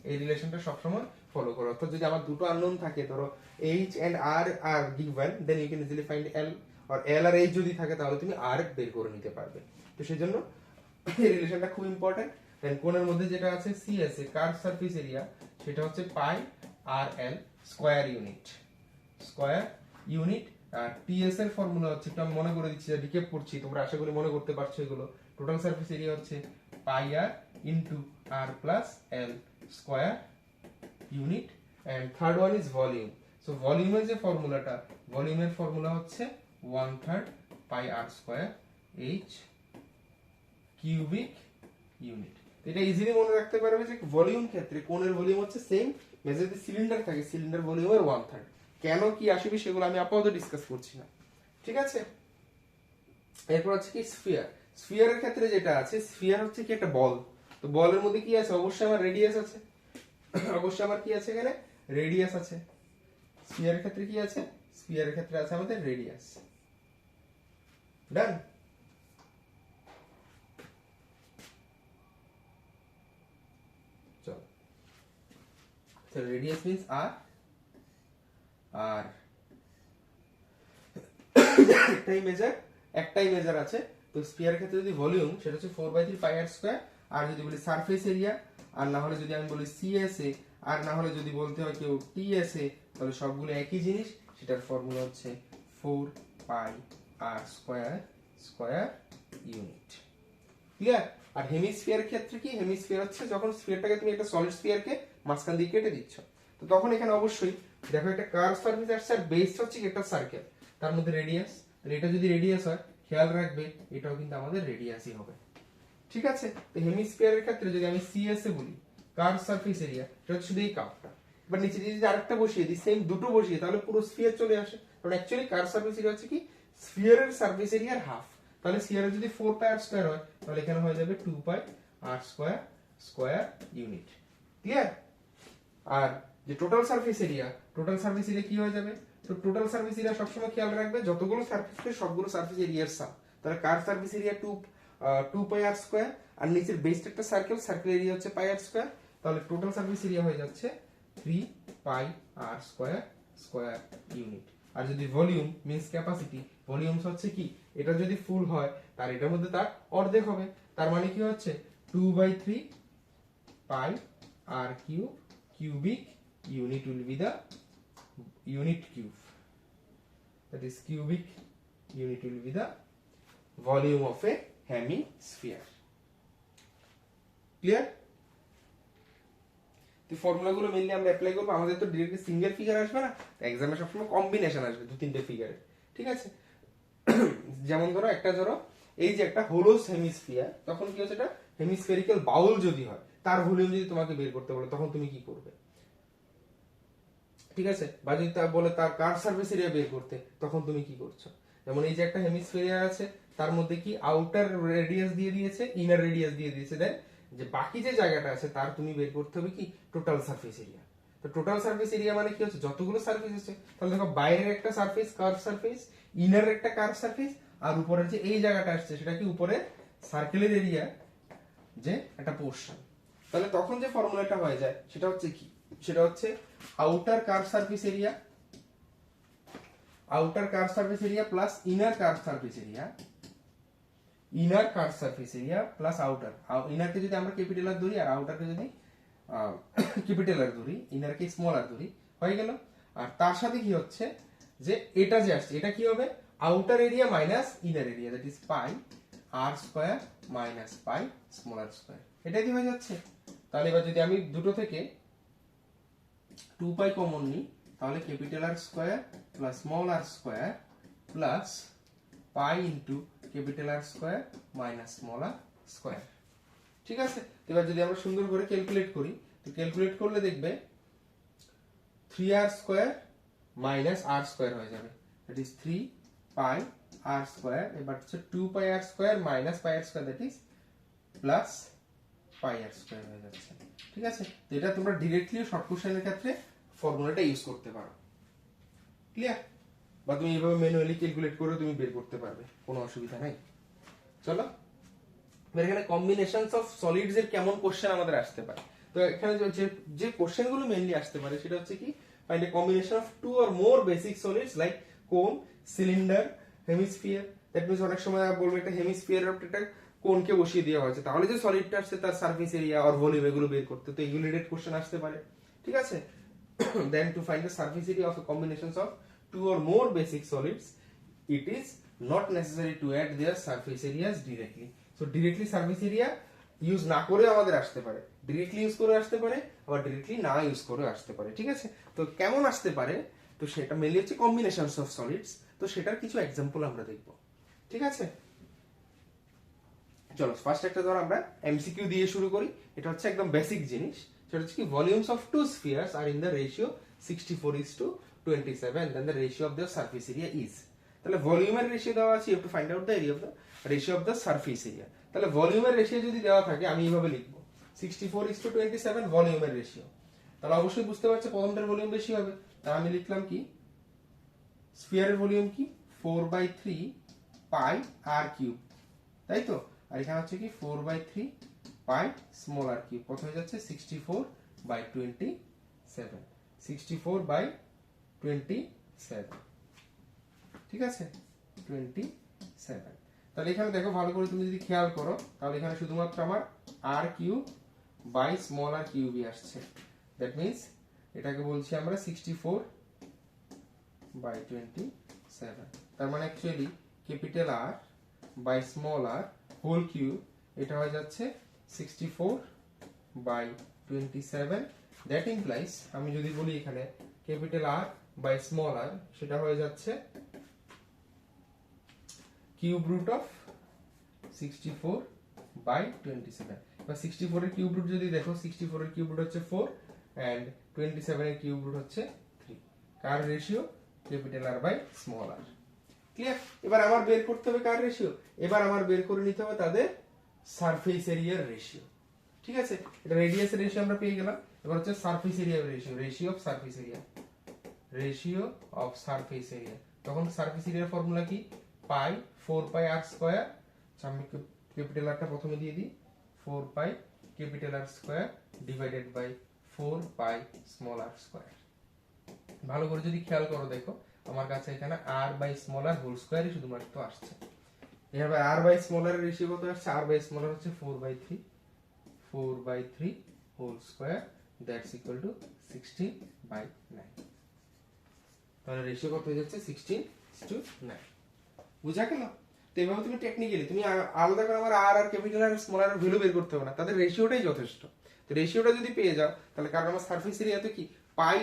এই রিলেশনটা সবসময় ফলো করো। অর্থাৎ যদি আমার দুটো আননোন থাকে, ধরো H and R are given, then you can easily find L, or L R H যদি থাকে তাহলে তুমি R বের করে নিতে পারবে। তো সেজন্য এই রিলেশনটা খুব ইম্পর্টেন্ট। দেন কোণের মধ্যে যেটা আছে সিএসএ কার্ভ সারফেস এরিয়া, সেটা হচ্ছে πrl² ইউনিট। আর টিএস এর ফর্মুলা হচ্ছে, একটু আমি মনে করে দিচ্ছি, রিক্যাপ করছি, তোমরা আশা করি মনে করতে পারছো এগুলো। টোটাল সারফেস এরিয়া হচ্ছে πr × r+l² unit. And third one is volume. So ভলিউমের যে ফর্মুলাটা, ভলিউমের ফর্মুলা হচ্ছে 1/3 πr²h কিউবিক ইউনিট। এটা ইজিলি মনে রাখতে পারবে যে ভলিউম ক্ষেত্রে কোণের ভলিউম হচ্ছে সেম, যদি সিলিন্ডার থাকে সিলিন্ডার ভলিউমের 1/3। কেন কি আসবে সেগুলো আমি আপাতত ডিসকাস করছি না। ঠিক আছে? এরপর হচ্ছে কি স্ফিয়ার। স্ফিয়ারের ক্ষেত্রে যেটা আছে, স্ফিয়ার হচ্ছে কি একটা বল। তো বলের মধ্যে কি আছে, অবশ্যই আমার রেডিয়াস আছে, অবশ্যই আমার কি আছে, এখানে রেডিয়াস আছে। স্ফিয়ারের ক্ষেত্রে কি আছে, স্ফিয়ারের ক্ষেত্রে আছে আমাদের রেডিয়াস। ডান? চলো, তো রেডিয়াস মিন্স r, আর একটাই মেজার আছে। তো স্ফিয়ারের ক্ষেত্রে যদি ভলিউম সেটা হচ্ছে 4/3 πr², আর যদি বলি সারফেস এরিয়া, আর না হলে যদি আমি বলি সিএসএ, আর না হলে যদি বলতে হয় কেউ টিএসএ, তাহলে সবগুলো একই জিনিস। সেটার ফর্মুলা হচ্ছে 4πr² ইউনিট। ক্লিয়ার? আর হেমিস্ফিয়ারের ক্ষেত্রে কি, হেমিস্ফিয়ার হচ্ছে যখন স্ফিয়ারটাকে তুমি একটা সলিড স্ফিয়ারকে মাঝখান দিয়ে কেটে দিচ্ছ, তো তখন এখানে অবশ্যই দেখো একটা কার্ভ সারফেস আসছে, আর বেস হচ্ছে একটা সার্কেল, তার মধ্যে রেডিয়াস। এটা যদি রেডিয়াস হয়, খেয়াল রাখবে এটাও কিন্তু আমাদের রেডিয়াসই হবে। ঠিক আছে? তো হেমিস্ফিয়ারের ক্ষেত্রে যদি আমি সিএসএ বলি, কার্ভ সারফেস এরিয়া, এটা হচ্ছে শুধু এই কার্ভটা। এবার নিচে যদি আরেকটা বসিয়ে দিই, সেম দুটো বসিয়ে, তাহলে পুরো স্ফিয়ার চলে আসে। কারণ অ্যাকচুয়ালি কার্ভ সারফেস এরিয়া হচ্ছে কি স্ফিয়ারের সারফেস এরিয়ার হাফ। তাহলে স্ফিয়ারের যদি 4πr² হয়, তাহলে এখানে হয়ে যাবে 2πr² ইউনিট। ক্লিয়ার? আর যে total surface area, total surface area কি হয়ে যাবে, তো টোটাল সারফেস এরিয়া সবসময় খেয়াল রাখবে যতগুলো সারফেস আছে সবগুলো সারফেস এরিয়ার সাম। তাহলে কার সারফেস এরিয়া 2πr², আর নিচের বেসটা একটা সার্কেল, সার্কেল এরিয়া হচ্ছে πr², তাহলে টোটাল সারফেস এরিয়া হয়ে যাচ্ছে 3πr² ইউনিট। আর যদি ভলিউম মিন্স ক্যাপাসিটি, ভলিউমস হচ্ছে কি, এটা যদি ফুল হয় তার এটার মধ্যে তার অর্ধেক হবে, তার মানে কি হচ্ছে 2/3 পাই আর cube cubic unit will be the unit cube, that is cubic unit will be the volume of a hemisphere. Clear? তো ফর্মুলা গুলো মেইনলি আমরা অ্যাপ্লাই করব, আমাদের তো ডিরেক্টলি সিঙ্গেল ফিগার আসবে না, এক্সামে সবসময় কম্বিনেশন আসবে দু তিনটে ফিগারের, ঠিক আছে? যেমন ধরো একটা ধরো এই যে একটা হোলোস হেমিস্ফিয়ার, তখন কি হচ্ছে এটা হেমিস্ফেরিক্যাল বাউল যদি হয়, তার ভলিউম যদি তোমাকে বের করতে বলে তখন তুমি কি করবে, ঠিক আছে? বা যদি তা বলে তার কার্ভ সারফেস এরিয়া বের করতে, তখন তুমি কি করছো? যেমন এই যে একটা হেমিস্ফিয়ার আছে, তার মধ্যে কি আউটার রেডিয়াস দিয়ে দিয়েছে, ইনার রেডিয়াস দিয়ে দিয়েছে, দেন যে বাকি যে জায়গাটা আছে তার তুমি বের করতে হবে কি টোটাল সারফেস এরিয়া। তো টোটাল সারফেস এরিয়া মানে কি হচ্ছে, যতগুলো সারফেস আছে, তাহলে দেখো বাইরের একটা সারফেস কার্ভ সারফেস, ইনার একটা কার্ভ সারফেস, আর উপরের যে এই জায়গাটা আসছে সেটা কি উপরে সার্কেলের এরিয়া যে একটা পোরশন। তাহলে তখন যে ফর্মুলাটা হয়ে যায় সেটা হচ্ছে কি, সেটা হচ্ছে outer curve surface area, outer curve surface area plus inner curve surface area, inner curve surface area plus outer, ইনারকে যদি আমরা ক্যাপিটাল আর ধরি আর আউটারকে যদি ক্যাপিটাল আর ধরি, ইনারকে স্মল আর ধরি, হয়ে গেল। আর তার সাথে কি হচ্ছে যে এটা যে আসছে এটা কি হবে outer area minus inner area, that is pi R square minus pi small r square, এটাই কি হয়ে যাচ্ছে। তাহলে এবার যদি আমি দুটো থেকে 2 পাই কমন নিই, তাহলে capital r square plus small r square plus pi into capital r square minus small r square, ঠিক আছে? এবার যদি আমরা সুন্দর করে ক্যালকুলেট করি, তো ক্যালকুলেট করলে দেখবে 3r square minus r square হয়ে যাবে, that is 3 pi r square, এবার হচ্ছে 2 পাই r square minus pi r square, that is plus pi r square হয়ে যাচ্ছে, ঠিক আছে? তো এটা তোমরা ডাইরেক্টলি শর্ট কোশ্চেনের ক্ষেত্রে ফর্মুলাটা ইউজ করতে পারো, ক্লিয়ার? বা তুমি এইভাবে ম্যানুয়ালি ক্যালকুলেট করে তুমি বের করতে পারবে, কোনো অসুবিধা নাই। চলো এখানে কম্বিনেশনস অফ সলিডস এর কেমন কোশ্চেন আমাদের আসতে পারে, তো এখানে যে কোশ্চেন গুলো মেইনলি আসতে পারে সেটা হচ্ছে কি find a combination of two or more basic solids like cone, cylinder, hemisphere, that means অনেক সময় বলবো একটা হেমিস্ফিয়ারের একটা কোনকে বসিয়ে দেওয়া হয়েছে, তাহলে যে সলিডটা আসছে তার সারফেস এরিয়া আর ভলিউম এগুলো বের করতে, তো এগুলো রিলেটেড কোশ্চেন আসতে পারে, ঠিক আছে? Then to find the surface area of a combinations of two or more basic solids, it is not necessary to add their surface areas directly. So directly surface area use না করে আমাদের আসতে পারে, directly use করে আসতে পারে, আবার directly না ইউজ করে আসতে পারে, ঠিক আছে? তো কেমন আসতে পারে, তো সেটা মেনলি হচ্ছে কম্বিনেশনস অফ সলিডস, তো সেটার কিছু এক্সাম্পল আমরা দেখব, ঠিক আছে? চলো ফার্স্ট একটা ধর আমরা এমসিকিউ দিয়ে শুরু করি, এটা হচ্ছে একদম বেসিক জিনিস, সেটা হচ্ছে কি volumes of two spheres are in the ratio 64:27, then the ratio of the surface area is. তাহলে ভলিউমের রেশিও দেওয়া আছে, you have to find out the area of the ratio of the surface area. তাহলে ভলিউমের ratio যদি দেওয়া থাকে আমি এইভাবে লিখবো 64:27 ভলিউমের রেশিও, তাহলে অবশ্যই বুঝতে পারছো প্রথমটার ভলিউম বেশি হবে, তাই আমি লিখলাম কি স্ফিয়ারের ভলিউম কি 4/3 পাই আর কিউব, তাই তো? আর এখানে হচ্ছে কি 4/3 পাই স্মল আর কিউব, কত হয়ে যাচ্ছে 64/27, 64/27, ঠিক আছে 27। তাহলে এখানে দেখো ভালো করে তুমি যদি খেয়াল করো, তাহলে এখানে শুধুমাত্র আমার r cube by small r কিউবই আসছে, দ্যাট মিন্স এটাকে বলছি আমরা 64/27, তার মানে actually capital r by small r whole cube, এটা হয়ে যাচ্ছে 64/27, দ্যাট ইমপ্লাইজ আমি যদি বলি এখানে ক্যাপিটাল আর বাই স্মল আর, সেটা হয়ে যাচ্ছে কিউব রুট অফ 64/27। এবার 64 এর কিউব রুট যদি দেখো, 64 এর কিউব রুট হচ্ছে 4 এন্ড 27 এর কিউব রুট হচ্ছে 3, কার ratio capital r by small r, clear? এবার আমার বের করতে হবে কার রেশিও, এবার আমার বের করে নিতে হবে তাদের সারফেস এরিয়ার রেশিও, ঠিক আছে? এটা রেডিয়াসের রেশিও আমরা পেয়ে গেলাম, এবার হচ্ছে সারফেস এরিয়ার ratio, ratio of surface area, ratio of surface area. তখন সারফেস এরিয়ার ফর্মুলা কি পাই 4 পাই আর স্কয়ার, আমি ক্যাপিটাল আরটা প্রথমে দিয়ে দিই 4 pi capital r square divided by 4 pi small r square. ভালো করে যদি খেয়াল করো দেখো আমার কাছে এখানে r বাই স্মলার হোল স্কয়ারই শুধুমাত্র আসছে। এবার r বাই স্মলার এর রেশিও কত আসছে? r বাই স্মলার হচ্ছে 4/3 whole square, that's equal to 16/9। তাহলে রেশিও কত হয়ে যাচ্ছে? 16:9। বুঝা গেল? তো এভাবে তুমি টেকনিক্যালি তুমি আলাদা করে আমার আর আর ক্যাপিটাল আর স্মলার এর ভ্যালু বের করতে হবে না, তাদের রেশিওটাই যথেষ্ট। তো রেশিওটা যদি পেয়ে যাও তাহলে, কারণ আমার সারফেস এরিয়াতে কি পাই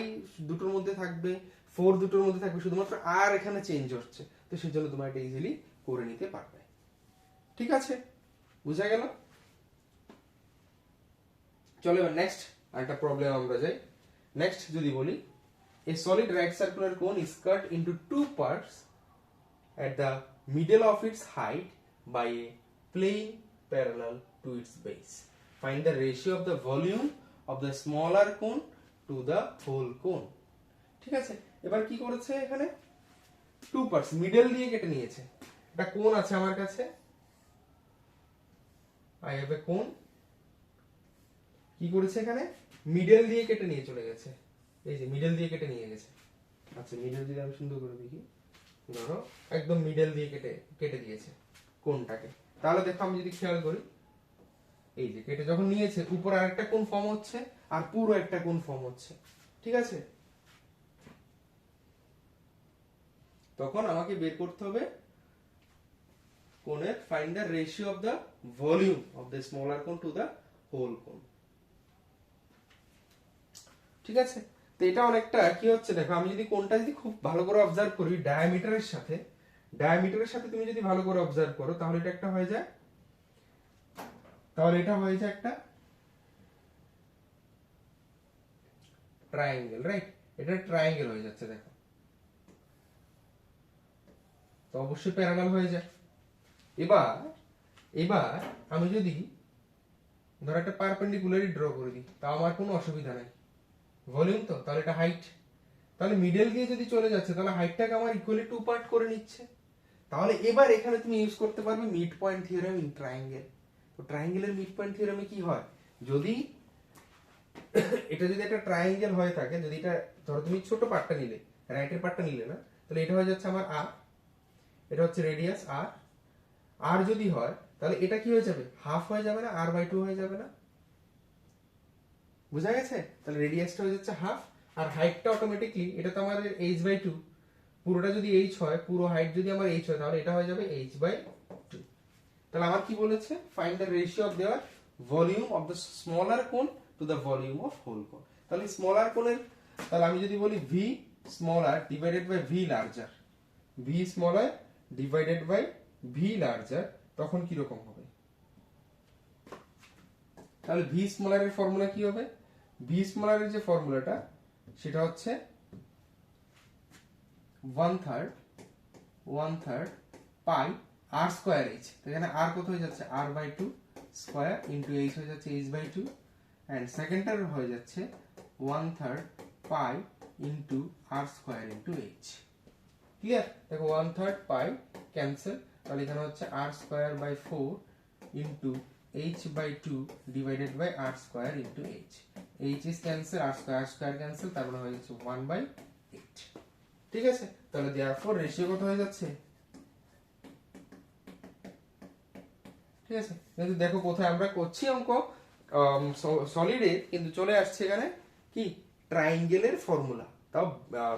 দুটোর মধ্যে থাকবে, 4 দুটোর মধ্যে থাকবে, শুধুমাত্র আর এখানে চেঞ্জ হচ্ছে, তো সেজন্য তোমরা এটা ইজিলি করে নিতে পারবে। ঠিক আছে, বুঝা গেল? চলো এবার নেক্সট আরেকটা প্রবলেম আমরা যাই। নেক্সট যদি বলি, a solid right circular cone is cut into two parts at the middle of its height by a plane parallel to its base. Find the ratio of the volume of the smaller cone to the whole cone. ঠিক আছে, এবার কি করেছে এখানে? Two parts middle দিয়ে কেটে নিয়েছে। একটা কোন আছে আমার কাছে, আই হ্যাভ এ কোন, কি করেছে এখানে? মিডল দিয়ে কেটে নিয়ে চলে গেছে। এই যে মিডল দিয়ে কেটে নিয়ে গেছে। আচ্ছা, মিডল দিয়ে আমি সুন্দর করে দেখি, ধরো একদম মিডল দিয়ে কেটে দিয়েছে কোনটাকে। তাহলে দেখো আমি যদি খেয়াল করি, এই যে কেটে যখন নিয়েছে, উপর আরেকটা কোণ ফর্ম হচ্ছে আর পুরো একটা কোণ ফর্ম হচ্ছে। ঠিক আছে, তখন আমাকে বের করতে হবে কোণের find the ratio of the volume of the smaller cone to the whole কোণ। ঠিক আছে, তো এটা অনেকটা কি হচ্ছে দেখো, আমি যদি কোণটা যদি খুব ভালো করে অবজার্ভ করি, ডায়ামিটারের সাথে তুমি যদি ভালো করে অবজার্ভ করো, তাহলে এটা একটা হয়ে যায়, একটা ট্রায়াঙ্গেল, রাইট? এটা ট্রায়াঙ্গেল হয়ে যাচ্ছে দেখো, তো অবশ্যই প্যারালাল হয়ে যায়। এবার আমি যদি ধরো একটা পারপেন্ডিকুলারই ড্র করে দিই, তাও আমার কোনো অসুবিধা নাই, ভলিউম তো, তাহলে এটা হাইট, তাহলে মিডল দিয়ে যদি চলে যাচ্ছে তাহলে হাইটটাকে আমার ইকুয়ালি টু পার্ট করে নিচ্ছে। তাহলে এবার এখানে তুমি ইউজ করতে পারবে mid point theorem in triangle. তো ট্রায়াঙ্গেলের মিড পয়েন্ট থিওরেমে কি হয়, যদি এটা যদি একটা ট্রায়াঙ্গেল হয়ে থাকে, যদি এটা ধরো তুমি ছোট পার্টটা নিলে, রাইটের পার্টটা নিলে না, তাহলে এটা হয়ে যাচ্ছে আমার আর, এটা হচ্ছে রেডিয়াস আর। আর যদি হয় তাহলে এটা কি হয়ে যাবে? হাফ হয়ে যাবে না, r/2 হয়ে যাবে না? বুঝা গেছে? তাহলে রেডিয়াসটা হয়ে যাচ্ছে হাফ, আর হাইটটা অটোমেটিকলি, এটা তো আমার h/2, পুরোটা যদি h হয়, পুরো হাইট যদি আমার h হয়, তাহলে এটা হয়ে যাবে h/2। তাহলে আমার কি বলেছে? Find the ratio of their volume of the smaller cone to the volume of whole cone. তাহলে স্মলার কোণের, তাহলে আমি যদি বলি v smaller divided by v larger, v smaller divided by v larger, তখন কি রকম হবে? তাহলে v স্মলার এর ফর্মুলা কি হবে? v স্মলার এর যে ফর্মুলাটা, সেটা হচ্ছে 1/3 পাই r স্কয়ার h। তো এখানে r কত হয়ে যাচ্ছে? r/2 স্কয়ার ইনটু h হয়ে যাচ্ছে h/2, এন্ড সেকেন্ডটার হয়ে যাচ্ছে 1/3 pi into r square into h। Clear? দেখো 1/3 পাই ক্যান্সেল, তাহলে এখানে হচ্ছে r square by 4 into h/2 divided by r square into h। h is cancel, r square cancel, তারপরে হয়ে যাচ্ছে 1/8। ঠিক আছে, তাহলে দেয়ারফর রেশিও কত হয়ে যাচ্ছে? ঠিক আছে, কিন্তু দেখো কোথায় আমরা করছি অঙ্ক সলিডে, কিন্তু চলে আসছে এখানে কি ট্রায়াঙ্গেলের ফর্মুলা,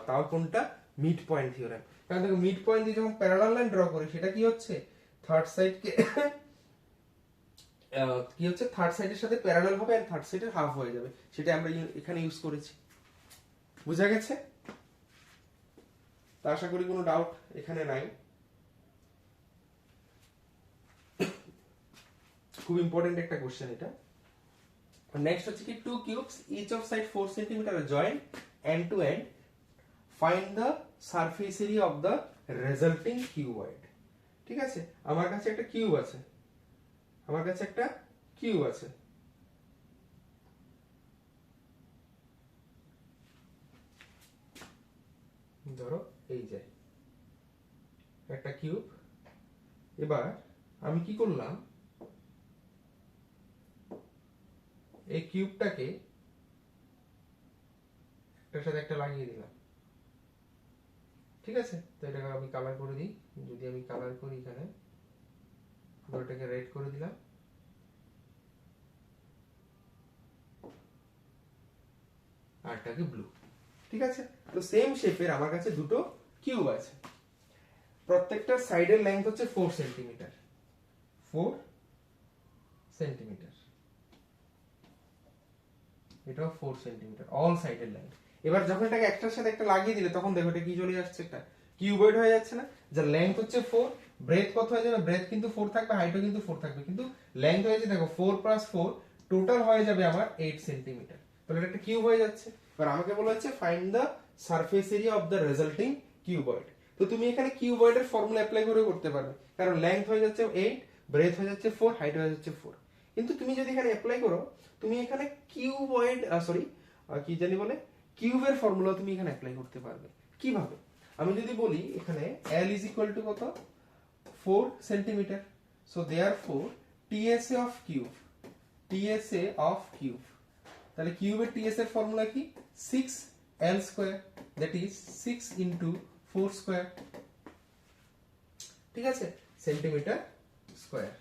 তাও কোনটা? Mid point theorem. কারণ দেখো মিড পয়েন্ট দিয়ে যখন প্যারালাল লাইন ড্র করি, সেটা কি হচ্ছে? থার্ড সাইডকে থার্ড সাইডের সাথে প্যারালাল হবে, আর থার্ড সাইডের হাফ হয়ে যাবে, সেটা আমরা এখানে ইউজ করেছি। বুঝা গেছে? তা আশা করি কোনো ডাউট এখানে নাই। খুব ইম্পর্টেন্ট একটা কোশ্চেন এটা। নেক্সট হচ্ছে কি, two cubes each of side 4 centimetre joint end to end, find the surface area of the resulting cuboid. ঠিক আছে, আমার কাছে একটা কিউব আছে, ধরো এই যে একটা কিউব। এবার আমি কি করলাম, এই কিউবটাকে একটার সাথে একটা লাগিয়ে দিলাম। ঠিক আছে, তো এটাকে আমি কালার করে দিই। যদি আমি কালার করি এখানে পুরোটাকে রেড করে দিলাম, আর এটাকে ব্লু। ঠিক আছে, তো সেম শেপের আমার কাছে দুটো কিউব আছে, প্রত্যেকটা সাইডের লেন্থ হচ্ছে 4 সেন্টিমিটার, 4 সেন্টিমিটার, এটাও 4 সেন্টিমিটার অল সাইডের লেন্থ। এবার যখন এটাকে একটার সাথে একটা লাগিয়ে দিলে তখন দেখো এটা কি চলে আসছে, একটা কিউবয়েড হয়ে যাচ্ছে না? যার লেন্থ হচ্ছে 4, ব্রেথ কত হয়ে যাবে? ব্রেথ কিন্তু 4 থাকবে, হাইটও কিন্তু 4 থাকবে, কিন্তু লেন্থ হয়েছে দেখো 4 + 4 টোটাল হয়ে যাবে আমার 8 সেন্টিমিটার। তাহলে এটা একটা কিউব হয়ে যাচ্ছে। এবার আমাকে বলা হচ্ছে find the surface area of the resulting cuboid. তো তুমি এখানে কিউবয়েডের ফর্মুলা অ্যাপ্লাই করে করতে পারবে, কারণ লেন্থ হয়ে যাচ্ছে 8, ব্রেথ হয়ে যাচ্ছে 4, হাইট হয়ে যাচ্ছে 4। কিন্তু তুমি যদি এখানে অ্যাপ্লাই করো, তুমি এখানে কিউবয়েড কি জানি বলে কিউবের ফর্মুলা তুমি এখানে অ্যাপ্লাই করতে পারবে। কিভাবে? আমি যদি বলি এখানে L ইজ ইকুয়াল টু কত? 4 centimetre. So therefore TSA of cube, TSA of cube, তাহলে কিউবের টিএস এর ফর্মুলা কি? 6L square, that is 6 into 4 square. ঠিক আছে, সেন্টিমিটার স্কয়ার,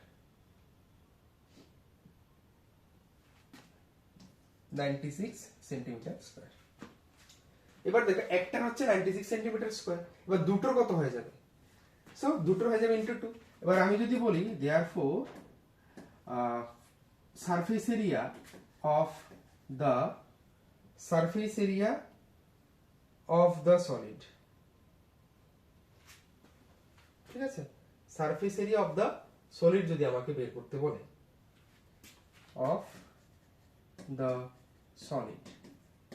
96 সেন্টিমিটার স্কয়ার। এবার দেখো একটার হচ্ছে 96 সেন্টিমিটার স্কয়ার, এবার দুটোর কত হয়ে যাবে? সো দুটোর হয়ে যাবে ইনটু 2। এবার আমি যদি বলি therefore surface area of the surface area of the solid, ঠিক আছে, surface area of the solid যদি আমাকে বের করতে বলে, অফ দ্য সলিড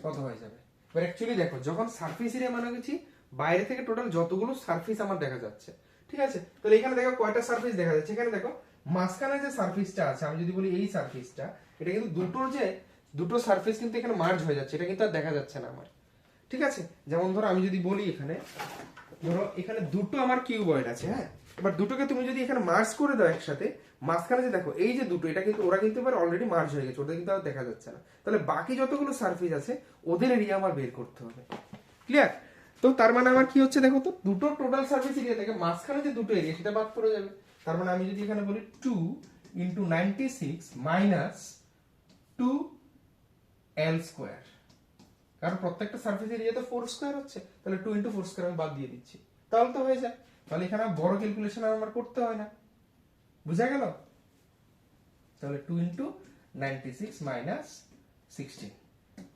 কত হয়ে যাবে? এবার অ্যাকচুয়ালি দেখো যখন সারফেস এরিয়া মানে হচ্ছে বাইরে থেকে টোটাল যতগুলো সারফেস আমার দেখা যাচ্ছে, ঠিক আছে, তাহলে এখানে দেখো কয়টা সারফেস দেখা যাচ্ছে। এখানে দেখো মাঝখানে যে সারফেসটা আছে, আমি যদি বলি এই সারফেসটা, এটা কিন্তু দুটো সারফেস কিন্তু এখানে মার্জ হয়ে যাচ্ছে, এটা কিন্তু আর দেখা যাচ্ছে না আমার। ঠিক আছে, যেমন ধরো আমি যদি বলি এখানে, ধরো এখানে দুটো আমার কিউবয়েড আছে, হ্যাঁ, এবার দুটোকে তুমি যদি এখানে মার্জ করে দাও একসাথে, মাঝখানে যে দেখো এই যে দুটো, এটা কিন্তু ওরা কিন্তু এবার অলরেডি মার্জ হয়ে গেছে, ওটা কিন্তু আর দেখা যাচ্ছে না। তাহলে বাকি যতগুলো সারফেস আছে ওদের এরিয়া আমার বের করতে হবে। ক্লিয়ার? তো তার মানে আমার কি হচ্ছে দেখো তো, দুটো টোটাল সারফেস এরিয়া থেকে মাঝখানে যে দুটো এরিয়া সেটা বাদ পড়ে যাবে। তার মানে আমি যদি এখানে বলি 2 ইনটু 96 মাইনাস 2L স্কয়ার, কারণ প্রত্যেকটা সারফেস এরিয়া তো 4 স্কয়ার হচ্ছে, তাহলে 2 ইনটু 4 স্কয়ার আমি বাদ দিয়ে দিচ্ছি, তাহলে তো হয়ে যায়। তাহলে এখানে বড় ক্যালকুলেশন আমার করতে হয় না। বুঝা গেল? তাহলে 2 into 96 minus 16,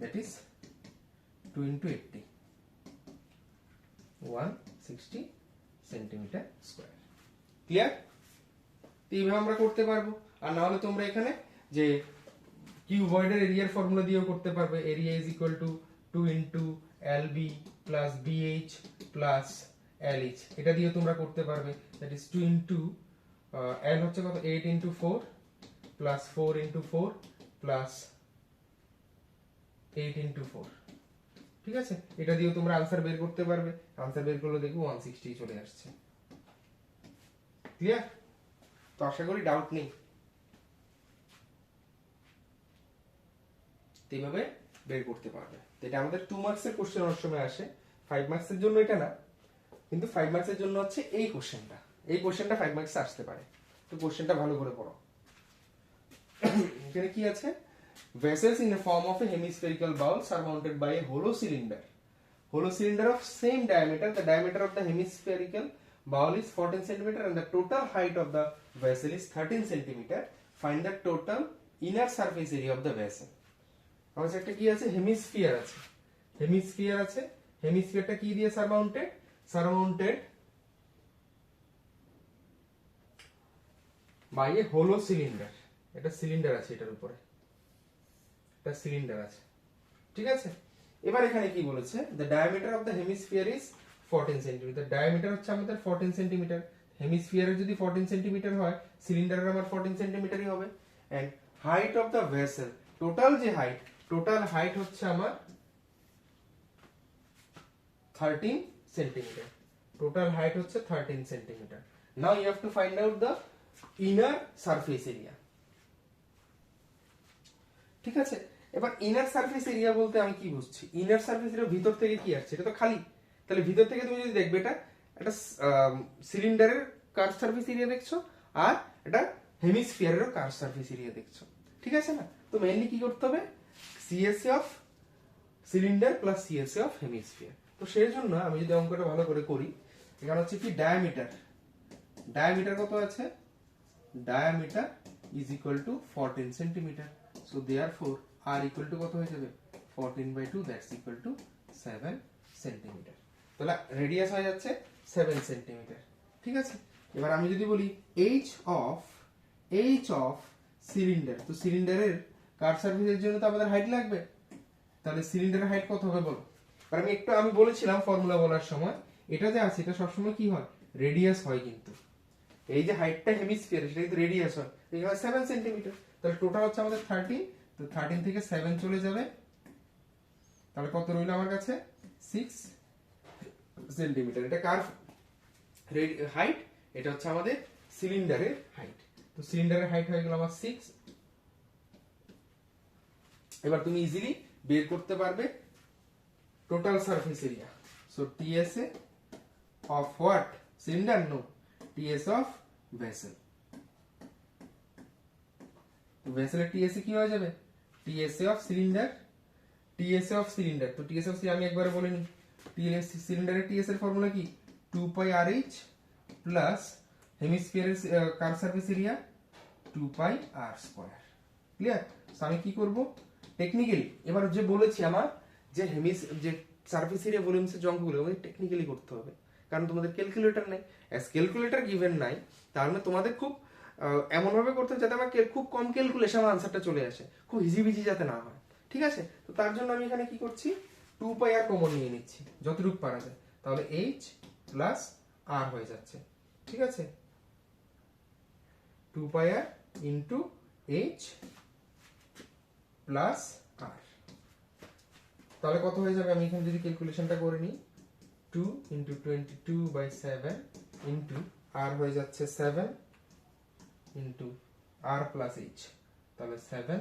that is 2 into 80, 160 centimetre square. Clear? এইভাবে আমরা করতে পারবো। আর না হলে তোমরা এখানে যে কিউবয়েডের এরিয়ার ফর্মুলা দিয়েও করতে পারবে, area is equal to 2 into LB plus BH plus LH, এটা দিয়ে তোমরা করতে পারবে। দ্যাট ইজ 2 ইনটু L হচ্ছে কত? 8 into 4 plus 4 into 4 plus 8 into 4। ঠিক আছে, এটা দিয়েও তোমরা আনসার বের করতে পারবে। আনসার বের করলে দেখো 160 চলে আসছে। ক্লিয়ার? তো আশা করি ডাউট নেই। এইভাবে বের করতে পারবে। তো এটা আমাদের 2 মার্কসের কোশ্চেন অনেক সময় আসে, 5 মার্কসের জন্য এটা না, কিন্তু 5 মার্কসের জন্য হচ্ছে এই কোশ্চেনটা। এই কোশ্চেনটা 5 মার্কসে আসতে পারে। তো কোশ্চেনটা ভালো করে পড়ো। এখানে কি আছে? Vessels in the form of a hemispherical bowl surmounted by a hollow cylinder. Hollow cylinder of same diameter. The diameter of the hemispherical bowl is 14 cm and the total height of the vessel is 13 cm. Find the total inner surface area of the vessel. আমাদের একটা কি আছে? Hemisphere আছে। Hemisphere আছে। হেমিস্ফিয়ারটা কি দিয়ে সারমাউন্টেড? সারমাউন্টেড by A hollow cylinder. এটা cylinder আছে এটার উপরে, এটা সিলিন্ডার আছে। ঠিক আছে, এবার এখানে কি বলেছে? The diameter of the hemisphere is 14 centimetre. Diameter হচ্ছে আমাদের 14 সেন্টিমিটার। হেমিস্ফিয়ারের যদি 14 সেন্টিমিটার হয়, সিলিন্ডারের আমার 14 সেন্টিমিটারই হবে। And height of the vessel, total যে হাইট, টোটাল হাইট হচ্ছে আমার 13 সেন্টিমিটার। টোটাল হাইট হচ্ছে 13 centimetre. Now you have to find out the inner surface area. ঠিক আছে, এবার ইনার সারফেস এরিয়া বলতে আমি কি বুঝছি? ইনার সারফেস এরিয়া ভিতর থেকে কি আসছে? এটা তো খালি, তাহলে ভিতর থেকে তুমি যদি দেখবে এটা একটা সিলিন্ডারের কার্ভ সারফেস এরিয়া দেখছো, আর এটা হেমিস্ফিয়ারেরও কার্ভ সারফেস এরিয়া দেখছো, ঠিক আছে না? তো মেইনলি কি করতে হবে, CSA of cylinder plus CSA of hemisphere. তো সেই জন্য আমি যদি অঙ্কটা ভালো করে করি, এখানে হচ্ছে কি ডায়ামিটার, ডায়ামিটার কত আছে, diameter is equal to 14 centimetre. So therefore r equal to কত হয়ে যাবে, 14/2, দ্যাটস ইকুয়াল টু 7 সেন্টিমিটার। তাহলে রেডিয়াস হয়ে যাচ্ছে 7 সেন্টিমিটার, ঠিক আছে? এবার আমি যদি বলি এইচ অফ সিলিন্ডার, তো সিলিন্ডারের কার্ভ সারফেসের জন্য তো আমাদের হাইট লাগবে, তাহলে সিলিন্ডারের হাইট কত হবে বলো? আর আমি বলেছিলাম ফর্মুলা বলার সময়, এটা যে আছে এটা সবসময় কি হয়, রেডিয়াস হয়, কিন্তু এই যে হাইটটা হেমিস্ফিয়ার সেটা কিন্তু রেডিয়াস হয়, এখানে 7 সেন্টিমিটার। তাহলে টোটাল হচ্ছে আমাদের 13, তো 13 থেকে 7 চলে যাবে, তাহলে কত রইল আমার কাছে, 6 সেন্টিমিটার। এটা কার হাইট, এটা হচ্ছে আমাদের সিলিন্ডারের হাইট। তো সিলিন্ডারের হাইট হয়ে গেল আমার 6। এবার তুমি ইজিলি বের করতে পারবে total surface area. So TSA of what, cylinder? No, TS of vessel. তো ভেসেলের টিএসএ কি হয়ে যাবে, TSA of cylinder, TSA of cylinder. তো টিএসএ অফ আমি একবারে বলে নিই, সিলিন্ডারের টিএস এর ফর্মুলা কি, 2πRH প্লাস হেমিস্ফিয়ারের curve surface area 2πr²। Clear? আমি কি করব, টেকনিক্যালি এবার যে বলেছি আমার যে যে সারফেস এরিয়া ভলিউমস এর অঙ্কগুলো আমাদের টেকনিক্যালি করতে হবে, কারণ তোমাদের ক্যালকুলেটর নেই। অ্যাজ ক্যালকুলেটর গিভেন নাই, তাহলে তোমাদের খুব এমন ভাবে করতে হবে যাতে আমার খুব কম ক্যালকুলেশন আনসারটা চলে আসে, খুব হিজিবিজি যাতে না হয়, ঠিক আছে? তো তার জন্য আমি এখানে কি করছি, 2πr কমন নিয়ে নিচ্ছি যতটুকু পারা যায়, তাহলে h প্লাস r হয়ে যাচ্ছে, ঠিক আছে? 2πr into h plus r, তাহলে কত হয়ে যাবে, আমি এখানে যদি ক্যালকুলেশনটা করে নিই, 2 ইন্টু 22/7 ইন্টু r হয়ে যাচ্ছে 7 ইন্টু r প্লাস h, তাহলে 7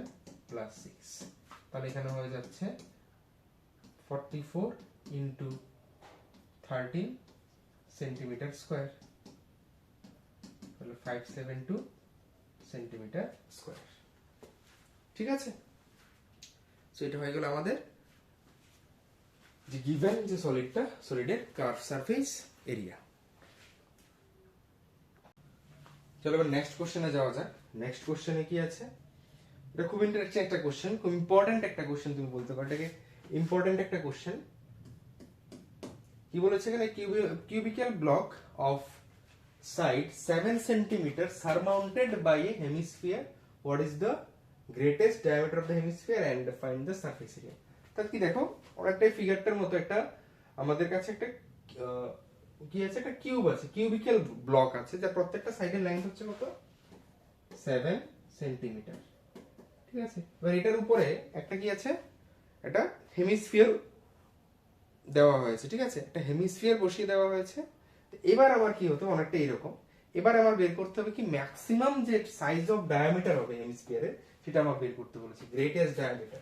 প্লাস 6, তাহলে এখানে হয়ে যাচ্ছে 44 ইন্টু 13 সেন্টিমিটার স্কোয়ার, তাহলে 572 সেন্টিমিটার স্কোয়ার, ঠিক আছে? সো এটা হয়ে গেল আমাদের যে গিভেন যে সলিডটা, সলিডের কার্ভ সারফেস এরিয়া। চলো এবার নেক্সট কোশ্চেনে যাওয়া যাক। নেক্সট কোশ্চেনে কি আছে, এটা খুব ইন্টারেস্টিং একটা কোশ্চেন, খুব ইম্পর্টেন্ট একটা কোশ্চেন, তুমি বলতে পারো এটাকে ইম্পর্টেন্ট একটা কোশ্চেন। কি বলেছে এখানে, cubical block of side 7 centimeter surmounted by a hemisphere, what is the greatest diameter of the hemisphere and find the surface area। তাহলে কি দেখো, অনেকটা ফিগারটার মতো একটা আমাদের কাছে একটা কি আছে, একটা কিউব আছে, কিউবিক্যাল ব্লক আছে, যার প্রত্যেকটা সাইডের লেন্থ হচ্ছে কত, 7 সেন্টিমিটার, ঠিক আছে? এবার এটার উপরে একটা কি আছে, একটা হেমিস্ফিয়ার দেওয়া হয়েছে, ঠিক আছে? একটা হেমিস্ফিয়ার বসিয়ে দেওয়া হয়েছে। এবার আমার কি হতো, অনেকটা এরকম, এবার আমার বের করতে হবে কি ম্যাক্সিমাম যে সাইজ অফ ডায়ামিটার হবে হেমিস্ফিয়ারের, সেটা আমার বের করতে বলেছি, গ্রেটেস্ট ডায়ামিটার,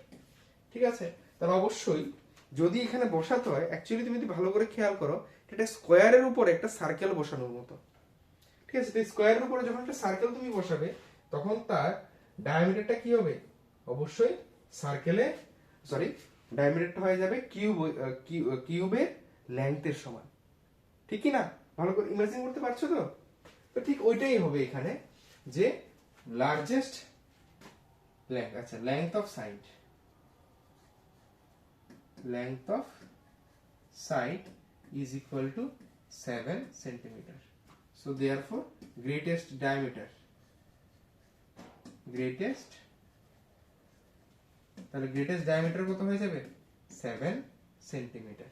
ঠিক আছে? তাহলে অবশ্যই যদি এখানে বসাতে হয়, অ্যাকচুয়ালি তুমি যদি ভালো করে খেয়াল করো, এটা স্কোয়ারের উপরে একটা সার্কেল বসানোর মতো, ঠিক আছে? তো স্কোয়ারের উপরে যখন একটা সার্কেল তুমি বসাবে, তখন তার ডায়ামিটারটা কি হবে, অবশ্যই সার্কেলে ডায়ামিটারটা হয়ে যাবে কিউবের লেন্থের সমান, ঠিক কি না? ভালো করে ইমাজিন করতে পারছো তো? তো ঠিক ওইটাই হবে এখানে, যে লার্জেস্ট লেন্থ, আচ্ছা length of side is equal to 7 centimeter. So therefore greatest diameter, তাহলে গ্রেটেস্ট ডায়ামিটার কত হয়ে যাবে, 7 সেন্টিমিটার,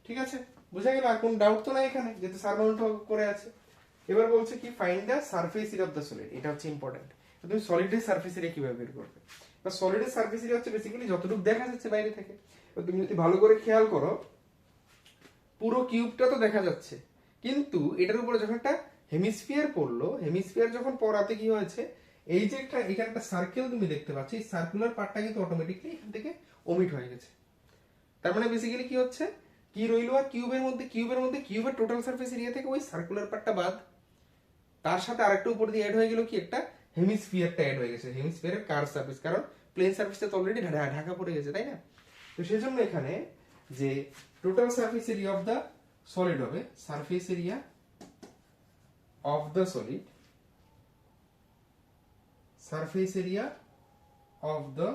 ঠিক আছে? বুঝা গেল? আর কোন ডাউট তো নাই এখানে, যেহেতু সারমাউন্ট করে আছে। এবার বলছে কি find the surface area of the solid, এটা হচ্ছে ইম্পর্টেন্ট। তুমি সলিডের সারফেস এরিয়া কিভাবে বের করবে? বা সলিডের সারফেস এরিয়া হচ্ছে বেসিক্যালি যতটুকু দেখা যাচ্ছে বাইরে থেকে। তুমি যদি ভালো করে খেয়াল করো, পুরো কিউবটা তো দেখা যাচ্ছে, কিন্তু এটার উপরে যখন একটা হেমিস্ফিয়ার পড়লো, হেমিস্ফিয়ার যখন পড়াতে কি হয়েছে, এই যে এখানে একটা সার্কেল তুমি দেখতে পাচ্ছ, এই সার্কুলার পার্টটা কিন্তু অটোমেটিকলি এখান থেকে ওমিট হয়ে গেছে। তার মানে বেসিক্যালি কি হচ্ছে, কি রইলো আর কিউবের মধ্যে কিউবের টোটাল সারফেস এরিয়া থেকে ওই সার্কুলার পার্টটা বাদ, তার সাথে আরেকটা উপর দিয়ে অ্যাড হয়ে গেল কি একটা হেমিস্ফিয়ারটা অ্যাড হয়ে গেছে, হেমিস্ফিয়ারের কার্ভ সারফেস, কারণ প্লেন সারফেসটা তো অলরেডি ঢাকা পড়ে গেছে, তাই না? তো সেজন্য এখানে যে total surface area of the solid হবে surface area of the solid, surface area of the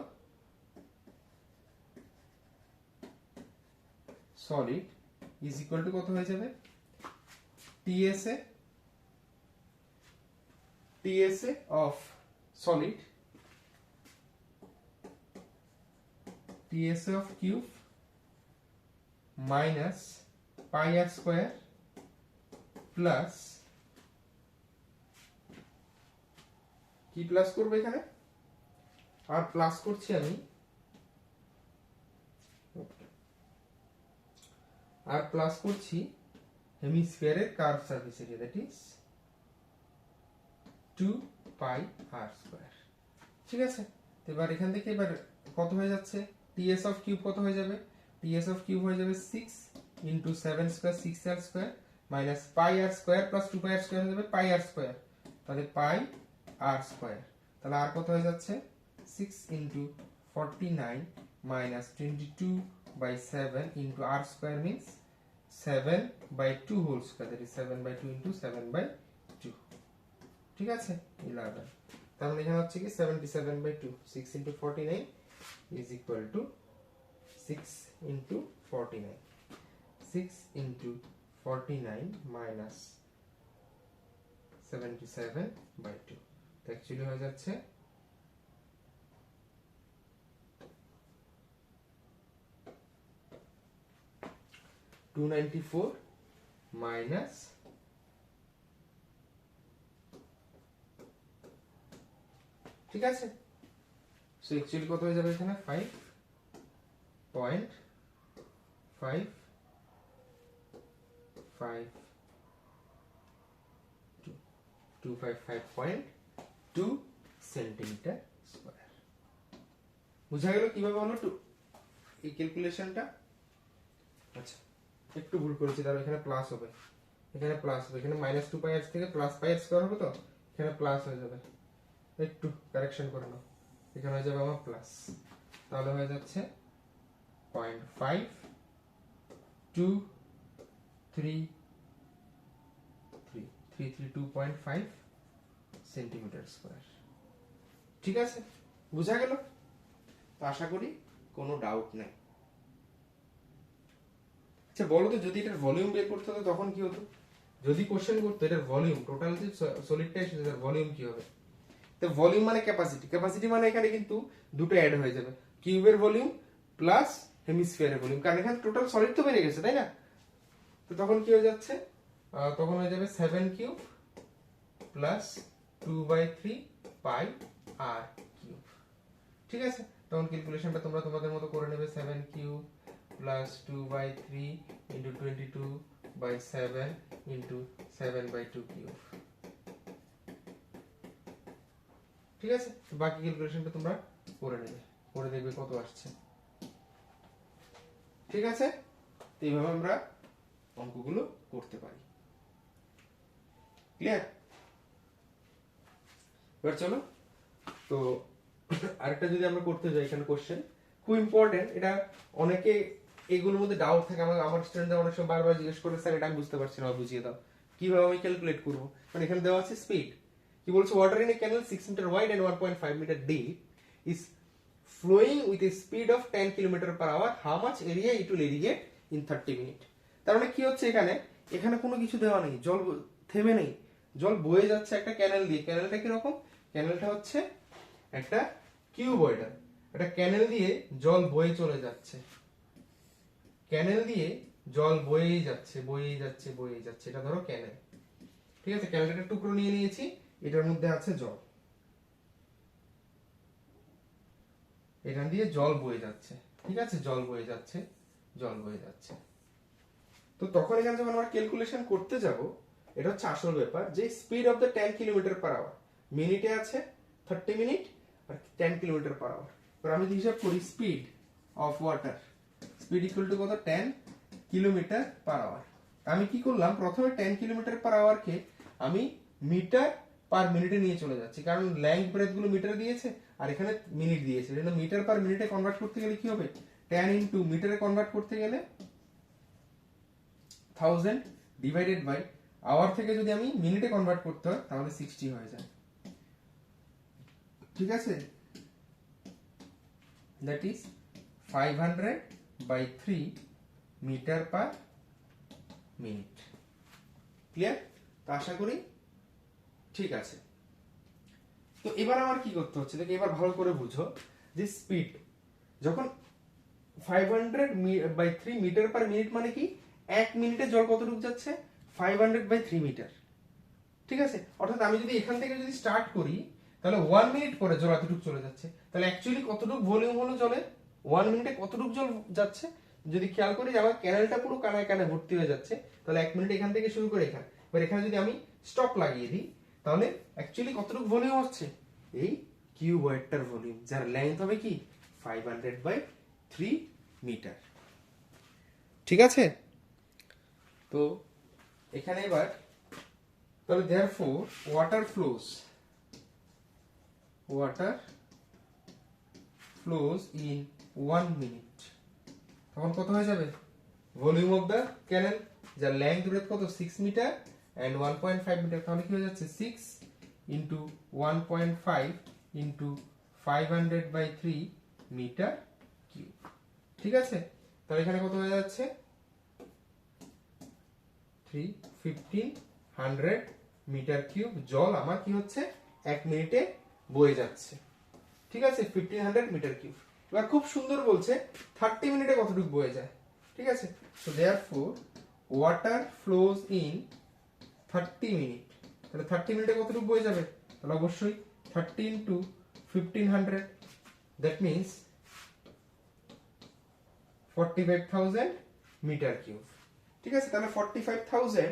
solid is equal to কত হয়ে যাবে, TSA of solid, TSA of cube minus pi r square plus কি প্লাস করব এখানে, আর plus করছি আমি, আর প্লাস করছি হেমিস্ফিয়ারের curve surface area, that is 2 pi r square। ঠিক আছে, এবার এখান থেকে এবার কত হয়ে যাচ্ছে, ts of cube কত হয়ে যাবে, ts of cube হয়ে যাবে 6 into 7 square 6r square minus pi r square plus 2 pi r square হয়ে যাবে pi r square, তাহলে pi r square, তাহলে আর কত হয়ে যাচ্ছে 6 into 49 minus 22 by 7 into r square means 7 by 2 whole square, that is 7 by 2 into 7 by 2। ঠিক আছে, 11, তার মানে এখানে হচ্ছে কি 77 by 2, 6 into 49 is equal to 6 into 49, 6 into 49 minus 77 by 2, তো অ্যাকচুয়ালি হয়ে যাচ্ছে 294 minus ঠিক আছে, সো অ্যাকচুয়ালি কত হয়ে যাবে এখানে 255.2 সেন্টিমিটার স্কয়ার। বুঝা গেল কিভাবে হলো এই ক্যালকুলেশনটা? আচ্ছা, একটু ভুল করেছি, তাহলে এখানে প্লাস হবে, এখানে প্লাস হবে, এখানে -2 পাই r থেকে প্লাস পাই r স্কয়ার হবে, তো এখানে প্লাস হয়ে যাবে, একটু কারেকশন করে নাও, এখানে হয়ে যাবে আমার প্লাস, তাহলে হয়ে যাচ্ছে 0.52332.5 সেন্টিমিটার স্কয়ার। ঠিক আছে, বুঝা গেল? তো আশা করি কোনো ডাউট নেই। আচ্ছা বলো তো, যদি এটার ভলিউম বের করতে হতো তখন কি হতো? যদি কোশ্চেন করতো এটার ভলিউম, টোটাল যে সলিডটা এসেছে তার ভলিউম কি হবে? তো ভলিউম মানে ক্যাপাসিটি, ক্যাপাসিটি মানে এখানে কিন্তু দুটো অ্যাড হয়ে যাবে, কিউবের ভলিউম প্লাস হেমিস্ফিয়ারের ভলিউম, কারণ এখানে টোটাল সলিড তো বেড়ে গেছে, তাই না? তো তখন কি হয়ে যাচ্ছে, তখন হয়ে যাবে 7 কিউব প্লাস 2/3 পাই আর কিউব। ঠিক আছে, তখন ক্যালকুলেশনটা তোমরা তোমাদের মতো করে নেবে, 7 cube plus 2/3 into 22/7 into 7/2 cube. ঠিক আছে, বাকি ক্যালকুলেশনটা তোমরা করে নেবে, করে দেখবে কত আসছে। ঠিক আছে, এইভাবে আমরা অঙ্কগুলো করতে পারি। ক্লিয়ার? এবার চলো তো আরেকটা যদি আমরা করতে যাই, এখানে কোশ্চেন খুব ইম্পর্টেন্ট, এটা অনেকে এগুলোর মধ্যে ডাউট থাকে, আমার স্টুডেন্টরা অনেক সময় বারবার জিজ্ঞেস করে, স্যার এটা আমি বুঝতে পারছি না, বুঝিয়ে দাও কিভাবে আমি ক্যালকুলেট করব। মানে এখানে দেওয়া আছে স্পিড, কি বলছে, water in a canal 6 metre wide and 1.5 metre deep is flowing with a speed of 10 km/h, how much area it will irrigate in 30 minutes। তার মানে কি হচ্ছে, এখানে এখানে কোনো কিছু দেওয়া নেই, জল থেমে নেই, জল বয়ে যাচ্ছে একটা ক্যানেল দিয়ে। ক্যানেলটা কি রকম, ক্যানেলটা হচ্ছে একটা কিউবয়েডাল, একটা ক্যানেল দিয়ে জল বয়ে চলে যাচ্ছে, ক্যানেল দিয়ে জল বয়েই যাচ্ছে বয়েই যাচ্ছে বয়েই যাচ্ছে, এটা ধরো ক্যানেল। ঠিক আছে, ক্যানেলটা টুকরো নিয়ে নিয়েছি, এটার মধ্যে আছে জল, এখান দিয়ে জল বয়ে যাচ্ছে। ঠিক আছে, জল বয়ে যাচ্ছে, জল বয়ে যাচ্ছে। তো তখন এখানে যখন আমরা ক্যালকুলেশন করতে যাব, এটা হচ্ছে আসল ব্যাপার, যে স্পিড অফ দ্য 10 km/h, মিনিটে আছে 30 মিনিট আর 10 km/h। এবার আমি হিসাব করি speed of water, speed equal to কত, 10 কিলোমিটার পার আওয়ার। আমি কি করলাম, প্রথমে 10 কিলোমিটার পার আওয়ারকে আমি মিটার পার মিনিটে নিয়ে চলে যাচ্ছি, কারণ লেংথ ব্রেথ গুলো মিটারে দিয়েছে আর এখানে মিনিট দিয়েছে, এজন্য মিটার পার মিনিটে কনভার্ট করতে গেলে কি হবে, 10 ইনটু মিটারে কনভার্ট করতে গেলে 1000 ডিভাইডেড বাই আওয়ার থেকে যদি আমি মিনিটে কনভার্ট করতে হয় তাহলে 60 হয়ে যায়। ঠিক আছে, that is 500 by 3 metre per minute. Clear? তো আশা করি ঠিক আছে। তো এবার আমার কি করতে হচ্ছে, দেখো এবার ভালো করে বুঝো যে স্পিড যখন 500 বাই 3 মিটার পার মিনিট মানে কি, 1 মিনিটে জল কতটুকু যাচ্ছে, 500 বাই 3 মিটার। ঠিক আছে, অর্থাৎ আমি যদি এখান থেকে যদি স্টার্ট করি তাহলে 1 মিনিট পরে জল এতটুকু চলে যাচ্ছে, তাহলে অ্যাকচুয়ালি কতটুকু ভলিউম হলো জলের, 1 মিনিটে কতটুকু জল যাচ্ছে। যদি খেয়াল করি যে আমার ক্যানেলটা পুরো কানায় কানায় ভর্তি হয়ে যাচ্ছে, তাহলে 1 মিনিট এখান থেকে শুরু করে এখানে, এবার এখানে যদি আমি স্টপ লাগিয়ে দিই তাহলে অ্যাকচুয়ালি কতটুকু ভলিউম হচ্ছে, এই কিউবয়েডটার ভলিউম, যার লেন্থ হবে কি 500 বাই 3 মিটার। ঠিক আছে, তো এখানে এবার তাহলে therefore water flows in 1 minute, তখন কত হয়ে যাবে, ভলিউম অফ দা ক্যানেল, যার লেংথ ব্রেথ কত 6 মিটার এন্ড 1.5 মিটার, তাহলে কি হয়ে যাচ্ছে 6 into 1.5 into 500 by 3 metre cube. ঠিক আছে, তাহলে এখানে কত হয়ে যাচ্ছে 1500 মিটার কিউব জল আমার কি হচ্ছে 1 মিনিটে বয়ে যাচ্ছে। ঠিক আছে, 1500 মিটার কিউব। এবার খুব সুন্দর বলছে 30 মিনিটে কতটুকু বয়ে যায়। ঠিক আছে, so therefore water flows in 30 minute, তাহলে 30 মিনিটে কতটুকু বয়ে যাবে, তাহলে অবশ্যই 30 into 1500, that means 45000 metre cube. ঠিক আছে, তাহলে 45000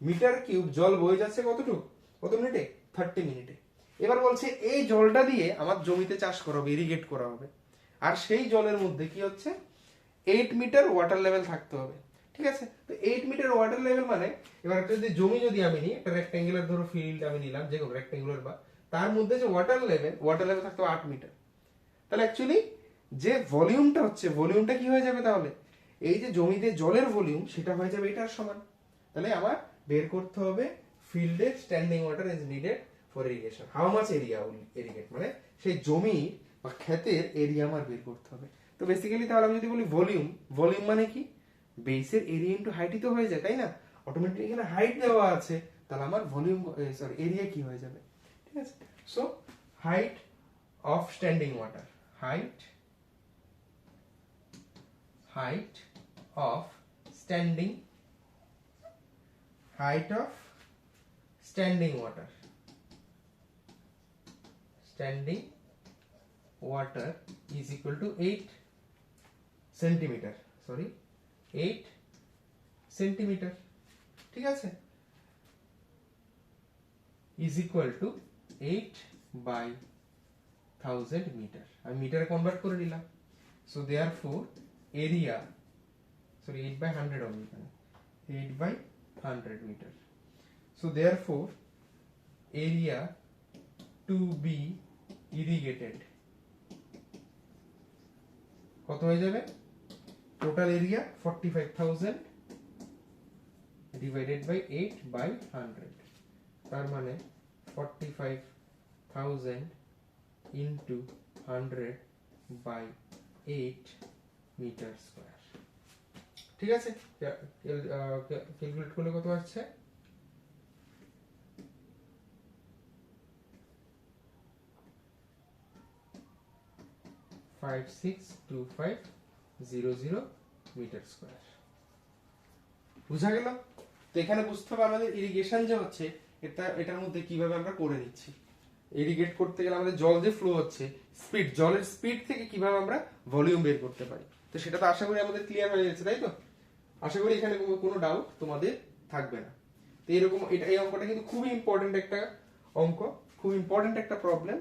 মিটার কিউব জল বয়ে যাচ্ছে কতটুকু, কত মিনিটে, 30 মিনিটে। এবার বলছে এই জলটা দিয়ে আমার জমিতে চাষ করা হবে, ইরিগেট করা হবে, আর সেই জলের মধ্যে কি হচ্ছে 8 মিটার ওয়াটার লেভেল থাকতে হবে। ঠিক আছে, তো 8 মিটার ওয়াটার লেভেল মানে, এবার একটা যদি জমি যদি আমি নিই, একটা রেক্ট্যাঙ্গুলার ধরো ফিল্ড আমি নিলাম, যে কোনো রেক্ট্যাঙ্গুলার, বা তার মধ্যে যে ওয়াটার লেভেল থাকতে হবে 8 মিটার, তাহলে অ্যাকচুয়ালি যে ভলিউমটা হচ্ছে, ভলিউমটা কি হয়ে যাবে তাহলে, এই যে জমিতে জলের ভলিউম সেটা হয়ে যাবে এটার সমান। তাহলে আমার বের করতে হবে ফিল্ডে standing water is needed for irrigation, how much area will irrigate, মানে সেই জমি বা ক্ষেতের এরিয়া আমার বের করতে হবে। তো বেসিক্যালি তাহলে আমি যদি বলি ভলিউম, ভলিউম মানে কি, বেসের এরিয়া ইনটু হাইটই তো হয়ে যায়, তাই না? অটোমেটিক এখানে হাইট দেওয়া আছে, তাহলে আমার ভলিউম সরি এরিয়া কি হয়ে যাবে। ঠিক আছে, so height of standing water, height of standing water is equal to 8 centimeter, 8 centimeter। ঠিক আছে, is equal to 8 by 1000 metre, আমি মিটারে কনভার্ট করে নিলাম। সো দেয়ারফর এরিয়া, 8 by 100 হবে এখানে, 8 by 100 metre. So therefore area to be irrigated কত হয়ে যাবে, total area 45000 divided by 8 by 100, তার মানে 45000 into 100 by 8 মিটার স্কয়ার। ঠিক আছে, ক্যালকুলেট করলে কত আসছে, 562500 মিটার স্কয়ার। বুঝা গেল? তো এখানে বুঝতে হবে আমাদের ইরিগেশন যে হচ্ছে এটার মধ্যে কিভাবে আমরা করে নিচ্ছি। ইরিগেট করতে গেলে আমাদের জল যে ফ্লো হচ্ছে, স্পিড, জলের স্পিড থেকে কিভাবে আমরা ভলিউম বের করতে পারি, তো সেটা তো আশা করি আমাদের ক্লিয়ার হয়ে যাচ্ছে, তাই তো? আশা করি এখানে কোনো ডাউট তোমাদের থাকবে না। তো এরকম এই অঙ্কটা কিন্তু খুবই ইম্পর্টেন্ট একটা অঙ্ক, খুব ইম্পর্টেন্ট একটা প্রবলেম,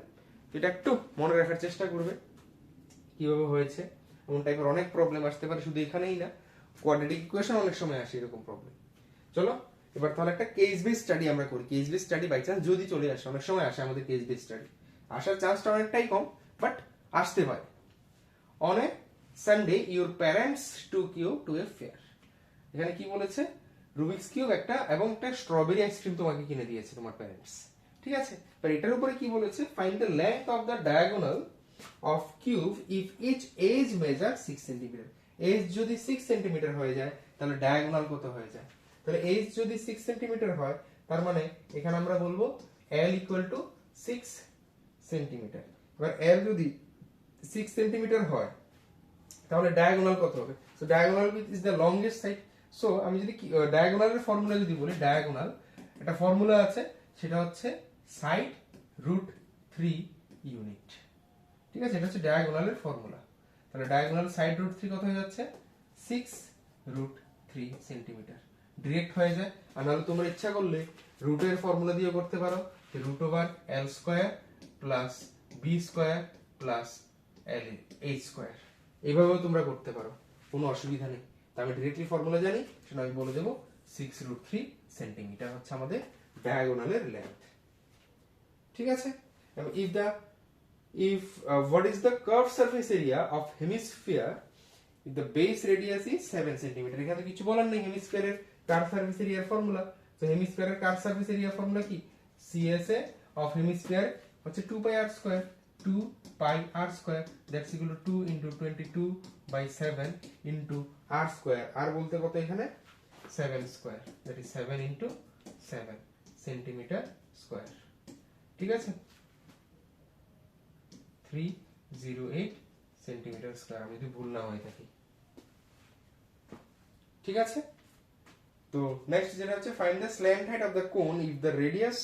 এটা একটু মনে রাখার চেষ্টা করবে কিভাবে হয়েছে। এমন টাইপের অনেক প্রবলেম আসতে পারে, শুধু এখানেই না, কোয়াড্রেটিক ইকুয়েশন অনেক সময় আসে এরকম প্রবলেম। চলো এবার তাহলে একটা কেস বেস স্টাডি আমরা করি। Case base study by chance যদি চলে আসে, অনেক সময় আসে আমাদের কেস বেস স্টাডি, আসার চান্সটা অনেকটাই কম, বাট আসতে পারে। On a Sunday your parents took you to a fair. এখানে কি বলেছে, রুবিক্স কিউব একটা এবং একটা স্ট্রবেরি আইসক্রিম তোমাকে কিনে দিয়েছে তোমার প্যারেন্টস, ঠিক আছে। এবার এটার উপরে কি বলেছে, find the length of the diagonal of cube if each edge measure 6 centimetre. Edge যদি 6 সেন্টিমিটার হয়ে যায় তাহলে ডায়াগোনাল কত হয়ে যায়? তাহলে এজ যদি 6 সেন্টিমিটার হয় তার মানে এখানে আমরা বলবো L ইকুয়াল টু 6 সেন্টিমিটার। এবার L যদি 6 সেন্টিমিটার হয় তাহলে ডায়াগোনাল কত হবে? So diagonal is the longest side. So আমি যদি ডায়াগোনালের ফর্মুলা যদি বলি, ডায়াগোনাল একটা ফর্মুলা আছে, সেটা হচ্ছে সাইড রুট 3 ইউনিট, ঠিক আছে। এটা হচ্ছে ডায়াগোনালের ফর্মুলা। তাহলে ডায়াগোনাল সাইড রুট 3 কত হয়ে যাচ্ছে? 6 রুট 3 সেন্টিমিটার। ডিরেক্ট হয়ে যায়। আর নাহলে তোমরা ইচ্ছা করলে রুটের ফর্মুলা দিয়ে করতে পারো, root over L square plus B square plus L H square, এইভাবেও তোমরা করতে পারো, কোনো অসুবিধা নেই। তা আমি ডিরেক্টলি ফর্মুলা জানি, সেটা আমি বলে দেবো 6 রুট 3 সেন্টিমিটার হচ্ছে আমাদের ডায়াগোনালের লেন্থ, ঠিক আছে। If what is the curved surface area of hemisphere if the base radius is 7 cm? এখানে কিছু বলার নেই, হেমিস্ফিয়ারের কার্ভ সারফেস এরিয়ার ফর্মুলা। তো হেমিস্ফিয়ারের কার্ভ সারফেস এরিয়া ফর্মুলা কি? CSA of hemisphere হচ্ছে 2 pi r square, 2 pi r square, that's equal to 2 into 22 by 7 into r square। r বলতে কত এখানে? 7 square, that is 7 into 7 centimetre square, ঠিক আছে। 308 centimetre square, আমি যদি ভুল না হয়ে থাকি, ঠিক আছে। তো নেক্সট যেটা হচ্ছে find the slant height of the cone if the radius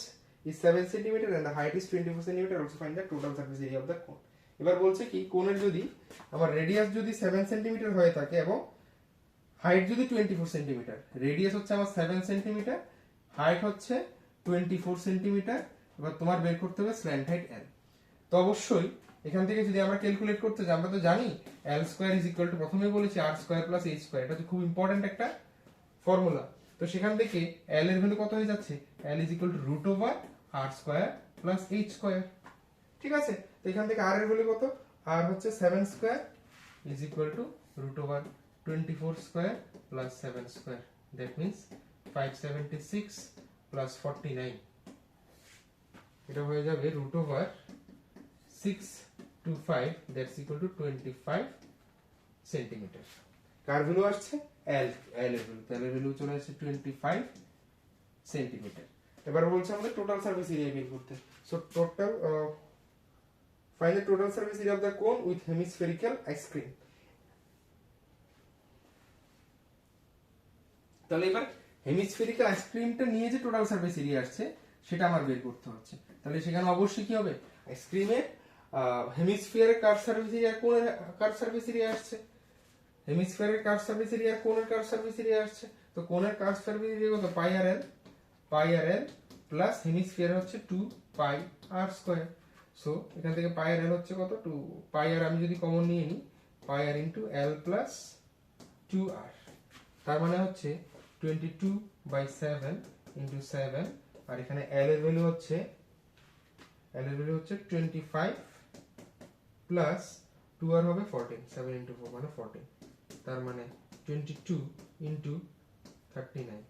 is 7 centimetre and the height is 24 centimetre, also find the total surface area of the cone. এবার বলছে কি, কোণের যদি আমার রেডিয়াস যদি 7 সেন্টিমিটার হয়ে থাকে এবং হাইট যদি 24 সেন্টিমিটার, রেডিয়াস হচ্ছে আমার 7 সেন্টিমিটার, হাইট হচ্ছে 24 সেন্টিমিটার, এবার তোমার বের করতে হবে স্ল্যান্ট হাইট L। তো অবশ্যই এখান থেকে যদি আমরা ক্যালকুলেট করতে যাই, আমরা তো জানি L square is equal two, প্রথমেই বলেছি R square plus H square, এটা হচ্ছে খুব ইম্পর্টেন্ট একটা ফর্মুলা। তো সেখান থেকে L এর ভ্যালু কত হয়ে যাচ্ছে? L is equal to root over R square plus H square, ঠিক আছে। তো এখান থেকে R এর ভ্যালু কত? R হচ্ছে 7 square is equal to root over 24 square plus 7 square, that means 576 plus 49, এটা হয়ে যাবে root over 625, that's equal to 25 centimetre. কার ভ্যালু আসছে? L এর ভ্যালু, L এর ভ্যালু চলে আসছে 25 সেন্টিমিটার। এবার বলছে আমাদের টোটাল সারফেস এরিয়া বের করতে। So total find the total surface area of the কোন উইথ হেমিস্ফেরিক্যাল আইসক্রিম। তাহলে এবার হেমিস্ফেরিক্যাল আইসক্রিমটা নিয়ে যে টোটাল সারফেস এরিয়া আসছে সেটা আমার বের করতে হচ্ছে। তাহলে সেখানে অবশ্যই কি হবে, আইসক্রিমের হেমিস্ফিয়ারের কার্ভ সারফেস এরিয়া, কোণের কার্ভ সারফেস এরিয়া আসছে, হেমিস্ফিয়ারের কার্ভ সারফেস এরিয়া, কোণের কার্ভ সারফেস এরিয়া আসছে। তো কোণের কার্ভ সারফেস এরিয়া কত? পাই আর এল প্লাস হেমিস্ফিয়ার হচ্ছে 2 পাই আর স্কয়ার। সো এখান থেকে পাই আর এল হচ্ছে কত? 2 পাই আর, আমি যদি কমন নিয়ে নিই, পাই আর ইনটু এল প্লাস 2r, তার মানে হচ্ছে 22 বাই 7 ইনটু 7, আর এখানে এল এর ভ্যালু হচ্ছে 25 প্লাস 2r হবে 14, 7 ইনটু 4 মানে 14, তার মানে 22 ইনটু 39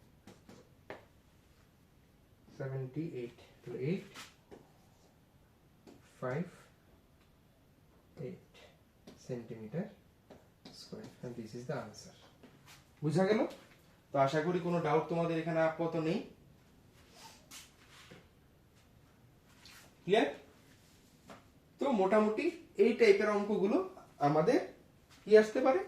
78, তাহলে 8 5 8 centimetre square, and this is the answer। বুঝা গেল? তো আশা করি কোনো ডাউট তোমাদের এখানে আপাতত নেই, ক্লিয়ার? তো মোটামুটি এই টাইপের অঙ্কগুলো আমাদের কি আসতে পারে,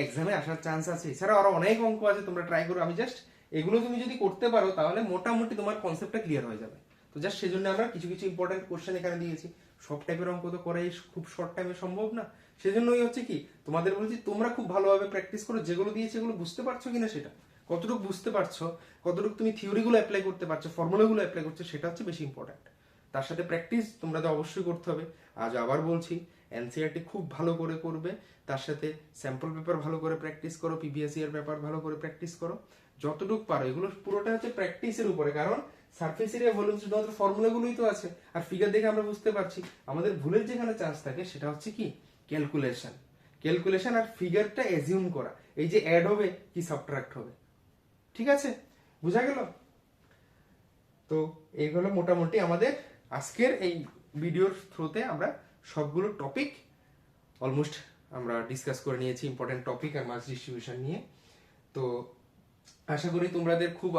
এক্সামে আসার চান্স আছে। এছাড়া আরো অনেক অঙ্ক আছে, তোমরা ট্রাই করো। আমি জাস্ট এগুলো তুমি যদি করতে পারো তাহলে মোটামুটি তোমার কনসেপ্টটা ক্লিয়ার হয়ে যাবে। তো জাস্ট সেজন্য আমরা কিছু কিছু ইম্পর্টেন্ট কোশ্চেন এখানে দিয়েছি। সব টাইপের অঙ্ক তো করাই খুব শর্ট টাইমে সম্ভব না, সেজন্যই হচ্ছে কি তোমাদের বলছি তোমরা খুব ভালোভাবে প্র্যাকটিস করো। যেগুলো দিয়েছে এগুলো বুঝতে পারছো কিনা, সেটা কতটুকু বুঝতে পারছো, কতটুকু তুমি থিওরিগুলো অ্যাপ্লাই করতে পারছো, ফর্মুলাগুলো অ্যাপ্লাই করছো, সেটা হচ্ছে বেশি ইম্পর্টেন্ট। তার সাথে প্র্যাকটিস তোমরা তো অবশ্যই করতে হবে। আজ আবার বলছি, এনসিইআরটি খুব ভালো করে করবে, তার সাথে স্যাম্পল পেপার ভালো করে প্র্যাকটিস করো, পিভিএসসি এর পেপার ভালো করে প্র্যাকটিস করো, যতটুকু পারো। এগুলো পুরোটা হচ্ছে প্র্যাকটিসের উপরে, কারণ সারফেস এরিয়া ভলিউম শুধুমাত্র ফর্মুলাগুলোই তো আছে, আর ফিগার দেখে আমরা বুঝতে পারছি। আমাদের ভুলের যেখানে চান্স থাকে সেটা হচ্ছে কি ক্যালকুলেশন, ক্যালকুলেশন আর ফিগারটা এজিউম করা, এই যে অ্যাড হবে কি সাবট্রাক্ট হবে। ঠিক আছে, বুঝা গেল? তো এইগুলো মোটামুটি আমাদের আজকের এই ভিডিওর থ্রুতে আমরা সবগুলো টপিক অলমোস্ট আমরা ডিসকাস করে নিয়েছি, ইম্পর্টেন্ট টপিক আর মার্কস ডিস্ট্রিবিউশন নিয়ে। তো আশা করি তোমাদের খুব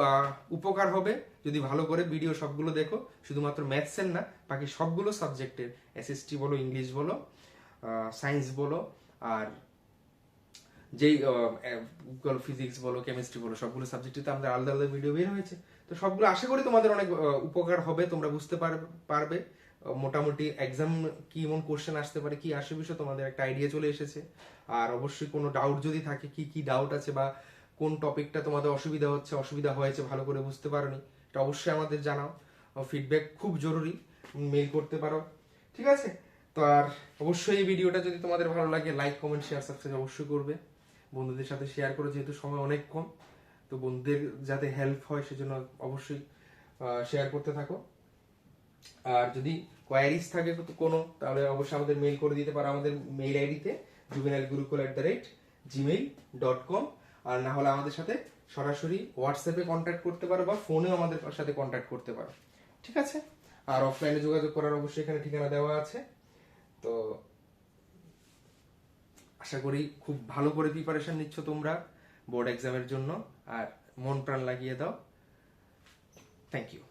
উপকার হবে যদি ভালো করে ভিডিও সবগুলো দেখো, শুধুমাত্র ম্যাথসের না, বাকি সবগুলো সাবজেক্টের, এসএসটি বলো, ইংলিশ বলো, সায়েন্স বলো, আর যেই ফিজিক্স বলো, কেমিস্ট্রি বলো, সবগুলো সাবজেক্টে আমাদের আলাদা আলাদা ভিডিও বের হয়েছে। তো সবগুলো আশা করি তোমাদের অনেক উপকার হবে, তোমরা বুঝতে পারবে মোটামুটি এক্সাম কি এমন কোশ্চেন আসতে পারে, কি আসে বিষয় তোমাদের একটা আইডিয়া চলে এসেছে। আর অবশ্যই কোনো ডাউট যদি থাকে, কি কি ডাউট আছে বা কোন টপিকটা তোমাদের অসুবিধা হয়েছে ভালো করে বুঝতে পারোনি, এটা অবশ্যই আমাদের জানাও। ফিডব্যাক খুব জরুরি, মেইল করতে পারো। ঠিক আছে? তো আর অবশ্যই এই ভিডিওটা যদি তোমাদের ভালো লাগে, লাইক, কমেন্ট, শেয়ার, সাবস্ক্রাইব অবশ্যই করবে। বন্ধুদের সাথে শেয়ার করো, যেহেতু সময় অনেক কম, তো বন্ধুদের যাতে হেল্প হয় সেজন্য অবশ্যই শেয়ার করতে থাকো। আর যদি কোয়ারিজ থাকে কোনো, তাহলে অবশ্যই আমাদের মেইল করে দিতে পারো আমাদের মেইল আইডিতে juvenilgurukul@gmail.com। আর না হলে আমাদের সাথে সরাসরি হোয়াটসঅ্যাপে কন্ট্যাক্ট করতে পারো বা ফোনেও আমাদের সাথে কন্ট্যাক্ট করতে পারো। ঠিক আছে? আর অফলাইনে যোগাযোগ করার অবশ্যই এখানে ঠিকানা দেওয়া আছে। তো আশা করি খুব ভালো করে প্রিপারেশন নিচ্ছ তোমরা বোর্ড এক্সামের জন্য, আর মন প্রাণ লাগিয়ে দাও। Thank you.